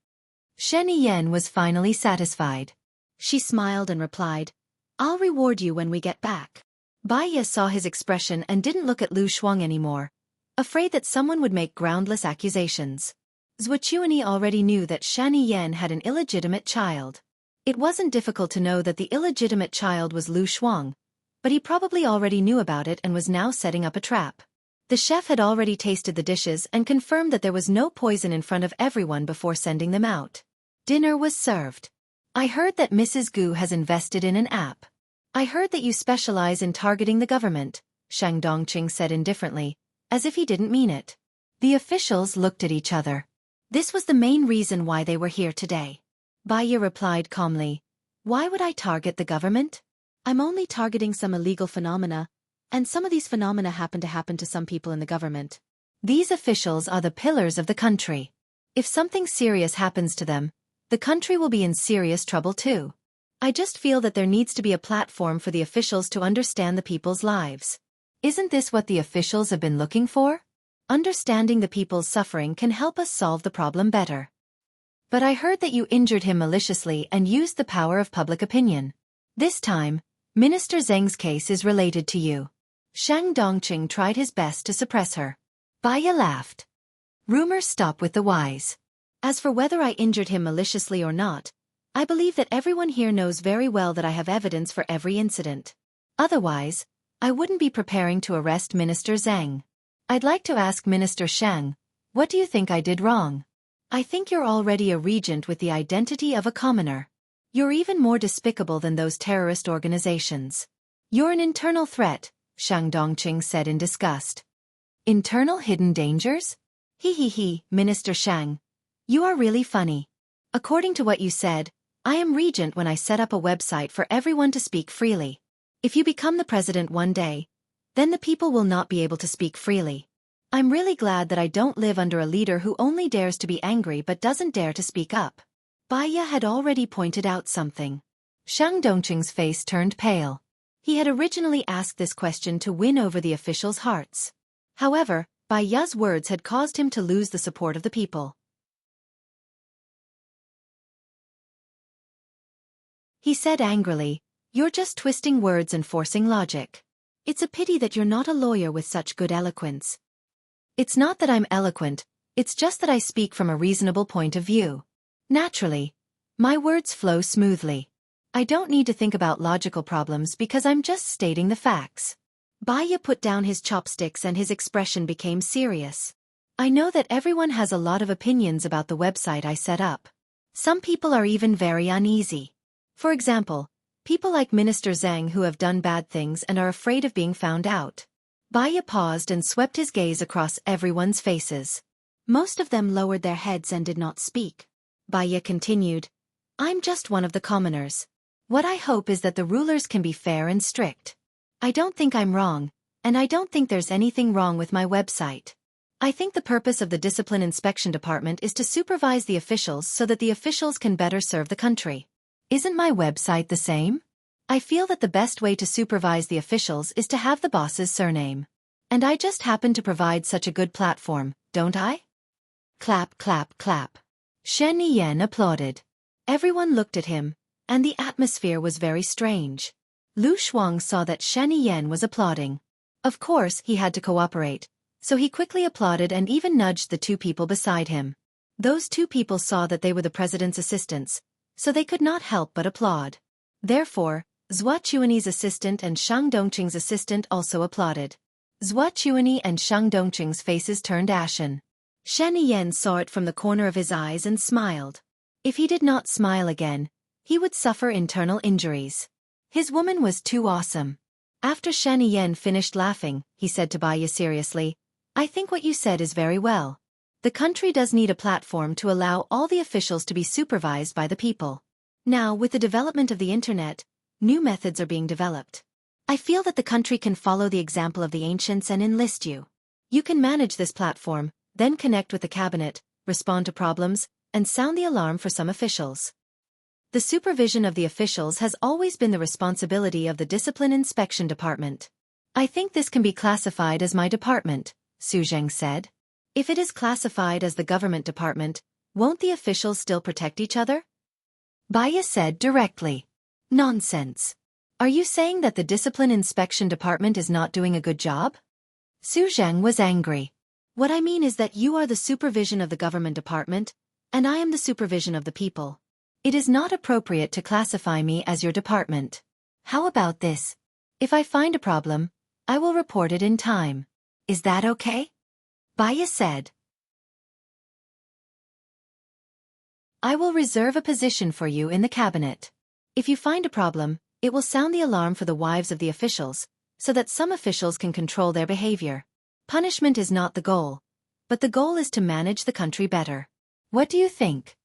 Shen Yan was finally satisfied. She smiled and replied, "I'll reward you when we get back." Baiya saw his expression and didn't look at Lu Shuang anymore, afraid that someone would make groundless accusations. Zhuochuani already knew that Shani Yan had an illegitimate child. It wasn't difficult to know that the illegitimate child was Lu Shuang, but he probably already knew about it and was now setting up a trap. The chef had already tasted the dishes and confirmed that there was no poison in front of everyone before sending them out. Dinner was served. I heard that Mrs. Gu has invested in an app. I heard that you specialize in targeting the government, Shang Dongqing said indifferently, as if he didn't mean it. The officials looked at each other. This was the main reason why they were here today. Baiya replied calmly, "Why would I target the government? I'm only targeting some illegal phenomena, and some of these phenomena happen to some people in the government. These officials are the pillars of the country. If something serious happens to them, the country will be in serious trouble too. I just feel that there needs to be a platform for the officials to understand the people's lives. Isn't this what the officials have been looking for? Understanding the people's suffering can help us solve the problem better. But I heard that you injured him maliciously and used the power of public opinion. This time, Minister Zheng's case is related to you." Shang Dongqing tried his best to suppress her. Baiya laughed. "Rumors stop with the wise. As for whether I injured him maliciously or not, I believe that everyone here knows very well that I have evidence for every incident. Otherwise, I wouldn't be preparing to arrest Minister Zheng. I'd like to ask Minister Shang, what do you think I did wrong? I think you're already a regent with the identity of a commoner. You're even more despicable than those terrorist organizations. You're an internal threat," Shang Dongqing said in disgust. "Internal hidden dangers? He, Minister Shang. You are really funny. According to what you said, I am regent when I set up a website for everyone to speak freely. If you become the president one day, then the people will not be able to speak freely. I'm really glad that I don't live under a leader who only dares to be angry but doesn't dare to speak up." Baiya had already pointed out something. Shang Dongqing's face turned pale. He had originally asked this question to win over the officials' hearts. However, Baiya's words had caused him to lose the support of the people. He said angrily, "You're just twisting words and forcing logic. It's a pity that you're not a lawyer with such good eloquence." "It's not that I'm eloquent, it's just that I speak from a reasonable point of view. Naturally, my words flow smoothly. I don't need to think about logical problems because I'm just stating the facts." Baiya put down his chopsticks and his expression became serious. "I know that everyone has a lot of opinions about the website I set up. Some people are even very uneasy. For example, people like Minister Zhang who have done bad things and are afraid of being found out." Baiya paused and swept his gaze across everyone's faces. Most of them lowered their heads and did not speak. Baiya continued, "I'm just one of the commoners. What I hope is that the rulers can be fair and strict. I don't think I'm wrong, and I don't think there's anything wrong with my website. I think the purpose of the Discipline Inspection Department is to supervise the officials so that the officials can better serve the country. Isn't my website the same? I feel that the best way to supervise the officials is to have the boss's surname. And I just happen to provide such a good platform, don't I?" Clap, clap, clap. Shen Yan applauded. Everyone looked at him, and the atmosphere was very strange. Lu Shuang saw that Shen Yan was applauding. Of course, he had to cooperate, so he quickly applauded and even nudged the two people beside him. Those two people saw that they were the president's assistants, so they could not help but applaud. Therefore, Zhuochuani's assistant and Shang Dongqing's assistant also applauded. Zhuochuani and Shang Dongqing's faces turned ashen. Shen Yan saw it from the corner of his eyes and smiled. If he did not smile again, he would suffer internal injuries. His woman was too awesome. After Shen Yan finished laughing, he said to Baiya seriously, "I think what you said is very well. The country does need a platform to allow all the officials to be supervised by the people. Now, with the development of the internet, new methods are being developed. I feel that the country can follow the example of the ancients and enlist you. You can manage this platform, then connect with the cabinet, respond to problems, and sound the alarm for some officials. The supervision of the officials has always been the responsibility of the Discipline Inspection Department. I think this can be classified as my department," Su Zheng said. "If it is classified as the government department, won't the officials still protect each other?" Baiya said directly. "Nonsense. Are you saying that the Discipline Inspection Department is not doing a good job? Su Zheng was angry. What I mean is that you are the supervision of the government department, and I am the supervision of the people. It is not appropriate to classify me as your department. How about this? If I find a problem, I will report it in time. Is that okay? Baya said. I will reserve a position for you in the cabinet. If you find a problem, it will sound the alarm for the wives of the officials, so that some officials can control their behavior. Punishment is not the goal, but the goal is to manage the country better. What do you think?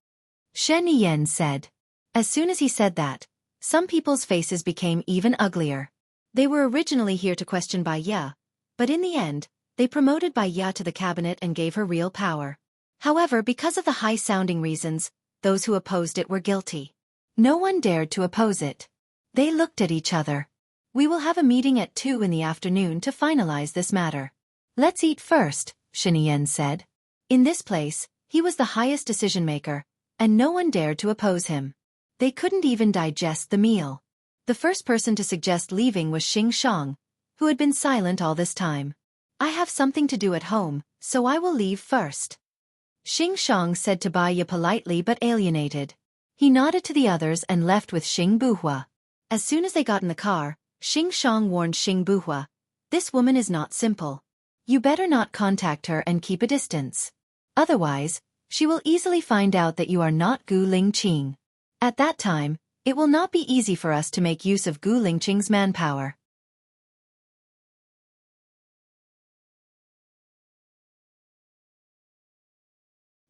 Shen Yan said. As soon as he said that, some people's faces became even uglier. They were originally here to question Bai Ya, but in the end, they promoted Bai Ya to the cabinet and gave her real power. However, because of the high-sounding reasons, those who opposed it were guilty. No one dared to oppose it. They looked at each other. We will have a meeting at 2 in the afternoon to finalize this matter. Let's eat first, Shen Yan said. In this place, he was the highest decision-maker, and no one dared to oppose him. They couldn't even digest the meal. The first person to suggest leaving was Xing Shang, who had been silent all this time. I have something to do at home, so I will leave first. Xing Shang said to Bai Ya politely but alienated. He nodded to the others and left with Xing Buhua. As soon as they got in the car, Xing Shang warned Xing Buhua, "This woman is not simple. You better not contact her and keep a distance. Otherwise, she will easily find out that you are not Gu Lingqing. At that time, it will not be easy for us to make use of Gu Lingqing's manpower."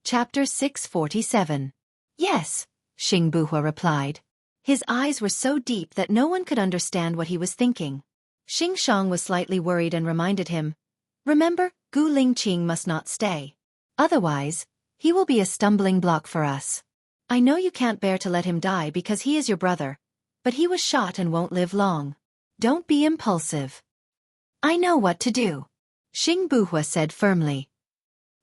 Chapter 647. Yes, Xing Buhua replied. His eyes were so deep that no one could understand what he was thinking. Xing Shang was slightly worried and reminded him, "Remember, Gu Lingqing must not stay. Otherwise, he will be a stumbling block for us. I know you can't bear to let him die because he is your brother, but he was shot and won't live long. Don't be impulsive." "I know what to do," Xing Buhua said firmly.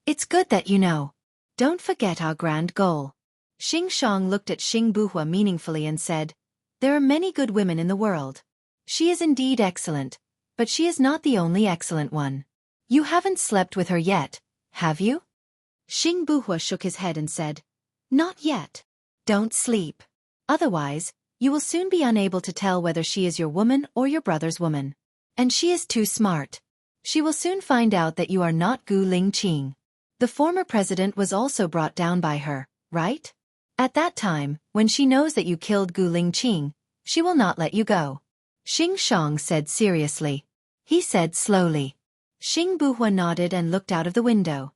"It's good that you know. Don't forget our grand goal." Xing Shang looked at Xing Buhua meaningfully and said, "There are many good women in the world. She is indeed excellent, but she is not the only excellent one. You haven't slept with her yet, have you?" Xing Buhua shook his head and said, "Not yet. Don't sleep. Otherwise, you will soon be unable to tell whether she is your woman or your brother's woman. And she is too smart. She will soon find out that you are not Gu Lingqing. The former president was also brought down by her, right? At that time, when she knows that you killed Gu Lingqing, she will not let you go." Xing Shang said seriously. He said slowly. Xing Buhua nodded and looked out of the window.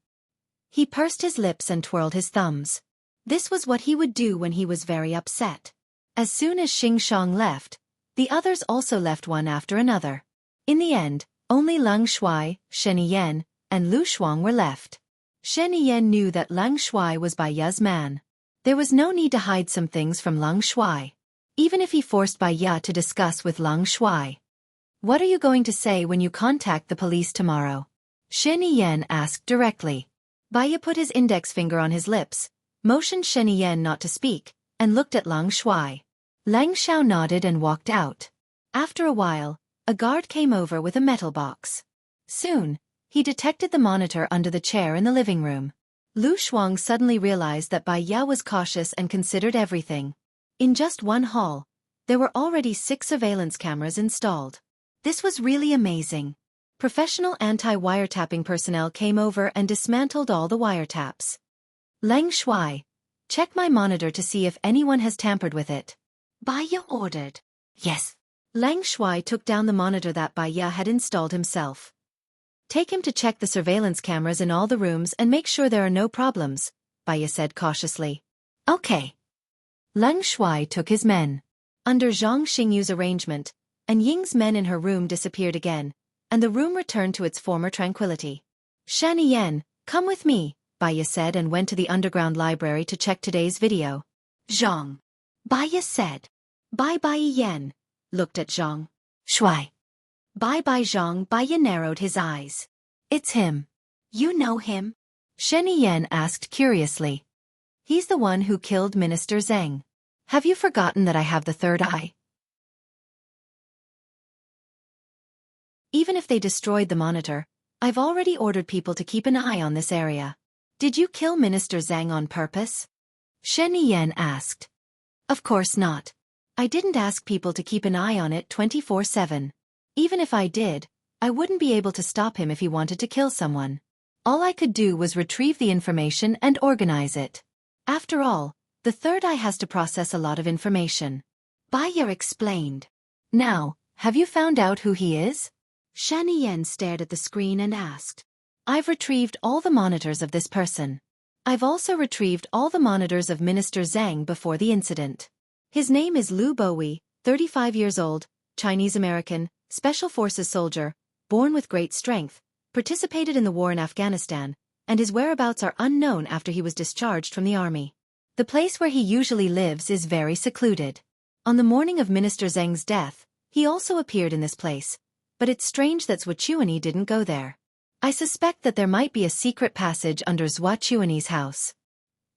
He pursed his lips and twirled his thumbs. This was what he would do when he was very upset. As soon as Xing Shang left, the others also left one after another. In the end, only Lang Shuai, Shen Yan, and Lu Shuang were left. Shen Yan knew that Lang Shuai was Bai Ya's man. There was no need to hide some things from Lang Shuai, even if he forced Bai Ya to discuss with Lang Shuai. "What are you going to say when you contact the police tomorrow?" Shen Yan asked directly. Bai Ya put his index finger on his lips, motioned Shen Yan not to speak, and looked at Lang Shuai. Lang Xiao nodded and walked out. After a while, a guard came over with a metal box. Soon, he detected the monitor under the chair in the living room. Lu Shuang suddenly realized that Bai Ya was cautious and considered everything. In just one hall, there were already 6 surveillance cameras installed. This was really amazing. Professional anti-wiretapping personnel came over and dismantled all the wiretaps. "Lang Shuai, check my monitor to see if anyone has tampered with it," Bai Ya ordered. "Yes." Lang Shuai took down the monitor that Bai Ya had installed himself. "Take him to check the surveillance cameras in all the rooms and make sure there are no problems," Bai Ya said cautiously. "Okay." Lang Shuai took his men. Under Zhang Xingyu's arrangement, and Ying's men in her room disappeared again, and the room returned to its former tranquility. "Shan Yan, come with me," Bai Ya said and went to the underground library to check today's video. "Zhang," Bai Ya said. Bai Yan looked at Zhang. "Shuai." Bai Zhang. Bai Ya narrowed his eyes. "It's him. You know him?" Shen Yan asked curiously. "He's the one who killed Minister Zheng. Have you forgotten that I have the third eye?" Even if they destroyed the monitor, I've already ordered people to keep an eye on this area. Did you kill Minister Zhang on purpose? Shen Yan asked. Of course not. I didn't ask people to keep an eye on it 24/7. Even if I did, I wouldn't be able to stop him if he wanted to kill someone. All I could do was retrieve the information and organize it. After all, the third eye has to process a lot of information. Baiya explained. Now, have you found out who he is? Shen Yan stared at the screen and asked. I've retrieved all the monitors of this person. I've also retrieved all the monitors of Minister Zhang before the incident. His name is Liu Bowie, 35 years old, Chinese-American, Special Forces soldier, born with great strength, participated in the war in Afghanistan, and his whereabouts are unknown after he was discharged from the army. The place where he usually lives is very secluded. On the morning of Minister Zhang's death, he also appeared in this place, but it's strange that Zhuochuanyi didn't go there. I suspect that there might be a secret passage under Zhuochuanyi's house.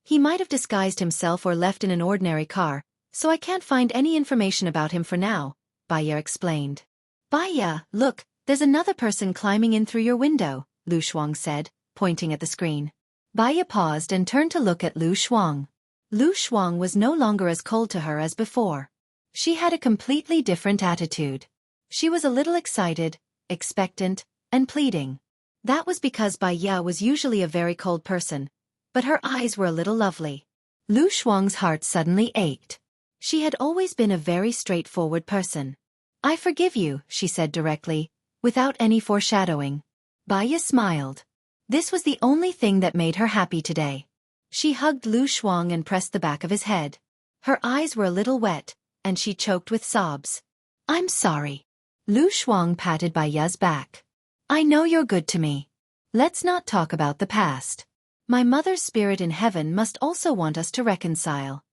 He might have disguised himself or left in an ordinary car, so I can't find any information about him for now, Baiya explained. Baiya, look, there's another person climbing in through your window, Lu Shuang said, pointing at the screen. Baiya paused and turned to look at Lu Shuang. Lu Shuang was no longer as cold to her as before. She had a completely different attitude. She was a little excited, expectant, and pleading. That was because Baiya was usually a very cold person, but her eyes were a little lovely. Lu Shuang's heart suddenly ached. She had always been a very straightforward person. I forgive you, she said directly, without any foreshadowing. Baiya smiled. This was the only thing that made her happy today. She hugged Lu Shuang and pressed the back of his head. Her eyes were a little wet, and she choked with sobs. I'm sorry. Lu Shuang patted Baiya's back. I know you're good to me. Let's not talk about the past. My mother's spirit in heaven must also want us to reconcile.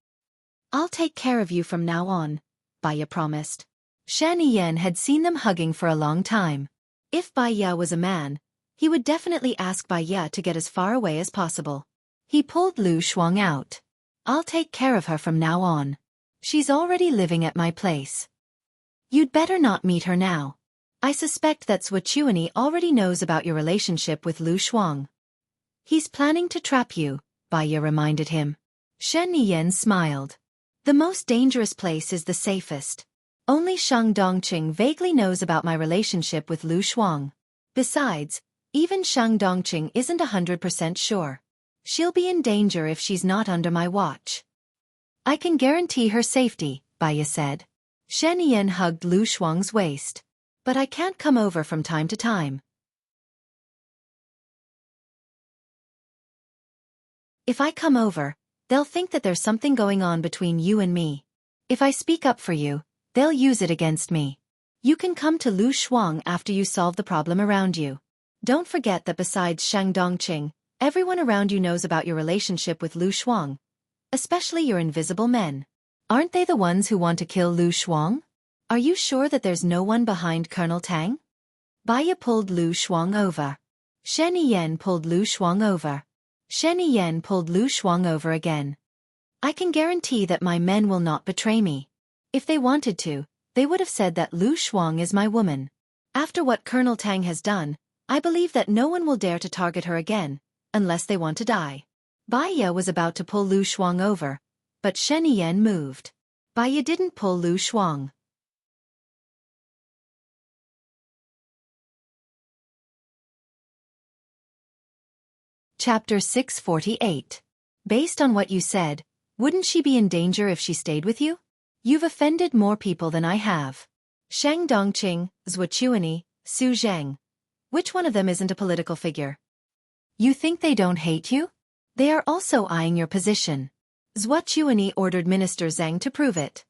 I'll take care of you from now on, Baiya promised. Shen Yan had seen them hugging for a long time. If Baiya was a man, he would definitely ask Baiya to get as far away as possible. He pulled Lu Shuang out. I'll take care of her from now on. She's already living at my place. You'd better not meet her now. I suspect that Zhuochuanyi already knows about your relationship with Lu Shuang. He's planning to trap you, Baiya reminded him. Shen Yan smiled. The most dangerous place is the safest. Only Shang Dongqing vaguely knows about my relationship with Lu Shuang. Besides, even Shang Dongqing isn't 100% sure. She'll be in danger if she's not under my watch. I can guarantee her safety, Baiya said. Shen Yan hugged Lu Shuang's waist. But I can't come over from time to time. If I come over, they'll think that there's something going on between you and me. If I speak up for you, they'll use it against me. You can come to Lu Shuang after you solve the problem around you. Don't forget that besides Shang Dongqing, everyone around you knows about your relationship with Lu Shuang. Especially your invisible men. Aren't they the ones who want to kill Lu Shuang? Are you sure that there's no one behind Colonel Tang? Baiya pulled Lu Shuang over. Shen Yan pulled Lu Shuang over. Shen Yan pulled Lu Shuang over again. I can guarantee that my men will not betray me. If they wanted to, they would have said that Lu Shuang is my woman. After what Colonel Tang has done, I believe that no one will dare to target her again, unless they want to die. Baiya was about to pull Lu Shuang over, but Shen Yan moved. Baiya didn't pull Lu Shuang. Chapter 648. Based on what you said, wouldn't she be in danger if she stayed with you? You've offended more people than I have. Shang Dongqing, Zhuochuanyi, Su Zheng. Which one of them isn't a political figure? You think they don't hate you? They are also eyeing your position. Zhuochuanyi ordered Minister Zhang to prove it.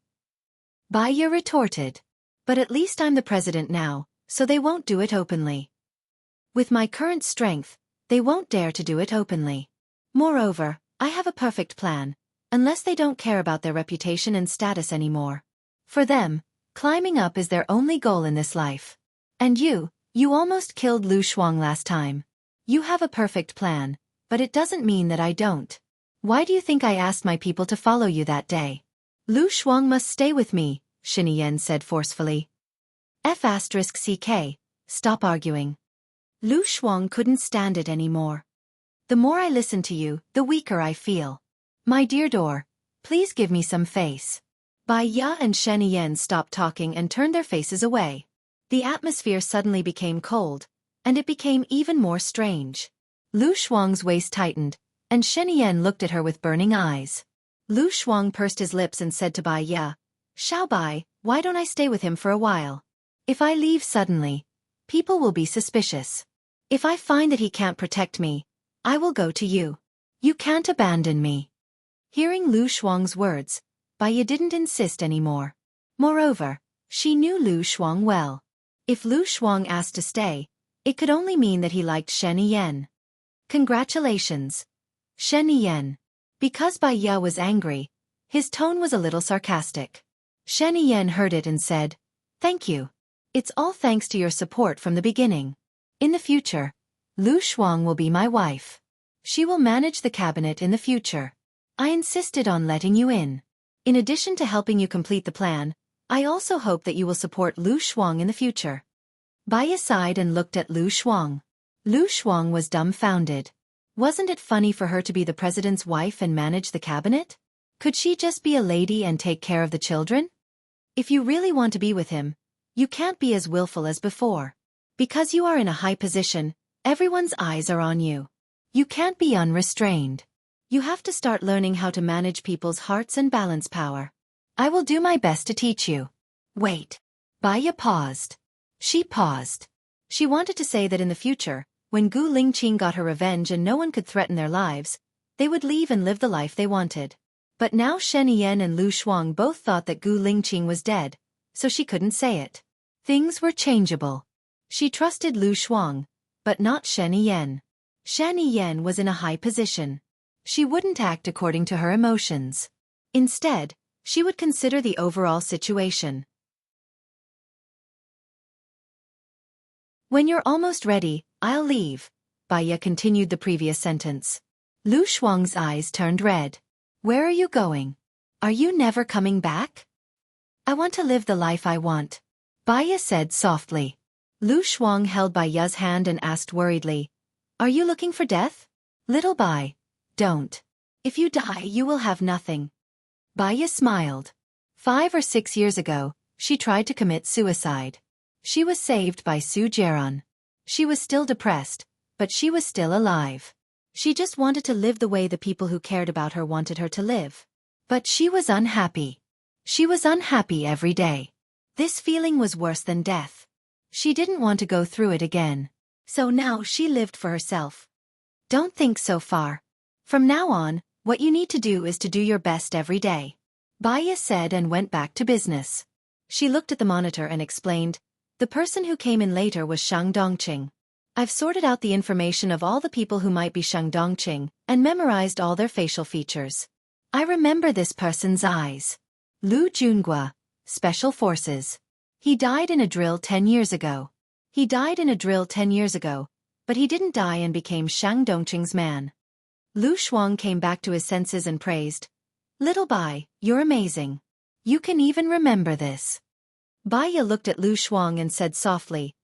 Baiya retorted. But at least I'm the president now, so they won't do it openly. With my current strength, they won't dare to do it openly. Moreover, I have a perfect plan, unless they don't care about their reputation and status anymore. For them, climbing up is their only goal in this life. And you almost killed Lu Shuang last time. You have a perfect plan, but it doesn't mean that I don't. Why do you think I asked my people to follow you that day? Lu Shuang must stay with me, Shen Yan said forcefully. F*CK, Stop arguing. Lu Shuang couldn't stand it anymore. The more I listen to you, the weaker I feel. My dear door, please give me some face. Bai Ya and Shen Yan stopped talking and turned their faces away. The atmosphere suddenly became cold, and it became even more strange. Lu Shuang's waist tightened, and Shen Yan looked at her with burning eyes. Lu Shuang pursed his lips and said to Bai Ya, "Xiao Bai, why don't I stay with him for a while? If I leave suddenly, people will be suspicious. If I find that he can't protect me, I will go to you. You can't abandon me." Hearing Lu Shuang's words, Bai Ya didn't insist anymore. Moreover, she knew Lu Shuang well. If Lu Shuang asked to stay, it could only mean that he liked Shen Yan. "Congratulations, Shen Yan." Because Bai Ya was angry, his tone was a little sarcastic. Shen Yan heard it and said, "Thank you. It's all thanks to your support from the beginning. In the future, Lu Shuang will be my wife. She will manage the cabinet in the future. I insisted on letting you in. In addition to helping you complete the plan, I also hope that you will support Lu Shuang in the future." Bai Ya sighed and looked at Lu Shuang. Lu Shuang was dumbfounded. Wasn't it funny for her to be the president's wife and manage the cabinet? Could she just be a lady and take care of the children? If you really want to be with him, you can't be as willful as before. Because you are in a high position, everyone's eyes are on you. You can't be unrestrained. You have to start learning how to manage people's hearts and balance power. I will do my best to teach you. Wait. Bai Ya paused. She paused. She wanted to say that in the future, when Gu Lingqing got her revenge and no one could threaten their lives, they would leave and live the life they wanted. But now Shen Yan and Lu Shuang both thought that Gu Lingqing was dead, so she couldn't say it. Things were changeable. She trusted Lu Shuang, but not Shen Yan. Shen Yan was in a high position. She wouldn't act according to her emotions. Instead, she would consider the overall situation. "When you're almost ready, I'll leave," Bai Ya continued the previous sentence. Lu Shuang's eyes turned red. "Where are you going? Are you never coming back?" "I want to live the life I want," Bai Ya said softly. Lu Shuang held Bai Ya's hand and asked worriedly, "Are you looking for death?" "Little Bai, don't. If you die, you will have nothing." Bai Ya smiled. 5 or 6 years ago, she tried to commit suicide. She was saved by Su Jiaran. She was still depressed, but she was still alive. She just wanted to live the way the people who cared about her wanted her to live. But she was unhappy. She was unhappy every day. This feeling was worse than death. She didn't want to go through it again. So now she lived for herself. Don't think so far. From now on, what you need to do is to do your best every day, Bai Ya said and went back to business. She looked at the monitor and explained, "The person who came in later was Shang Dongqing. I've sorted out the information of all the people who might be Shang Dongqing and memorized all their facial features. I remember this person's eyes. Lu Jungua, Special Forces. He died in a drill 10 years ago. He died in a drill 10 years ago, but he didn't die and became Shang Dongqing's man." Lu Shuang came back to his senses and praised, "Little Bai, you're amazing. You can even remember this." Bai Ya looked at Lu Shuang and said softly,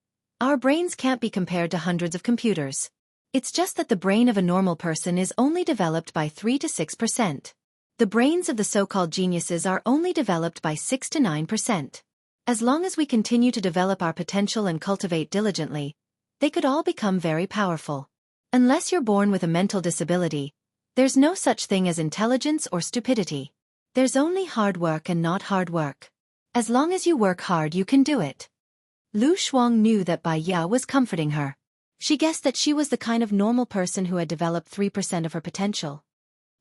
"Our brains can't be compared to hundreds of computers. It's just that the brain of a normal person is only developed by 3 to 6%. The brains of the so-called geniuses are only developed by 6 to 9%. As long as we continue to develop our potential and cultivate diligently, they could all become very powerful. Unless you're born with a mental disability, there's no such thing as intelligence or stupidity. There's only hard work and not hard work. As long as you work hard, you can do it." Lu Shuang knew that Bai Ya was comforting her. She guessed that she was the kind of normal person who had developed 3% of her potential.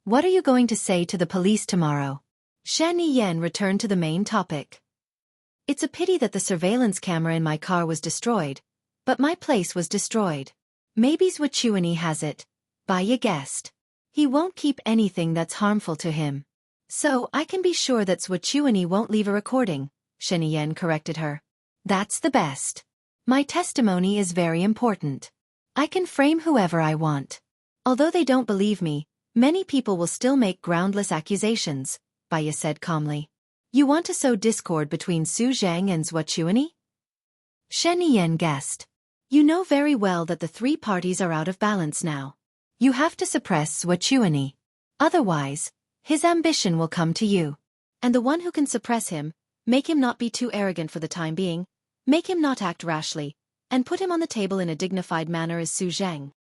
"What are you going to say to the police tomorrow?" Shen Yan returned to the main topic. "It's a pity that the surveillance camera in my car was destroyed, but my place was destroyed. Maybe Zhuchuani has it," Bai Ya guessed. "He won't keep anything that's harmful to him. So I can be sure that Zhuchuani won't leave a recording," Shen Yan corrected her. "That's the best. My testimony is very important. I can frame whoever I want. Although they don't believe me, many people will still make groundless accusations," Bai Ya said calmly. "You want to sow discord between Su Zhang and Zhuchuani?" Shen Yan guessed. You know very well that the three parties are out of balance now. You have to suppress Swachuani. Otherwise, his ambition will come to you. And the one who can suppress him, make him not be too arrogant for the time being, make him not act rashly, and put him on the table in a dignified manner is Su Zheng.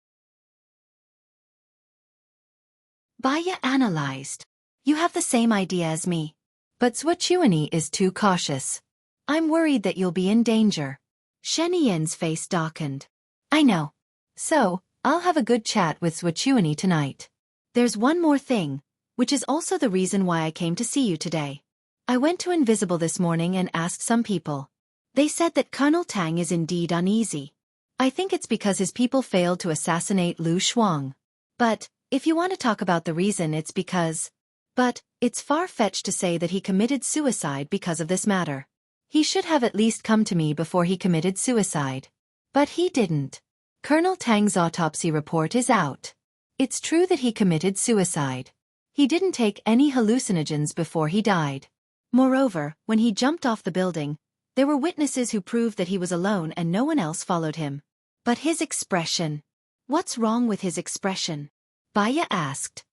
Baya analyzed. You have the same idea as me. But Swachuani is too cautious. I'm worried that you'll be in danger. Shen Yan's face darkened. I know. So, I'll have a good chat with Swachuani tonight. There's one more thing, which is also the reason why I came to see you today. I went to Invisible this morning and asked some people. They said that Colonel Tang is indeed uneasy. I think it's because his people failed to assassinate Lu Shuang. But, if you want to talk about the reason, it's because... But, it's far-fetched to say that he committed suicide because of this matter. He should have at least come to me before he committed suicide. But he didn't. Colonel Tang's autopsy report is out. It's true that he committed suicide. He didn't take any hallucinogens before he died. Moreover, when he jumped off the building, there were witnesses who proved that he was alone and no one else followed him. But his expression... What's wrong with his expression? Baya asked.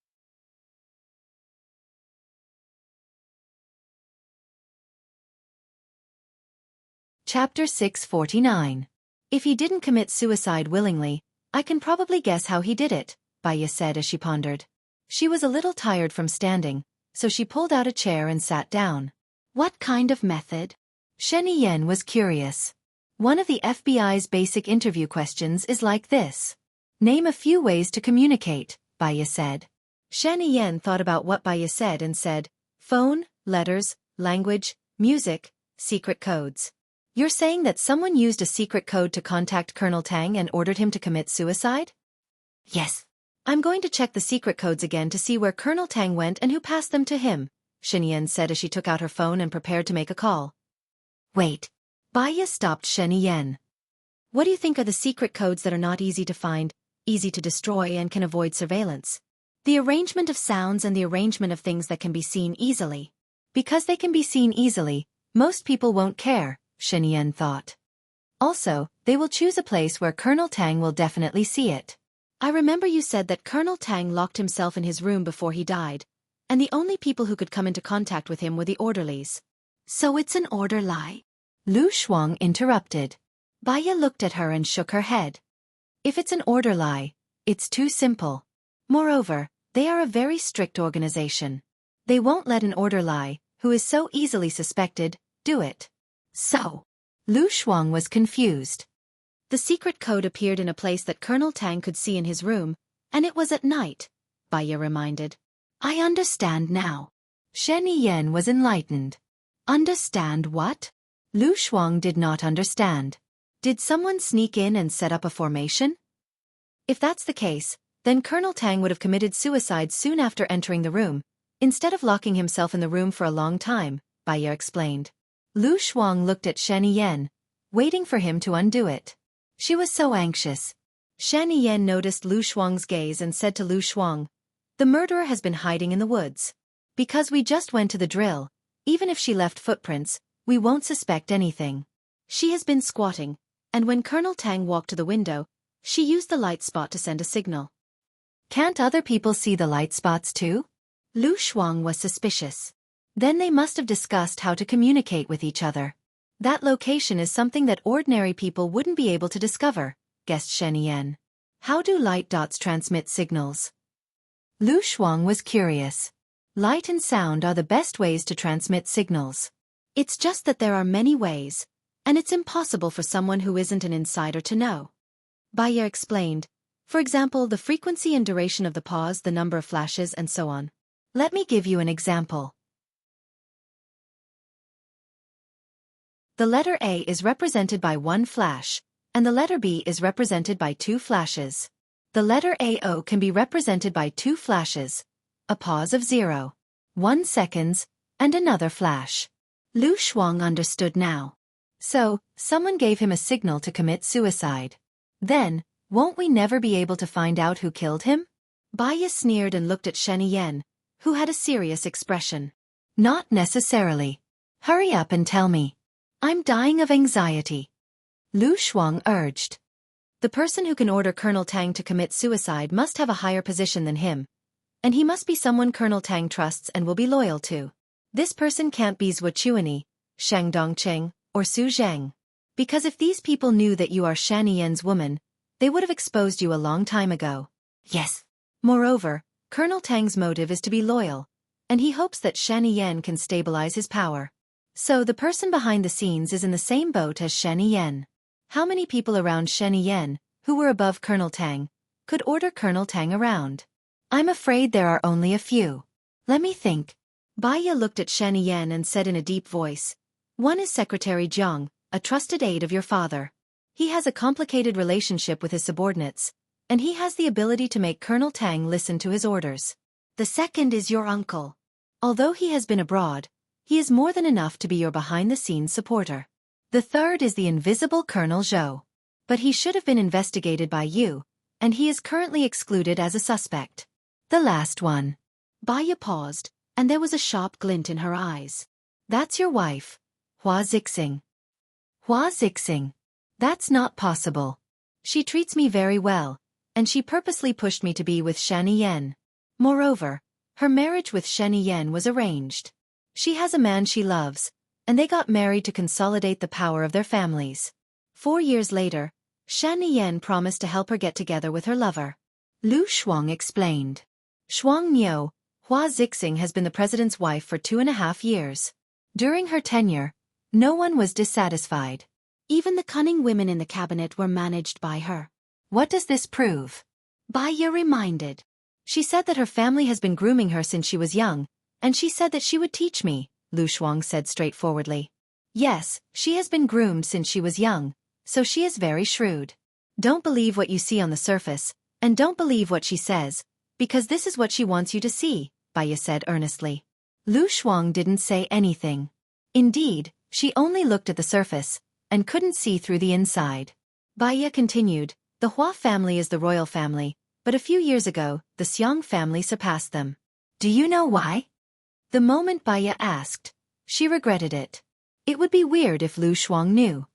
Chapter 649. If he didn't commit suicide willingly, I can probably guess how he did it, Baya said as she pondered. She was a little tired from standing, so she pulled out a chair and sat down. What kind of method? Shen Yan was curious. One of the FBI's basic interview questions is like this. Name a few ways to communicate, Baya said. Shen Yan thought about what Baya said and said, phone, letters, language, music, secret codes. You're saying that someone used a secret code to contact Colonel Tang and ordered him to commit suicide? Yes. I'm going to check the secret codes again to see where Colonel Tang went and who passed them to him, Shen Yan said as she took out her phone and prepared to make a call. Wait. Baya stopped Shen Yan. What do you think are the secret codes that are not easy to find, easy to destroy and can avoid surveillance? The arrangement of sounds and the arrangement of things that can be seen easily. Because they can be seen easily, most people won't care, Shen Yan thought. Also, they will choose a place where Colonel Tang will definitely see it. I remember you said that Colonel Tang locked himself in his room before he died, and the only people who could come into contact with him were the orderlies. So it's an order lie? Lu Shuang interrupted. Baya looked at her and shook her head. If it's an order lie, it's too simple. Moreover, they are a very strict organization. They won't let an order lie, who is so easily suspected, do it. So, Lu Shuang was confused. The secret code appeared in a place that Colonel Tang could see in his room, and it was at night, Baya reminded. I understand now. Shen Yan was enlightened. Understand what? Lu Shuang did not understand. Did someone sneak in and set up a formation? If that's the case, then Colonel Tang would have committed suicide soon after entering the room, instead of locking himself in the room for a long time, Baya explained. Lu Shuang looked at Shen Yan, waiting for him to undo it. She was so anxious. Shen Yan noticed Lu Shuang's gaze and said to Lu Shuang, the murderer has been hiding in the woods. Because we just went to the drill, even if she left footprints, we won't suspect anything. She has been squatting, and when Colonel Tang walked to the window, she used the light spot to send a signal. Can't other people see the light spots too? Lu Shuang was suspicious. Then they must have discussed how to communicate with each other. That location is something that ordinary people wouldn't be able to discover, guessed Shen Yan. How do light dots transmit signals? Lu Shuang was curious. Light and sound are the best ways to transmit signals. It's just that there are many ways, and it's impossible for someone who isn't an insider to know. Baya explained. For example, the frequency and duration of the pause, the number of flashes, and so on. Let me give you an example. The letter A is represented by 1 flash, and the letter B is represented by 2 flashes. The letter AO can be represented by 2 flashes, a pause of 0.1 seconds, and another flash. Lu Shuang understood now. So, someone gave him a signal to commit suicide. Then, won't we never be able to find out who killed him? Baya sneered and looked at Shen Yan, who had a serious expression. Not necessarily. Hurry up and tell me. I'm dying of anxiety. Lu Shuang urged. The person who can order Colonel Tang to commit suicide must have a higher position than him. And he must be someone Colonel Tang trusts and will be loyal to. This person can't be Zhuo Chuanyi, Shang Dongqing, or Su Zheng. Because if these people knew that you are Shan Yian's woman, they would have exposed you a long time ago. Yes. Moreover, Colonel Tang's motive is to be loyal, and he hopes that Shan Yan can stabilize his power. So the person behind the scenes is in the same boat as Shan Yan. How many people around Shan Yan, who were above Colonel Tang, could order Colonel Tang around? I'm afraid there are only a few. Let me think. Baiya looked at Shan Yan and said in a deep voice, "One is Secretary Jiang, a trusted aide of your father. He has a complicated relationship with his subordinates, and he has the ability to make Colonel Tang listen to his orders. The second is your uncle. Although he has been abroad, he is more than enough to be your behind-the-scenes supporter. The third is the invisible Colonel Zhou. But he should have been investigated by you, and he is currently excluded as a suspect. The last one." Baiya paused, and there was a sharp glint in her eyes. "That's your wife, Hua Zixing." Hua Zixing. That's not possible. She treats me very well, and she purposely pushed me to be with Shan Yan. Moreover, her marriage with Shan Yan was arranged. She has a man she loves, and they got married to consolidate the power of their families. 4 years later, Shan Yan promised to help her get together with her lover. Lu Shuang explained. Shuang Miao, Hua Zixing has been the president's wife for 2.5 years. During her tenure, no one was dissatisfied. Even the cunning women in the cabinet were managed by her. What does this prove? Baiya reminded. She said that her family has been grooming her since she was young, and she said that she would teach me, Lu Shuang said straightforwardly. Yes, she has been groomed since she was young, so she is very shrewd. Don't believe what you see on the surface, and don't believe what she says, because this is what she wants you to see, Baiya said earnestly. Lu Shuang didn't say anything. Indeed, she only looked at the surface, and couldn't see through the inside. Baiya continued, the Hua family is the royal family, but a few years ago, the Xiang family surpassed them. Do you know why? The moment Baiya asked, she regretted it. It would be weird if Lu Shuang knew.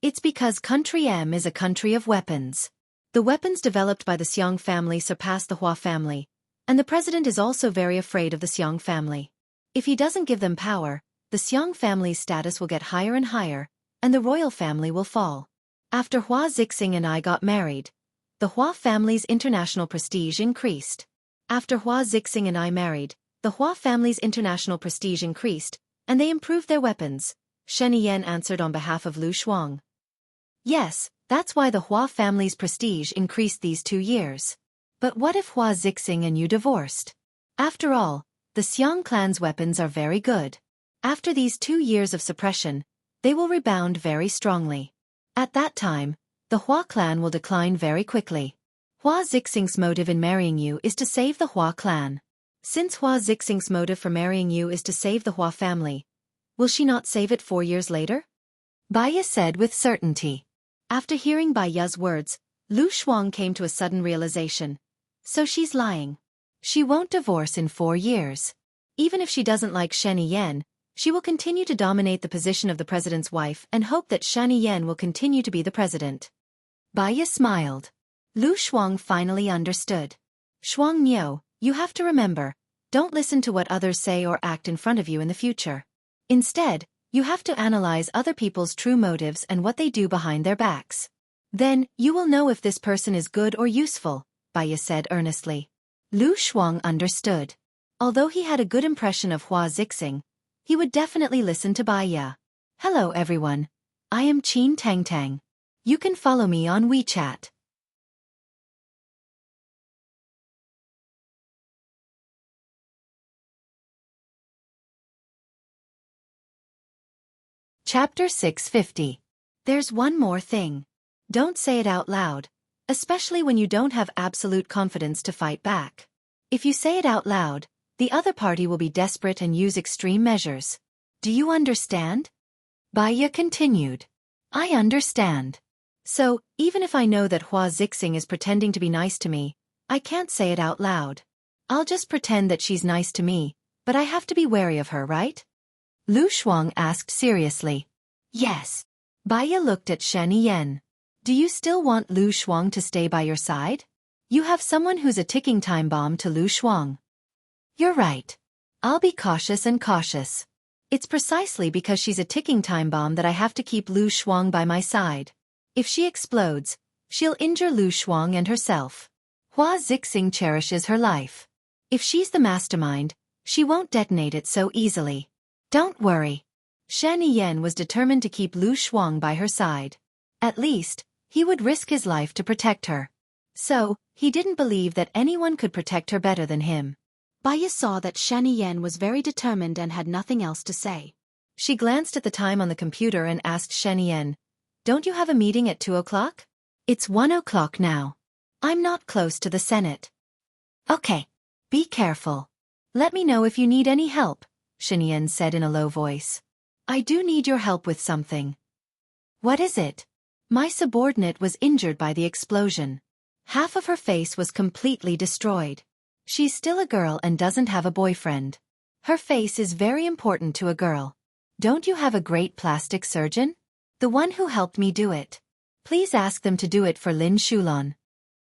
It's because Country M is a country of weapons. The weapons developed by the Xiang family surpass the Hua family, and the president is also very afraid of the Xiang family. If he doesn't give them power, the Xiang family's status will get higher and higher, and the royal family will fall. After Hua Zixing and I got married, the Hua family's international prestige increased. After Hua Zixing and I married, the Hua family's international prestige increased, and they improved their weapons, Shen Yan answered on behalf of Lu Shuang. Yes, that's why the Hua family's prestige increased these 2 years. But what if Hua Zixing and you divorced? After all, the Xiang clan's weapons are very good. After these 2 years of suppression, they will rebound very strongly. At that time, the Hua clan will decline very quickly. Hua Zixing's motive in marrying you is to save the Hua clan. Since Hua Zixing's motive for marrying you is to save the Hua family, will she not save it 4 years later? Baiya said with certainty. After hearing Baiya's words, Lu Shuang came to a sudden realization. So she's lying. She won't divorce in 4 years. Even if she doesn't like Shan Yan, she will continue to dominate the position of the president's wife and hope that Shan Yan will continue to be the president. Baiya smiled. Lu Shuang finally understood. Shuang Miao, you have to remember, don't listen to what others say or act in front of you in the future. Instead, you have to analyze other people's true motives and what they do behind their backs. Then, you will know if this person is good or useful, Baiya said earnestly. Lu Shuang understood. Although he had a good impression of Hua Zixing, he would definitely listen to Baiya. Hello everyone. I am Qin Tang Tang. You can follow me on WeChat. Chapter 650. There's one more thing. Don't say it out loud, especially when you don't have absolute confidence to fight back. If you say it out loud, the other party will be desperate and use extreme measures. Do you understand? Baiya continued. I understand. So, even if I know that Hua Zixing is pretending to be nice to me, I can't say it out loud. I'll just pretend that she's nice to me, but I have to be wary of her, right? Lu Shuang asked seriously. Yes. Baya looked at Shen Yen. Do you still want Lu Shuang to stay by your side? You have someone who's a ticking time bomb to Lu Shuang. You're right. I'll be cautious and cautious. It's precisely because she's a ticking time bomb that I have to keep Lu Shuang by my side. If she explodes, she'll injure Lu Shuang and herself. Hua Zixing cherishes her life. If she's the mastermind, she won't detonate it so easily. Don't worry. Shen Yen was determined to keep Lu Shuang by her side. At least, he would risk his life to protect her. So, he didn't believe that anyone could protect her better than him. Baya saw that Shen Yen was very determined and had nothing else to say. She glanced at the time on the computer and asked Shen Yen, "Don't you have a meeting at 2 o'clock? It's 1 o'clock now. I'm not close to the Senate." "Okay. Be careful. Let me know if you need any help," Shen Yen said in a low voice. "I do need your help with something." "What is it?" "My subordinate was injured by the explosion. Half of her face was completely destroyed. She's still a girl and doesn't have a boyfriend. Her face is very important to a girl. Don't you have a great plastic surgeon? The one who helped me do it. Please ask them to do it for Lin Shulan."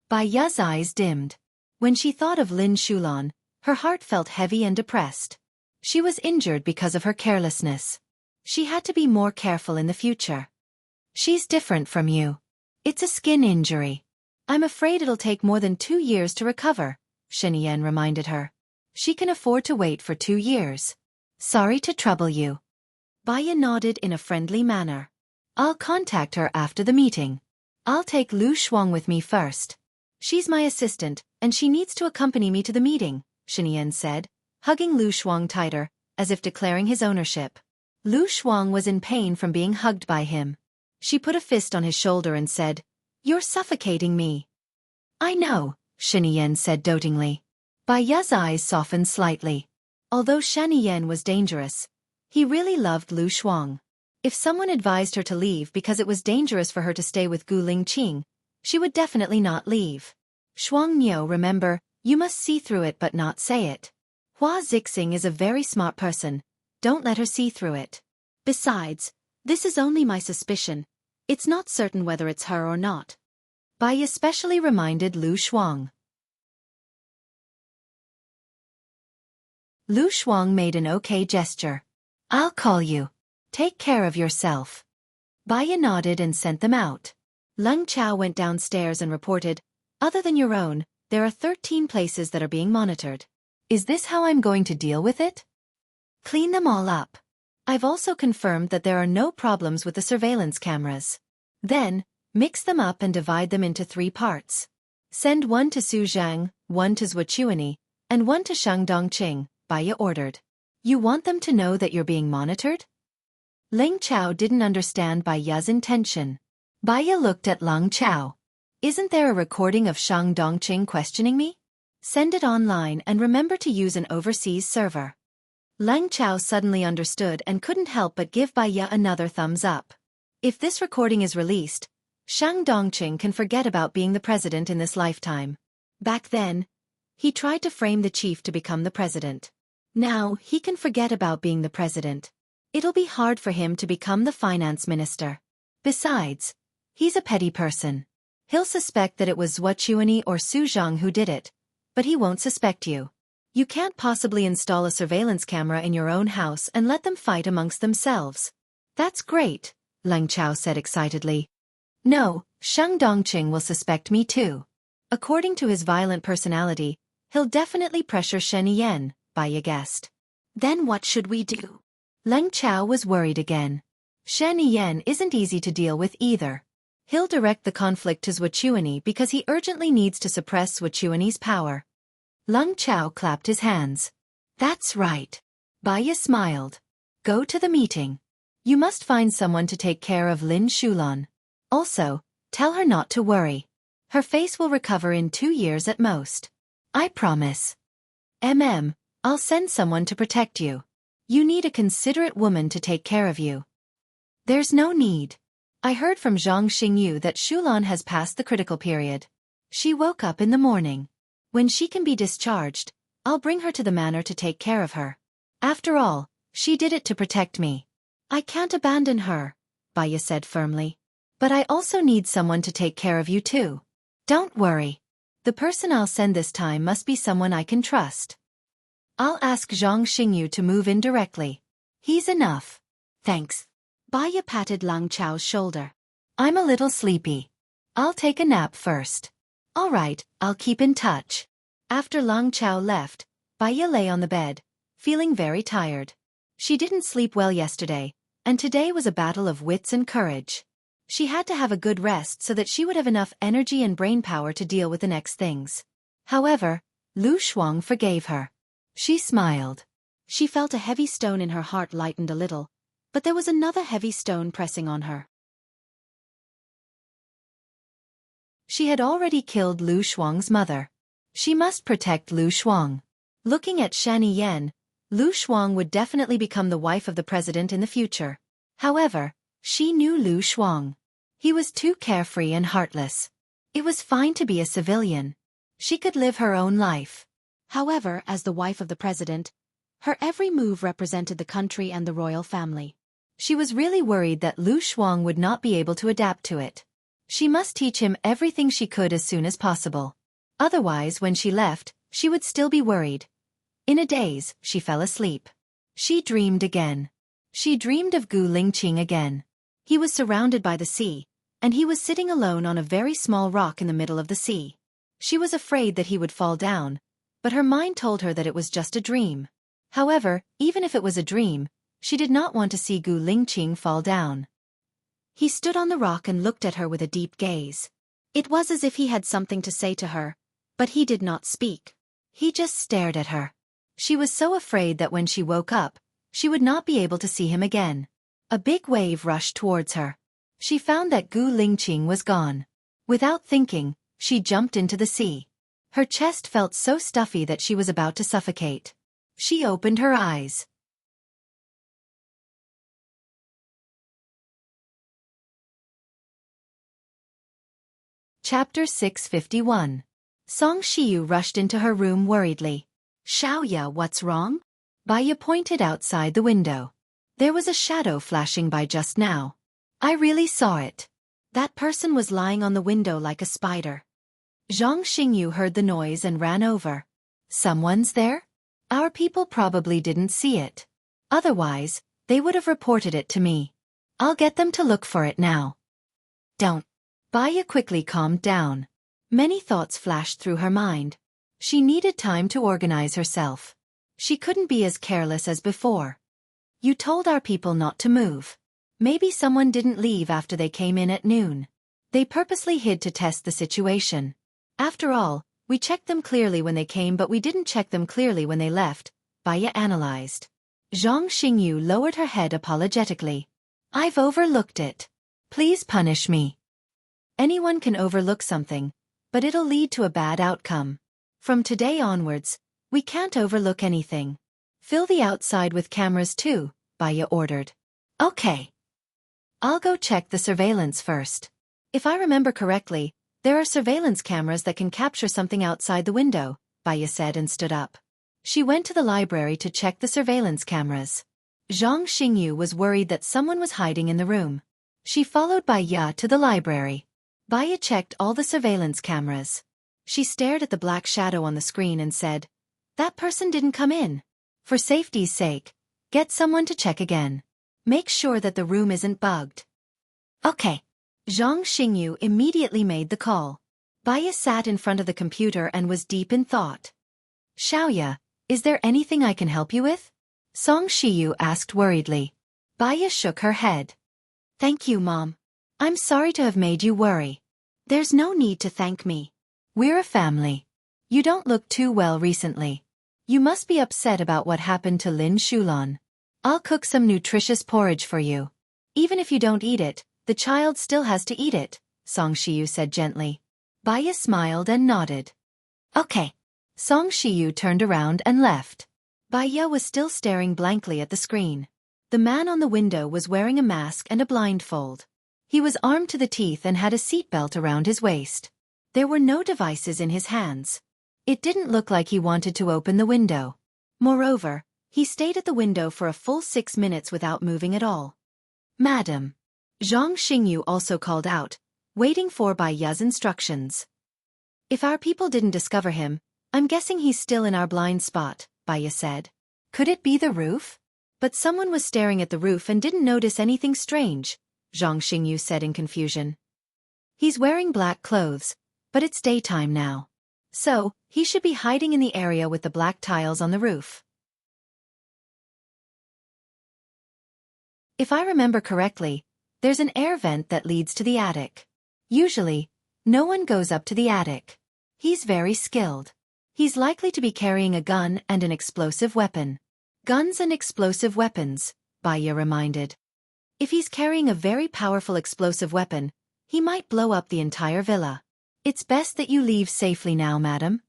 Baya's eyes dimmed. When she thought of Lin Shulan, her heart felt heavy and depressed. She was injured because of her carelessness. She had to be more careful in the future. "She's different from you. It's a skin injury. I'm afraid it'll take more than 2 years to recover," Shen Yen reminded her. "She can afford to wait for 2 years. Sorry to trouble you." Baya nodded in a friendly manner. "I'll contact her after the meeting. I'll take Lu Shuang with me first. She's my assistant, and she needs to accompany me to the meeting," Shen Yen said, hugging Lu Shuang tighter, as if declaring his ownership. Lu Shuang was in pain from being hugged by him. She put a fist on his shoulder and said, "You're suffocating me." "I know," Shen Yen said dotingly. Baya's eyes softened slightly. Although Shen Yen was dangerous, he really loved Lu Shuang. If someone advised her to leave because it was dangerous for her to stay with Gu Lingqing, she would definitely not leave. "Shuang Niu, remember, you must see through it but not say it. Hua Zixing is a very smart person. Don't let her see through it. Besides, this is only my suspicion. It's not certain whether it's her or not." Bai especially reminded Lu Shuang. Lu Shuang made an okay gesture. "I'll call you. Take care of yourself." Baya nodded and sent them out. Leng Chao went downstairs and reported, "Other than your own, there are 13 places that are being monitored. Is this how I'm going to deal with it? Clean them all up. I've also confirmed that there are no problems with the surveillance cameras. Then, mix them up and divide them into 3 parts. Send one to Su Zhang, one to Zhuochuani, and one to Shang Dongqing," Baya ordered. "You want them to know that you're being monitored?" Leng Chao didn't understand Baya's intention. Baya looked at Leng Chao. "Isn't there a recording of Shang Dongqing questioning me? Send it online and remember to use an overseas server." Leng Chao suddenly understood and couldn't help but give Baya another thumbs up. If this recording is released, Shang Dongqing can forget about being the president in this lifetime. Back then, he tried to frame the chief to become the president. Now, he can forget about being the president. It'll be hard for him to become the finance minister. Besides, he's a petty person. He'll suspect that it was Zhuochuani or Su Zhang who did it, but he won't suspect you. You can't possibly install a surveillance camera in your own house and let them fight amongst themselves. "That's great," Leng Chao said excitedly. "No, Shang Dongqing will suspect me too. According to his violent personality, he'll definitely pressure Shen Yen," Baya guessed. "Then what should we do?" Leng Chao was worried again. Shen Yen isn't easy to deal with either. He'll direct the conflict to Zhuochuani because he urgently needs to suppress Zhuochuani's power. Leng Chao clapped his hands. "That's right." Baya smiled. "Go to the meeting. You must find someone to take care of Lin Shulan. Also, tell her not to worry. Her face will recover in 2 years at most. I promise. I'll send someone to protect you. You need a considerate woman to take care of you." "There's no need. I heard from Zhang Xingyu that Shulan has passed the critical period. She woke up in the morning. When she can be discharged, I'll bring her to the manor to take care of her. After all, she did it to protect me. I can't abandon her," Baya said firmly. But I also need someone to take care of you too. Don't worry. The person I'll send this time must be someone I can trust. I'll ask Zhang Xingyu to move in directly. He's enough. Thanks. Baya patted Lang Chao's shoulder. I'm a little sleepy. I'll take a nap first. All right, I'll keep in touch. After Lang Chao left, Baya lay on the bed, feeling very tired. She didn't sleep well yesterday, and today was a battle of wits and courage. She had to have a good rest so that she would have enough energy and brain power to deal with the next things. However, Lu Shuang forgave her. She smiled. She felt a heavy stone in her heart lightened a little, but there was another heavy stone pressing on her. She had already killed Lu Shuang's mother. She must protect Lu Shuang. Looking at Shani Yan, Lu Shuang would definitely become the wife of the president in the future. However, she knew Lu Shuang. He was too carefree and heartless. It was fine to be a civilian. She could live her own life. However, as the wife of the president, her every move represented the country and the royal family. She was really worried that Lu Shuang would not be able to adapt to it. She must teach him everything she could as soon as possible. Otherwise, when she left, she would still be worried. In a daze, she fell asleep. She dreamed again. She dreamed of Gu Lingqing again. He was surrounded by the sea, and he was sitting alone on a very small rock in the middle of the sea. She was afraid that he would fall down, but her mind told her that it was just a dream. However, even if it was a dream, she did not want to see Gu Lingqing fall down. He stood on the rock and looked at her with a deep gaze. It was as if he had something to say to her, but he did not speak. He just stared at her. She was so afraid that when she woke up, she would not be able to see him again. A big wave rushed towards her. She found that Gu Lingqing was gone. Without thinking, she jumped into the sea. Her chest felt so stuffy that she was about to suffocate. She opened her eyes. Chapter 651. Song Shiyu rushed into her room worriedly. Xiaoya, what's wrong? Baya pointed outside the window. There was a shadow flashing by just now. I really saw it. That person was lying on the window like a spider. Zhang Xingyu heard the noise and ran over. Someone's there? Our people probably didn't see it. Otherwise, they would have reported it to me. I'll get them to look for it now. Don't. Baya quickly calmed down. Many thoughts flashed through her mind. She needed time to organize herself. She couldn't be as careless as before. You told our people not to move. Maybe someone didn't leave after they came in at noon. They purposely hid to test the situation. After all, we checked them clearly when they came but we didn't check them clearly when they left, Baya analyzed. Zhang Xingyu lowered her head apologetically. I've overlooked it. Please punish me. Anyone can overlook something, but it'll lead to a bad outcome. From today onwards, we can't overlook anything. Fill the outside with cameras too, Baya ordered. Okay. I'll go check the surveillance first. If I remember correctly, there are surveillance cameras that can capture something outside the window, Baya said and stood up. She went to the library to check the surveillance cameras. Zhang Xingyu was worried that someone was hiding in the room. She followed Baya to the library. Baya checked all the surveillance cameras. She stared at the black shadow on the screen and said, that person didn't come in. For safety's sake, get someone to check again. Make sure that the room isn't bugged. Okay. Zhang Xingyu immediately made the call. Baya sat in front of the computer and was deep in thought. Xiaoya, is there anything I can help you with? Song Shiyu asked worriedly. Baya shook her head. Thank you, Mom. I'm sorry to have made you worry. There's no need to thank me. We're a family. You don't look too well recently. You must be upset about what happened to Lin Shulan. I'll cook some nutritious porridge for you. Even if you don't eat it, the child still has to eat it, Song Shiyu said gently. Baya smiled and nodded. Okay. Song Shiyu turned around and left. Baya was still staring blankly at the screen. The man on the window was wearing a mask and a blindfold. He was armed to the teeth and had a seatbelt around his waist. There were no devices in his hands. It didn't look like he wanted to open the window. Moreover, he stayed at the window for a full 6 minutes without moving at all. Madam, Zhang Xingyu also called out, waiting for Bai Ya's instructions. If our people didn't discover him, I'm guessing he's still in our blind spot, Bai Ya said. Could it be the roof? But someone was staring at the roof and didn't notice anything strange, Zhang Xingyu said in confusion. He's wearing black clothes, but it's daytime now. So, he should be hiding in the area with the black tiles on the roof. If I remember correctly, there's an air vent that leads to the attic. Usually, no one goes up to the attic. He's very skilled. He's likely to be carrying a gun and an explosive weapon. Guns and explosive weapons, Bai Ya reminded. If he's carrying a very powerful explosive weapon, he might blow up the entire villa. It's best that you leave safely now, madam.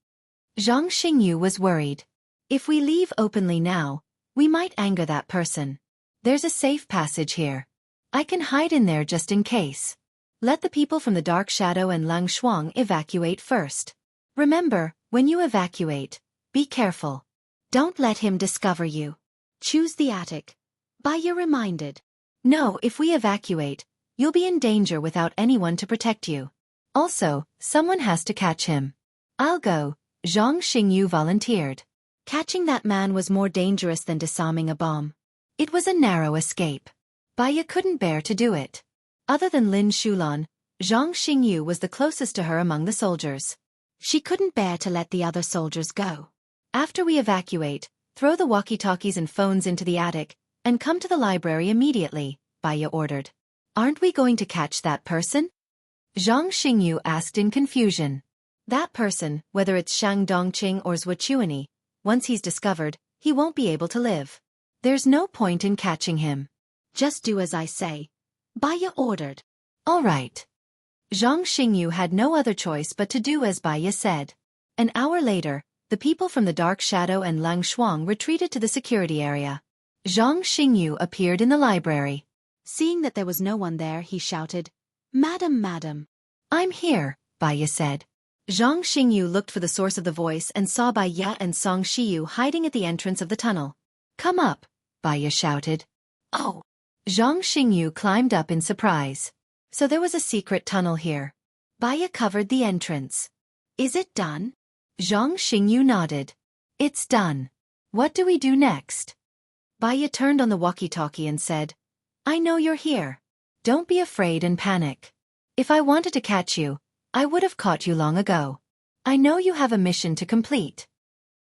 Zhang Xingyu was worried. If we leave openly now, we might anger that person. There's a safe passage here. I can hide in there just in case. Let the people from the Dark Shadow and Lang Shuang evacuate first. Remember, when you evacuate, be careful. Don't let him discover you. Choose the attic, Bai Ya reminded. No, if we evacuate, you'll be in danger without anyone to protect you. Also, someone has to catch him. I'll go, Zhang Xingyu volunteered. Catching that man was more dangerous than disarming a bomb. It was a narrow escape. Bai Ya couldn't bear to do it. Other than Lin Shulan, Zhang Xingyu was the closest to her among the soldiers. She couldn't bear to let the other soldiers go. After we evacuate, throw the walkie-talkies and phones into the attic, and come to the library immediately, Bai Ya ordered. Aren't we going to catch that person? Zhang Xingyu asked in confusion. That person, whether it's Shang Dongqing or Zhuochuani, once he's discovered, he won't be able to live. There's no point in catching him. Just do as I say, Bai Ya ordered. All right. Zhang Xingyu had no other choice but to do as Bai Ya said. An hour later, the people from the Dark Shadow and Lang Shuang retreated to the security area. Zhang Xingyu appeared in the library. Seeing that there was no one there, he shouted, Madam, madam. I'm here, Bai Ya said. Zhang Xingyu looked for the source of the voice and saw Bai Ya and Song Shiyu hiding at the entrance of the tunnel. Come up, Bai Ya shouted. Oh. Zhang Xingyu climbed up in surprise. So there was a secret tunnel here. Bai Ya covered the entrance. Is it done? Zhang Xingyu nodded. It's done. What do we do next? Bai Ya turned on the walkie-talkie and said, I know you're here. Don't be afraid and panic. If I wanted to catch you, I would have caught you long ago. I know you have a mission to complete.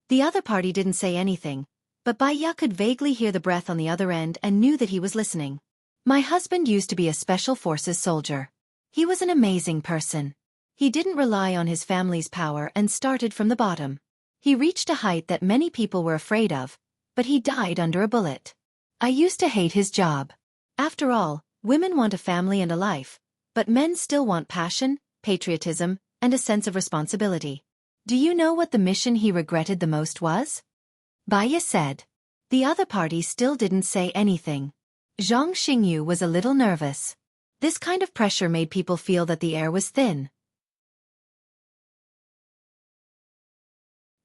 The other party didn't say anything, but Bai Ya could vaguely hear the breath on the other end and knew that he was listening. My husband used to be a special forces soldier. He was an amazing person. He didn't rely on his family's power and started from the bottom. He reached a height that many people were afraid of, but he died under a bullet. I used to hate his job. After all, women want a family and a life, but men still want passion, patriotism, and a sense of responsibility. Do you know what the mission he regretted the most was? Bai Ya said. The other party still didn't say anything. Zhang Xingyu was a little nervous. This kind of pressure made people feel that the air was thin.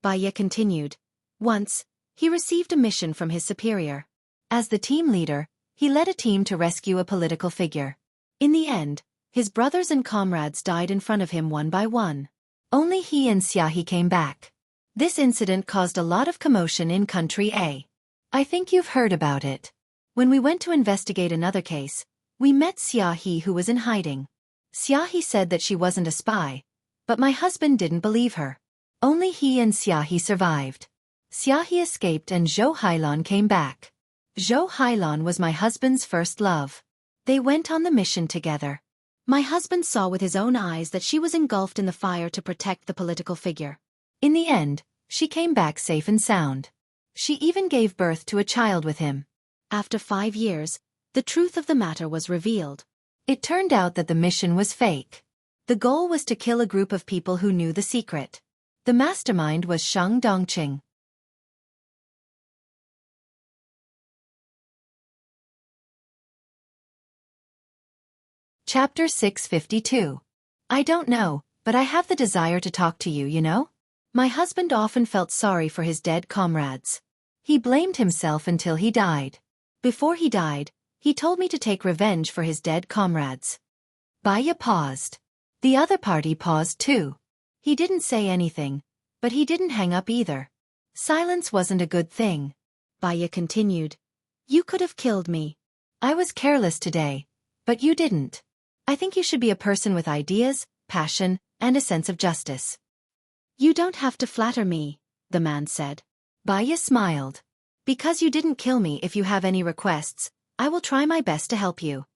Bai Ya continued. Once, he received a mission from his superior. As the team leader, he led a team to rescue a political figure. In the end, his brothers and comrades died in front of him one by one. Only he and Xiaohe came back. This incident caused a lot of commotion in Country A. I think you've heard about it. When we went to investigate another case, we met Xiaohe who was in hiding. Xiaohe said that she wasn't a spy, but my husband didn't believe her. Only he and Xiaohe survived. Xiaohe escaped and Zhou Hailan came back. Zhou Hailan was my husband's first love. They went on the mission together. My husband saw with his own eyes that she was engulfed in the fire to protect the political figure. In the end, she came back safe and sound. She even gave birth to a child with him. After 5 years, the truth of the matter was revealed. It turned out that the mission was fake. The goal was to kill a group of people who knew the secret. The mastermind was Shang Dongqing. Chapter 652. I don't know, but I have the desire to talk to you, you know? My husband often felt sorry for his dead comrades. He blamed himself until he died. Before he died, He told me to take revenge for his dead comrades. Baya paused. The other party paused too. He didn't say anything, but he didn't hang up either. Silence wasn't a good thing. Baya continued. You could have killed me. I was careless today, but you didn't. I think you should be a person with ideas, passion, and a sense of justice. You don't have to flatter me, the man said. Baya smiled. Because you didn't kill me, if you have any requests, I will try my best to help you.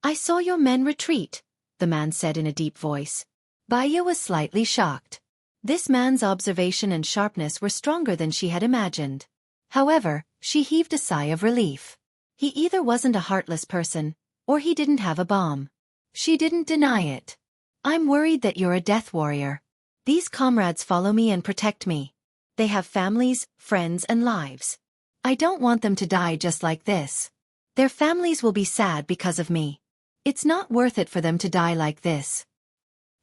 I saw your men retreat, the man said in a deep voice. Baya was slightly shocked. This man's observation and sharpness were stronger than she had imagined. However, she heaved a sigh of relief. He either wasn't a heartless person, or he didn't have a bomb. She didn't deny it. I'm worried that you're a death warrior. These comrades follow me and protect me. They have families, friends, and lives. I don't want them to die just like this. Their families will be sad because of me. It's not worth it for them to die like this.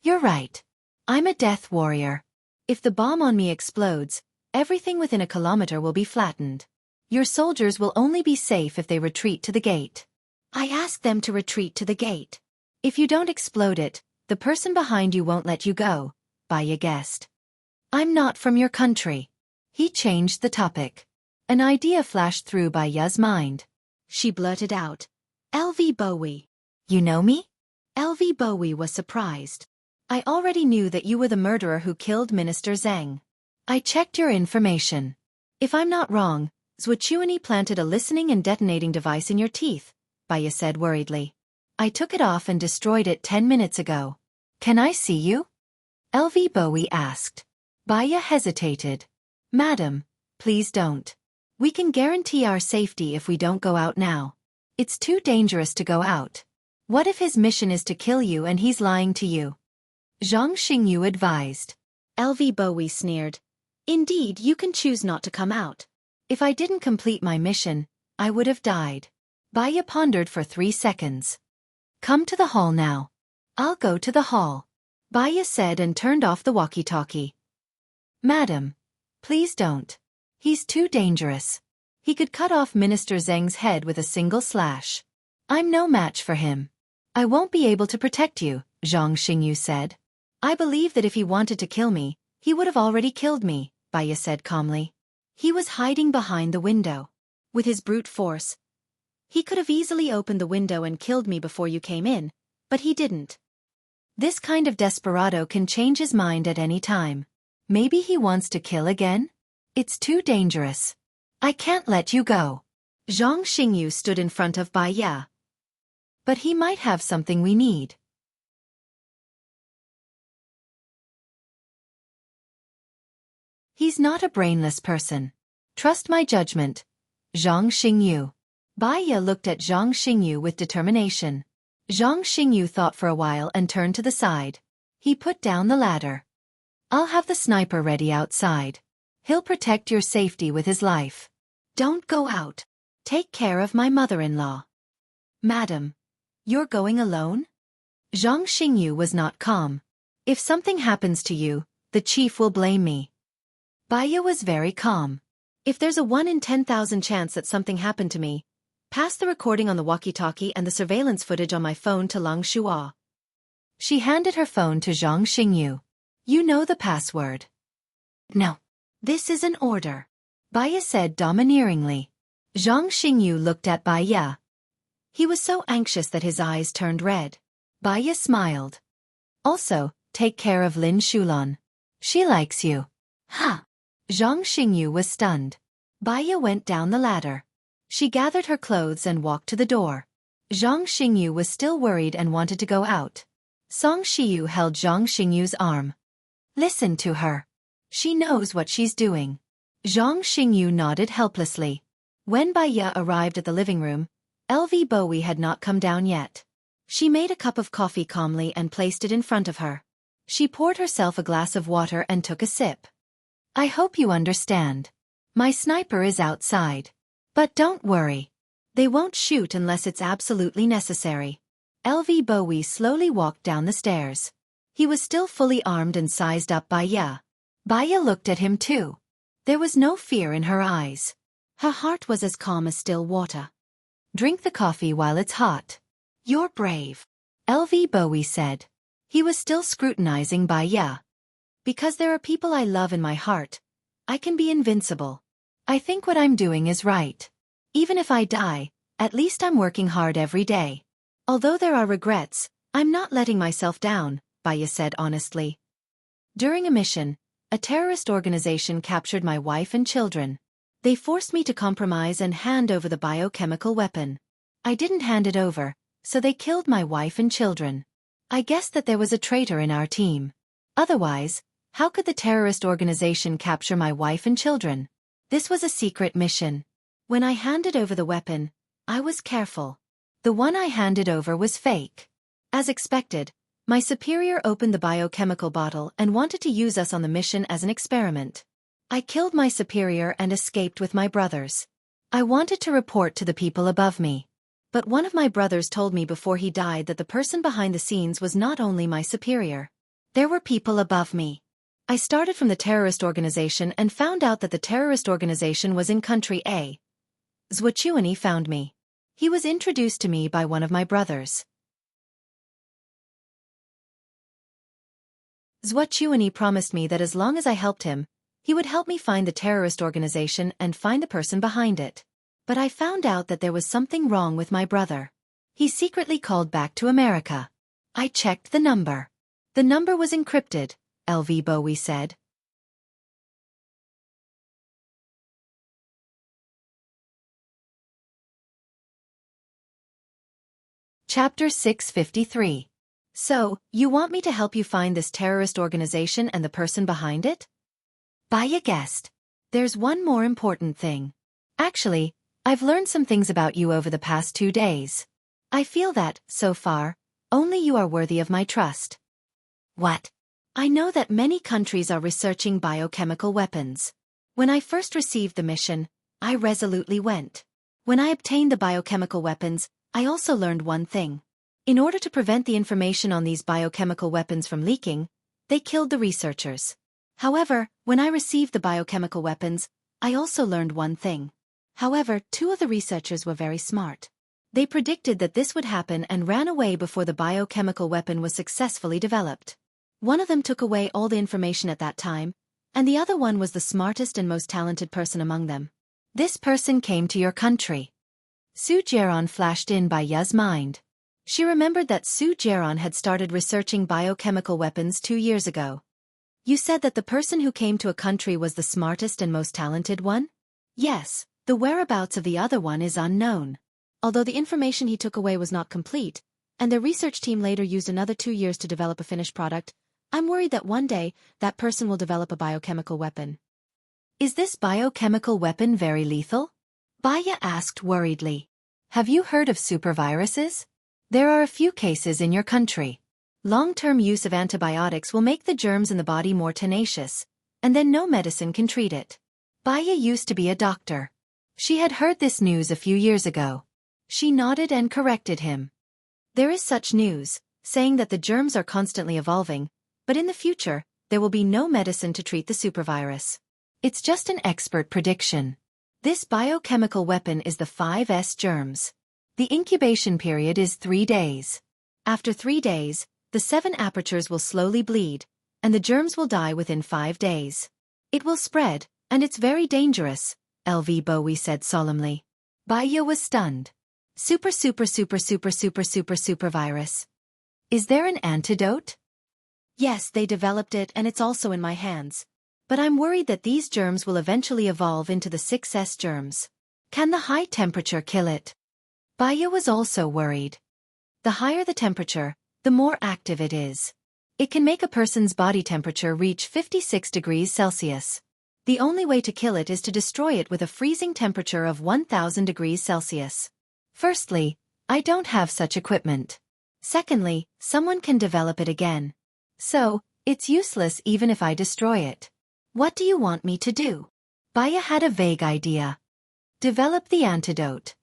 You're right. I'm a death warrior. If the bomb on me explodes, everything within a kilometer will be flattened. Your soldiers will only be safe if they retreat to the gate. I asked them to retreat to the gate. If you don't explode it, the person behind you won't let you go, Baya guessed. I'm not from your country. He changed the topic. An idea flashed through Baya's mind. She blurted out, LV Bowie. You know me? LV Bowie was surprised. I already knew that you were the murderer who killed Minister Zhang. I checked your information. If I'm not wrong, Zhuchuani planted a listening and detonating device in your teeth, Baya said worriedly. I took it off and destroyed it 10 minutes ago. Can I see you? LV Bowie asked. Baya hesitated. Madam, please don't. We can guarantee our safety if we don't go out now. It's too dangerous to go out. What if his mission is to kill you and he's lying to you? Zhang Xingyu advised. LV Bowie sneered. Indeed, you can choose not to come out. If I didn't complete my mission, I would have died. Baya pondered for 3 seconds. Come to the hall now. I'll go to the hall, Baya said and turned off the walkie-talkie. Madam, please don't. He's too dangerous. He could cut off Minister Zheng's head with a single slash. I'm no match for him. I won't be able to protect you, Zhang Xingyu said. I believe that if he wanted to kill me, he would have already killed me, Baya said calmly. He was hiding behind the window. With his brute force, he could have easily opened the window and killed me before you came in, but he didn't. This kind of desperado can change his mind at any time. Maybe he wants to kill again? It's too dangerous. I can't let you go. Zhang Xingyu stood in front of Baya. But he might have something we need. He's not a brainless person. Trust my judgment. Zhang Xingyu. Baya looked at Zhang Xingyu with determination. Zhang Xingyu thought for a while and turned to the side. He put down the ladder. I'll have the sniper ready outside. He'll protect your safety with his life. Don't go out. Take care of my mother-in-law. Madam, you're going alone? Zhang Xingyu was not calm. If something happens to you, the chief will blame me. Baya was very calm. If there's a 1 in 10,000 chance that something happened to me, pass the recording on the walkie-talkie and the surveillance footage on my phone to Lang Shua. She handed her phone to Zhang Xingyu. You know the password. No. This is an order, Baya said domineeringly. Zhang Xingyu looked at Baya. He was so anxious that his eyes turned red. Baya smiled. Also, take care of Lin Shulan. She likes you. Ha! Zhang Xingyu was stunned. Baya went down the ladder. She gathered her clothes and walked to the door. Zhang Xingyu was still worried and wanted to go out. Song Shiyu held Zhang Xingyu's arm. Listen to her. She knows what she's doing. Zhang Xingyu nodded helplessly. When Baya arrived at the living room, LV Bowie had not come down yet. She made a cup of coffee calmly and placed it in front of her. She poured herself a glass of water and took a sip. I hope you understand. My sniper is outside. But don't worry. They won't shoot unless it's absolutely necessary. LV Bowie slowly walked down the stairs. He was still fully armed and sized up Baya. Baya looked at him too. There was no fear in her eyes. Her heart was as calm as still water. Drink the coffee while it's hot. You're brave. LV Bowie said. He was still scrutinizing Baya. Because there are people I love in my heart, I can be invincible. I think what I'm doing is right. Even if I die, at least I'm working hard every day. Although there are regrets, I'm not letting myself down, Baya said honestly. During a mission, a terrorist organization captured my wife and children. They forced me to compromise and hand over the biochemical weapon. I didn't hand it over, so they killed my wife and children. I guessed that there was a traitor in our team. Otherwise, how could the terrorist organization capture my wife and children? This was a secret mission. When I handed over the weapon, I was careful. The one I handed over was fake. As expected, my superior opened the biochemical bottle and wanted to use us on the mission as an experiment. I killed my superior and escaped with my brothers. I wanted to report to the people above me. But one of my brothers told me before he died that the person behind the scenes was not only my superior. There were people above me. I started from the terrorist organization and found out that the terrorist organization was in country A. Zwachuani found me. He was introduced to me by one of my brothers. Zwachuani promised me that as long as I helped him, he would help me find the terrorist organization and find the person behind it. But I found out that there was something wrong with my brother. He secretly called back to America. I checked the number. The number was encrypted, LV Bowie said. Chapter 653. So, you want me to help you find this terrorist organization and the person behind it? Baya guessed. There's one more important thing. Actually, I've learned some things about you over the past 2 days. I feel that, so far, only you are worthy of my trust. What? I know that many countries are researching biochemical weapons. When I first received the mission, I resolutely went. When I obtained the biochemical weapons, I also learned one thing. In order to prevent the information on these biochemical weapons from leaking, they killed the researchers. However, when I received the biochemical weapons, I also learned one thing. However, 2 of the researchers were very smart. They predicted that this would happen and ran away before the biochemical weapon was successfully developed. One of them took away all the information at that time, and the other one was the smartest and most talented person among them. This person came to your country. Su Jeron flashed in Baya's mind. She remembered that Su Jeron had started researching biochemical weapons 2 years ago. You said that the person who came to a country was the smartest and most talented one? Yes, the whereabouts of the other one is unknown. Although the information he took away was not complete, and the research team later used another 2 years to develop a finished product, I'm worried that one day, that person will develop a biochemical weapon. Is this biochemical weapon very lethal? Baya asked worriedly. Have you heard of superviruses? There are a few cases in your country. Long-term use of antibiotics will make the germs in the body more tenacious, and then no medicine can treat it. Baya used to be a doctor. She had heard this news a few years ago. She nodded and corrected him. There is such news, saying that the germs are constantly evolving, but in the future, there will be no medicine to treat the supervirus. It's just an expert prediction. This biochemical weapon is the 5S germs. The incubation period is 3 days. After 3 days, the 7 apertures will slowly bleed, and the germs will die within 5 days. It will spread, and it's very dangerous, LV Bowie said solemnly. Baya was stunned. Supervirus. Is there an antidote? Yes, they developed it and it's also in my hands. But I'm worried that these germs will eventually evolve into the 6S germs. Can the high temperature kill it? Baya was also worried. The higher the temperature, the more active it is. It can make a person's body temperature reach 56 degrees Celsius. The only way to kill it is to destroy it with a freezing temperature of 1000 degrees Celsius. Firstly, I don't have such equipment. Secondly, someone can develop it again. So, it's useless even if I destroy it. What do you want me to do? Baya had a vague idea. Develop the antidote.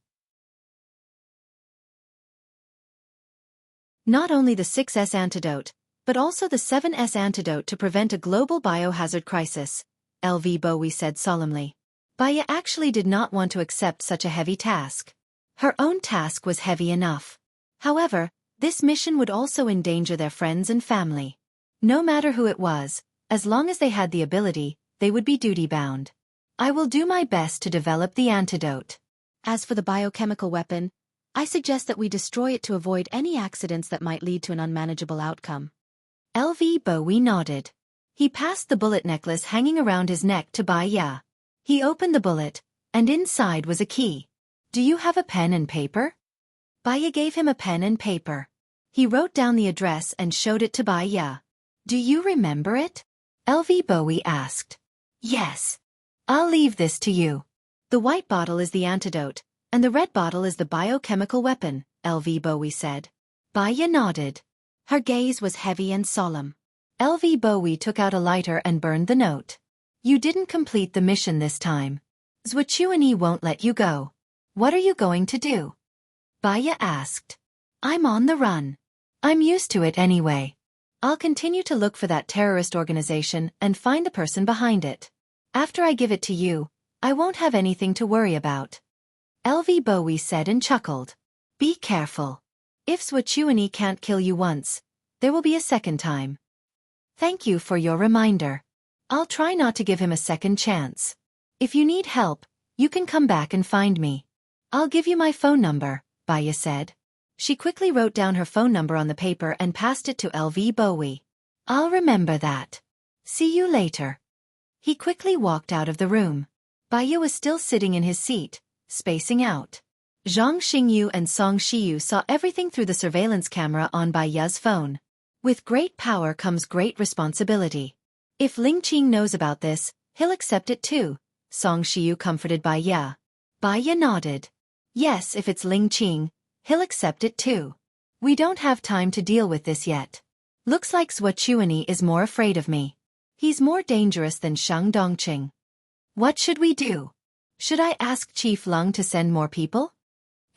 Not only the 6S antidote, but also the 7S antidote to prevent a global biohazard crisis, LV Bowie said solemnly. Baya actually did not want to accept such a heavy task. Her own task was heavy enough. However, this mission would also endanger their friends and family. No matter who it was, as long as they had the ability, they would be duty-bound. I will do my best to develop the antidote. As for the biochemical weapon, I suggest that we destroy it to avoid any accidents that might lead to an unmanageable outcome. LV Bowie nodded. He passed the bullet necklace hanging around his neck to Bai Ya. He opened the bullet, and inside was a key. Do you have a pen and paper? Bai Ya gave him a pen and paper. He wrote down the address and showed it to Bai Ya. Do you remember it? LV Bowie asked. Yes. I'll leave this to you. The white bottle is the antidote, and the red bottle is the biochemical weapon, LV Bowie said. Bai Ya nodded. Her gaze was heavy and solemn. LV Bowie took out a lighter and burned the note. You didn't complete the mission this time. Zhuchuani won't let you go. What are you going to do? Bai Ya asked. I'm on the run. I'm used to it anyway. I'll continue to look for that terrorist organization and find the person behind it. After I give it to you, I won't have anything to worry about. LV Bowie said and chuckled. Be careful. If Zhuchuani can't kill you once, there will be a second time. Thank you for your reminder. I'll try not to give him a second chance. If you need help, you can come back and find me. I'll give you my phone number, Bai Ya said. She quickly wrote down her phone number on the paper and passed it to LV Bowie. I'll remember that. See you later. He quickly walked out of the room. Bai Ya was still sitting in his seat, spacing out. Zhang Xingyu and Song Shiyu saw everything through the surveillance camera on Bai Ya's phone. With great power comes great responsibility. If Ling Qing knows about this, he'll accept it too, Song Shiyu comforted Bai Ya. Bai Ya nodded. Yes, if it's Ling Qing, he'll accept it too. We don't have time to deal with this yet. Looks like Zhuchuani is more afraid of me. He's more dangerous than Shang Dongqing. What should we do? Should I ask Chief Lung to send more people?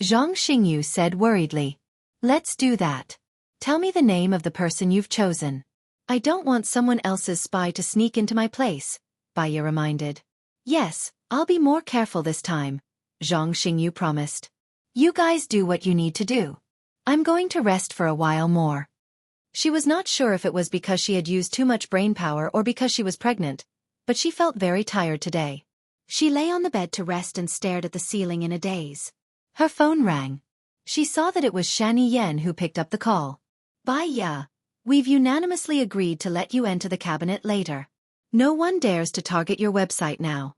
Zhang Xingyu said worriedly. Let's do that. Tell me the name of the person you've chosen. I don't want someone else's spy to sneak into my place, Bai Ya reminded. Yes, I'll be more careful this time, Zhang Xingyu promised. You guys do what you need to do. I'm going to rest for a while more. She was not sure if it was because she had used too much brainpower or because she was pregnant, but she felt very tired today. She lay on the bed to rest and stared at the ceiling in a daze. Her phone rang. She saw that it was Shani Yen who picked up the call. Bai Ya, we've unanimously agreed to let you enter the cabinet later. No one dares to target your website now.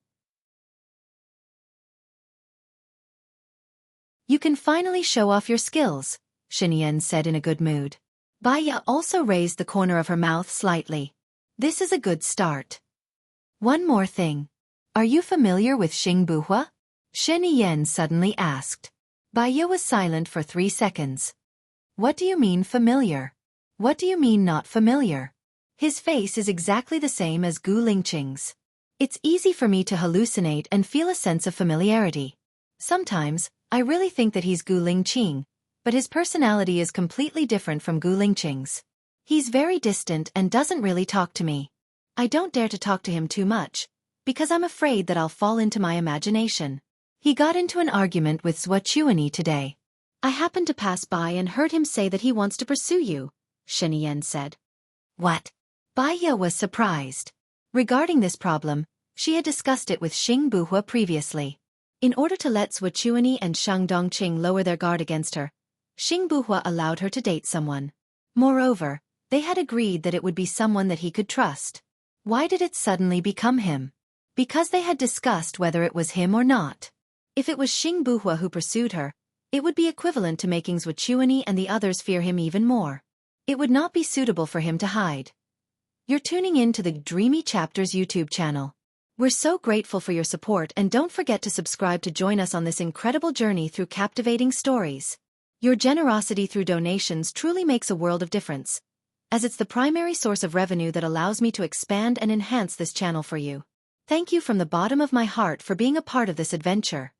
You can finally show off your skills, Shani Yen said in a good mood. Bai Ya also raised the corner of her mouth slightly. This is a good start. One more thing. Are you familiar with Xing Buhua? Shani Yen suddenly asked. Bai Ya was silent for 3 seconds. What do you mean familiar? What do you mean not familiar? His face is exactly the same as Gu Lingqing's. It's easy for me to hallucinate and feel a sense of familiarity. Sometimes, I really think that he's Gu Lingqing, but his personality is completely different from Gu Lingqing's. He's very distant and doesn't really talk to me. I don't dare to talk to him too much, because I'm afraid that I'll fall into my imagination. He got into an argument with Zhuchuani today. I happened to pass by and heard him say that he wants to pursue you, Shani Yen said. What? Bai Ya was surprised. Regarding this problem, she had discussed it with Xing Buhua previously. In order to let Zhuchuani and Shang Dongqing lower their guard against her, Xing Buhua allowed her to date someone. Moreover, they had agreed that it would be someone that he could trust. Why did it suddenly become him? Because they had discussed whether it was him or not. If it was Xing Buhua who pursued her, it would be equivalent to making Zhuchuani and the others fear him even more. It would not be suitable for him to hide. You're tuning in to the Dreamy Chapters YouTube channel. We're so grateful for your support, and don't forget to subscribe to join us on this incredible journey through captivating stories. Your generosity through donations truly makes a world of difference, as it's the primary source of revenue that allows me to expand and enhance this channel for you. Thank you from the bottom of my heart for being a part of this adventure.